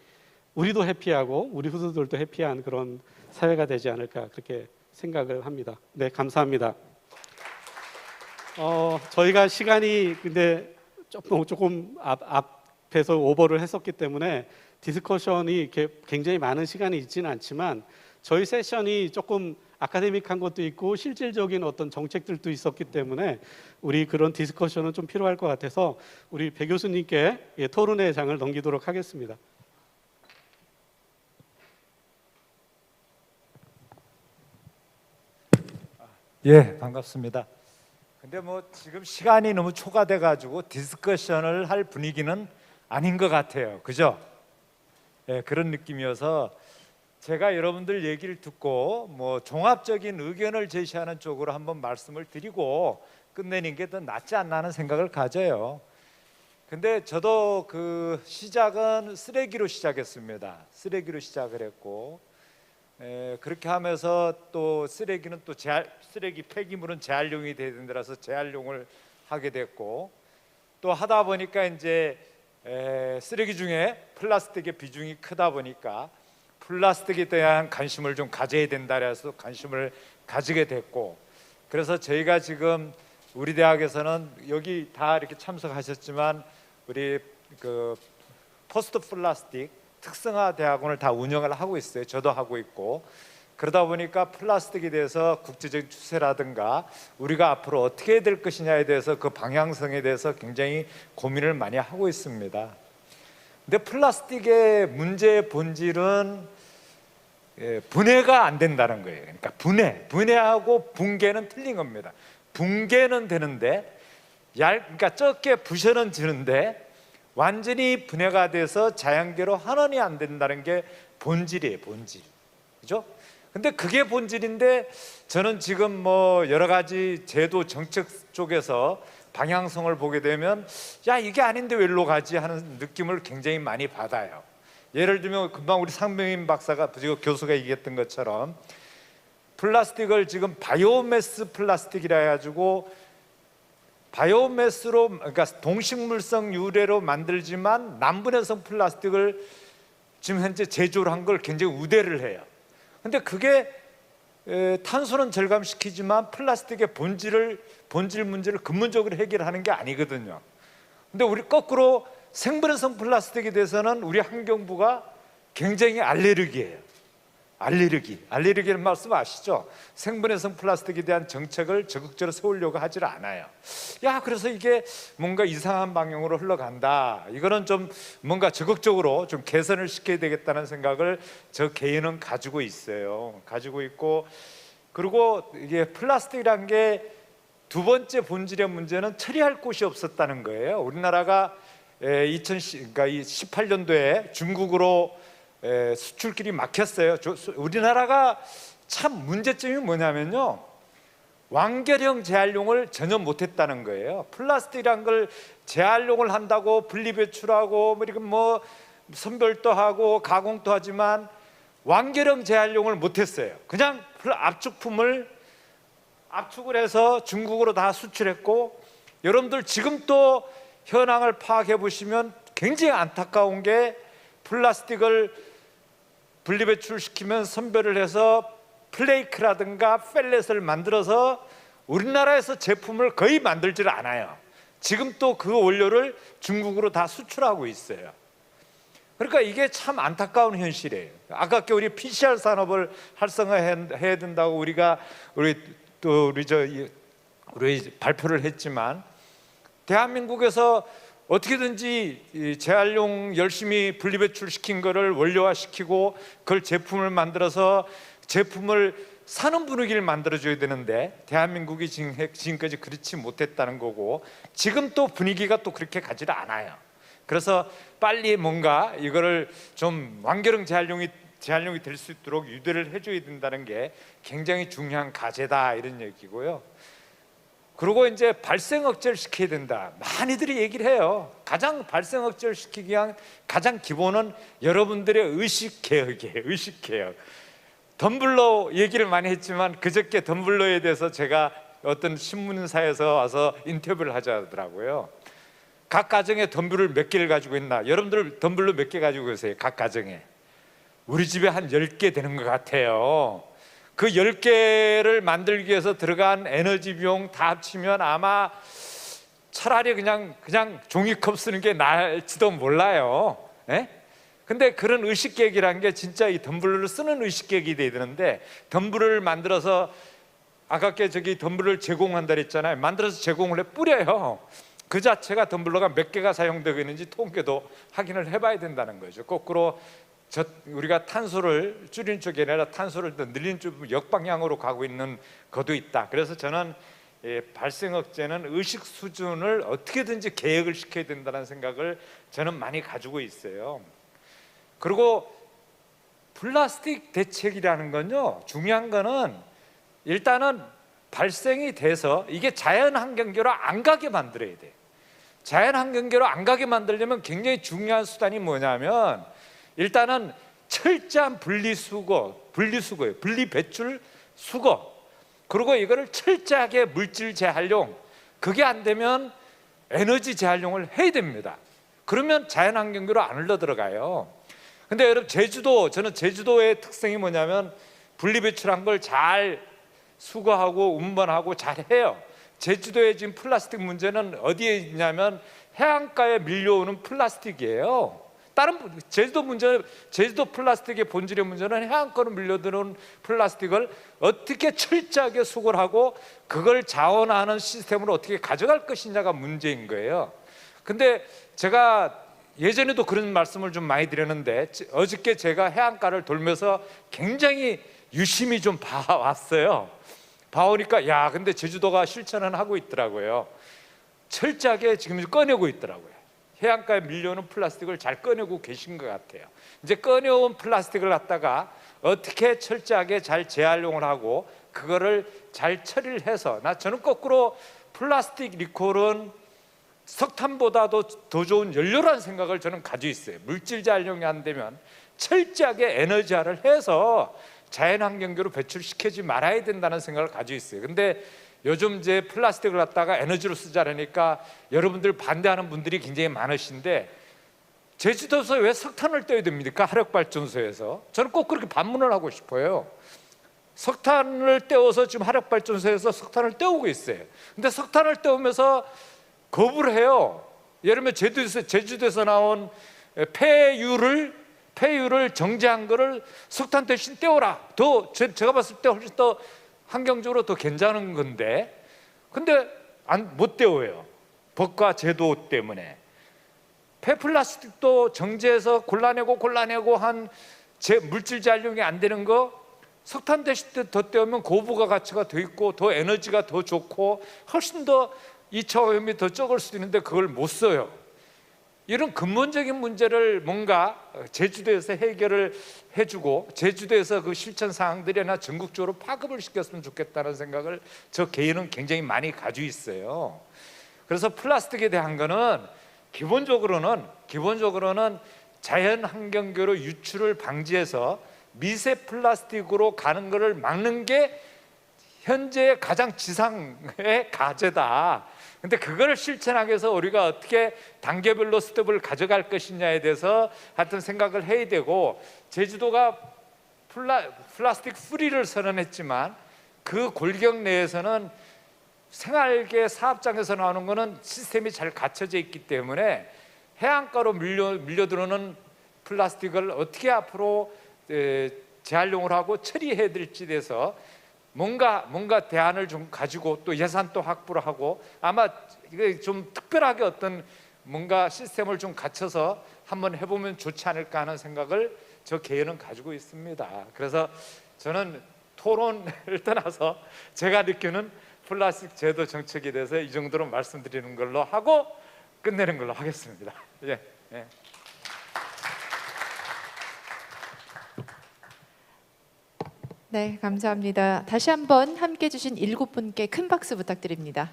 우리도 해피하고 우리 후손들도 해피한 그런 사회가 되지 않을까 그렇게 생각을 합니다. 네, 감사합니다. 저희가 시간이 근데 조금 앞에서 오버를 했었기 때문에 디스커션이 이렇게 굉장히 많은 시간이 있지는 않지만 저희 세션이 조금 아카데믹한 것도 있고 실질적인 어떤 정책들도 있었기 때문에 우리 그런 디스커션은 좀 필요할 것 같아서 우리 배 교수님께 토론의 장을 넘기도록 하겠습니다. 예, 반갑습니다. 근데 뭐 지금 시간이 너무 초과돼 가지고 디스커션을 할 분위기는 아닌 것 같아요. 그죠? 예, 그런 느낌이어서 제가 여러분들 얘기를 듣고 뭐 종합적인 의견을 제시하는 쪽으로 한번 말씀을 드리고 끝내는 게 더 낫지 않나 하는 생각을 가져요. 근데 저도 그 시작은 쓰레기로 시작했습니다. 쓰레기로 시작을 했고 그렇게 하면서 또 쓰레기는 또 쓰레기 폐기물은 재활용이 돼야 된다라서 재활용을 하게 됐고 또 하다 보니까 이제 쓰레기 중에 플라스틱의 비중이 크다 보니까 플라스틱에 대한 관심을 좀 가져야 된다 해서 관심을 가지게 됐고 그래서 저희가 지금 우리 대학에서는 여기 다 이렇게 참석하셨지만 우리 그 포스트 플라스틱 특성화 대학원을 다 운영을 하고 있어요. 저도 하고 있고 그러다 보니까 플라스틱에 대해서 국제적인 추세라든가 우리가 앞으로 어떻게 해야 될 것이냐에 대해서 그 방향성에 대해서 굉장히 고민을 많이 하고 있습니다. 근데 플라스틱의 문제의 본질은 분해가 안 된다는 거예요. 그러니까 분해하고 붕괴는 틀린 겁니다. 붕괴는 되는데 그러니까 적게 부셔는 지는데 완전히 분해가 돼서 자연계로 환원이 안 된다는 게 본질이에요. 본질. 그죠? 근데 그게 본질인데 저는 지금 뭐 여러 가지 제도 정책 쪽에서 방향성을 보게 되면 야 이게 아닌데 왜 일로 가지 하는 느낌을 굉장히 많이 받아요. 예를 들면 금방 우리 상명인 박사가 교수가 얘기했던 것처럼 플라스틱을 지금 바이오매스 플라스틱이라 해가지고 바이오매스로 그러니까 동식물성 유래로 만들지만 남분해성 플라스틱을 지금 현재 제조를 한 걸 굉장히 우대를 해요. 근데 그게 탄소는 절감시키지만 플라스틱의 본질 문제를 근본적으로 해결하는 게 아니거든요. 근데 우리 거꾸로 생분해성 플라스틱에 대해서는 우리 환경부가 굉장히 알레르기예요. 알레르기는 말씀 아시죠? 생분해성 플라스틱에 대한 정책을 적극적으로 세우려고 하질 않아요. 야, 그래서 이게 뭔가 이상한 방향으로 흘러간다. 이거는 좀 뭔가 적극적으로 좀 개선을 시켜야 되겠다는 생각을 저 개인은 가지고 있어요. 가지고 있고 그리고 이게 플라스틱이란 게 두 번째 본질의 문제는 처리할 곳이 없었다는 거예요. 우리나라가 2018년도에 중국으로 수출길이 막혔어요. 우리나라가 참 문제점이 뭐냐면요, 완결형 재활용을 전혀 못했다는 거예요. 플라스틱이란 걸 재활용을 한다고 분리배출하고 뭐 선별도 하고 가공도 하지만 완결형 재활용을 못했어요. 그냥 압축을 해서 중국으로 다 수출했고, 여러분들 지금 또 현황을 파악해 보시면 굉장히 안타까운 게 플라스틱을 분리배출시키면 선별을 해서 플레이크라든가 펠렛을 만들어서 우리나라에서 제품을 거의 만들지를 않아요. 지금 또 그 원료를 중국으로 다 수출하고 있어요. 그러니까 이게 참 안타까운 현실이에요. 아깝게 우리 PCR 산업을 활성화해야 된다고 우리 발표를 했지만 대한민국에서 어떻게든지 재활용 열심히 분리배출시킨 거를 원료화시키고 그걸 제품을 만들어서 제품을 사는 분위기를 만들어줘야 되는데 대한민국이 지금까지 그렇지 못했다는 거고, 지금 또 분위기가 또 그렇게 가지를 않아요. 그래서 빨리 뭔가 이거를 좀 완결형 재활용이 될 수 있도록 유도를 해줘야 된다는 게 굉장히 중요한 과제다, 이런 얘기고요. 그리고 이제 발생 억제를 시켜야 된다. 많이들이 얘기를 해요. 가장 발생 억제를 시키기 위한 가장 기본은 여러분들의 의식 개혁이에요. 의식 개혁. 덤블러 얘기를 많이 했지만 그저께 덤블러에 대해서 제가 어떤 신문사에서 와서 인터뷰를 하자더라고요. 각 가정에 덤블러 몇 개를 가지고 있나? 여러분들 덤블러 몇 개 가지고 계세요? 각 가정에. 우리 집에 한 10개 되는 것 같아요. 그 10개를 만들기 위해서 들어간 에너지 비용 다 합치면 아마 차라리 그냥 종이컵 쓰는 게 나을지도 몰라요. 예? 근데 그런 의식계획이라는 게 진짜 이 덤블러를 쓰는 의식계획이 돼야 되는데, 덤블을 만들어서 아깝게 저기 덤블을 제공한다 그랬잖아요. 만들어서 제공을 해 뿌려요. 그 자체가 덤블러가 몇 개가 사용되고 있는지 통계도 확인을 해봐야 된다는 거죠. 거꾸로 우리가 탄소를 줄이는 쪽이 아니라 탄소를 더 늘리는 쪽 역방향으로 가고 있는 것도 있다. 그래서 저는 발생 억제는 의식 수준을 어떻게든지 계획을 시켜야 된다는 생각을 저는 많이 가지고 있어요. 그리고 플라스틱 대책이라는 건요, 중요한 거는 일단은 발생이 돼서 이게 자연 환경계로 안 가게 만들어야 돼요. 자연 환경계로 안 가게 만들려면 굉장히 중요한 수단이 뭐냐면, 일단은 철저한 분리수거예요. 분리배출 수거. 그리고 이거를 철저하게 물질 재활용. 그게 안 되면 에너지 재활용을 해야 됩니다. 그러면 자연 환경계로 안 흘러 들어가요. 근데 여러분, 저는 제주도의 특성이 뭐냐면 분리배출한 걸 잘 수거하고 운반하고 잘 해요. 제주도의 지금 플라스틱 문제는 어디에 있냐면 해안가에 밀려오는 플라스틱이에요. 다른 제주도 플라스틱의 본질의 문제는 해안가로 밀려드는 플라스틱을 어떻게 철저하게 수거를 하고 그걸 자원하는 시스템으로 어떻게 가져갈 것이냐가 문제인 거예요. 근데 제가 예전에도 그런 말씀을 좀 많이 드렸는데, 어저께 제가 해안가를 돌면서 굉장히 유심히 좀 봐왔어요. 봐오니까 야, 근데 제주도가 실천은 하고 있더라고요. 철저하게 지금 꺼내고 있더라고요. 해안가에 밀려오는 플라스틱을 잘 꺼내고 계신 것 같아요. 이제 꺼내온 플라스틱을 갖다가 어떻게 철저하게 잘 재활용을 하고 그거를 잘 처리를 해서, 저는 거꾸로 플라스틱 리콜은 석탄보다도 더 좋은 연료라는 생각을 저는 가지고 있어요. 물질 재활용이 안 되면 철저하게 에너지화를 해서 자연환경계로 배출시키지 말아야 된다는 생각을 가지고 있어요. 근데 요즘 이제 플라스틱을 갖다가 에너지로 쓰자라니까 여러분들 반대하는 분들이 굉장히 많으신데, 제주도에서 왜 석탄을 떼야 됩니까? 화력발전소에서. 저는 꼭 그렇게 반문을 하고 싶어요. 석탄을 떼어서 지금 화력발전소에서 석탄을 떼우고 있어요. 근데 석탄을 떼우면서 거부를 해요. 예를 들면 제주도에서 나온 폐유를 정제한 거를 석탄 대신 떼어라. 제가 봤을 때 훨씬 더 환경적으로 더 괜찮은 건데, 근데 못 떼어요. 법과 제도 때문에. 폐플라스틱도 정제해서 골라내고 한 물질 재활용이 안 되는 거 석탄 대신 더 떼우면 고부가 가치가 더 있고 더 에너지가 더 좋고 훨씬 더 2차 오염이 더 적을 수도 있는데 그걸 못 써요. 이런 근본적인 문제를 뭔가 제주도에서 해결을 해주고 제주도에서 그 실천 사항들이나 전국적으로 파급을 시켰으면 좋겠다는 생각을 저 개인은 굉장히 많이 가지고 있어요. 그래서 플라스틱에 대한 거는 기본적으로는 자연 환경계로 유출을 방지해서 미세 플라스틱으로 가는 것을 막는 게 현재 가장 지상의 과제다. 근데 그걸 실천하기 위해서 우리가 어떻게 단계별로 스텝을 가져갈 것이냐에 대해서 하여튼 생각을 해야 되고, 제주도가 플라스틱 프리를 선언했지만 그 골격 내에서는 생활계 사업장에서 나오는 거는 시스템이 잘 갖춰져 있기 때문에 해안가로 밀려들어오는 플라스틱을 어떻게 앞으로 재활용을 하고 처리해야 될지에 대해서 뭔가 대안을 좀 가지고 또 예산도 확보를 하고, 아마 이게 좀 특별하게 어떤 뭔가 시스템을 좀 갖춰서 한번 해보면 좋지 않을까 하는 생각을 저 개인은 가지고 있습니다. 그래서 저는 토론을 떠나서 제가 느끼는 플라스틱 제도 정책에 대해서 이 정도로 말씀드리는 걸로 하고 끝내는 걸로 하겠습니다. 예. 네, 감사합니다. 다시 한번 함께 해주신 7분께 큰 박수 부탁드립니다.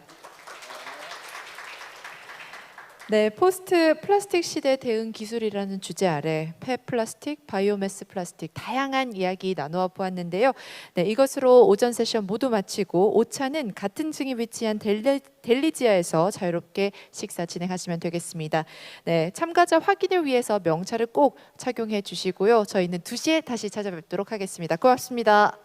네, 포스트 플라스틱 시대 대응 기술이라는 주제 아래 폐플라스틱, 바이오매스 플라스틱 다양한 이야기 나누어 보았는데요. 네, 이것으로 오전 세션 모두 마치고 5차는 같은 층에 위치한 델리지아에서 자유롭게 식사 진행하시면 되겠습니다. 네, 참가자 확인을 위해서 명찰을 꼭 착용해 주시고요. 저희는 2시에 다시 찾아뵙도록 하겠습니다. 고맙습니다.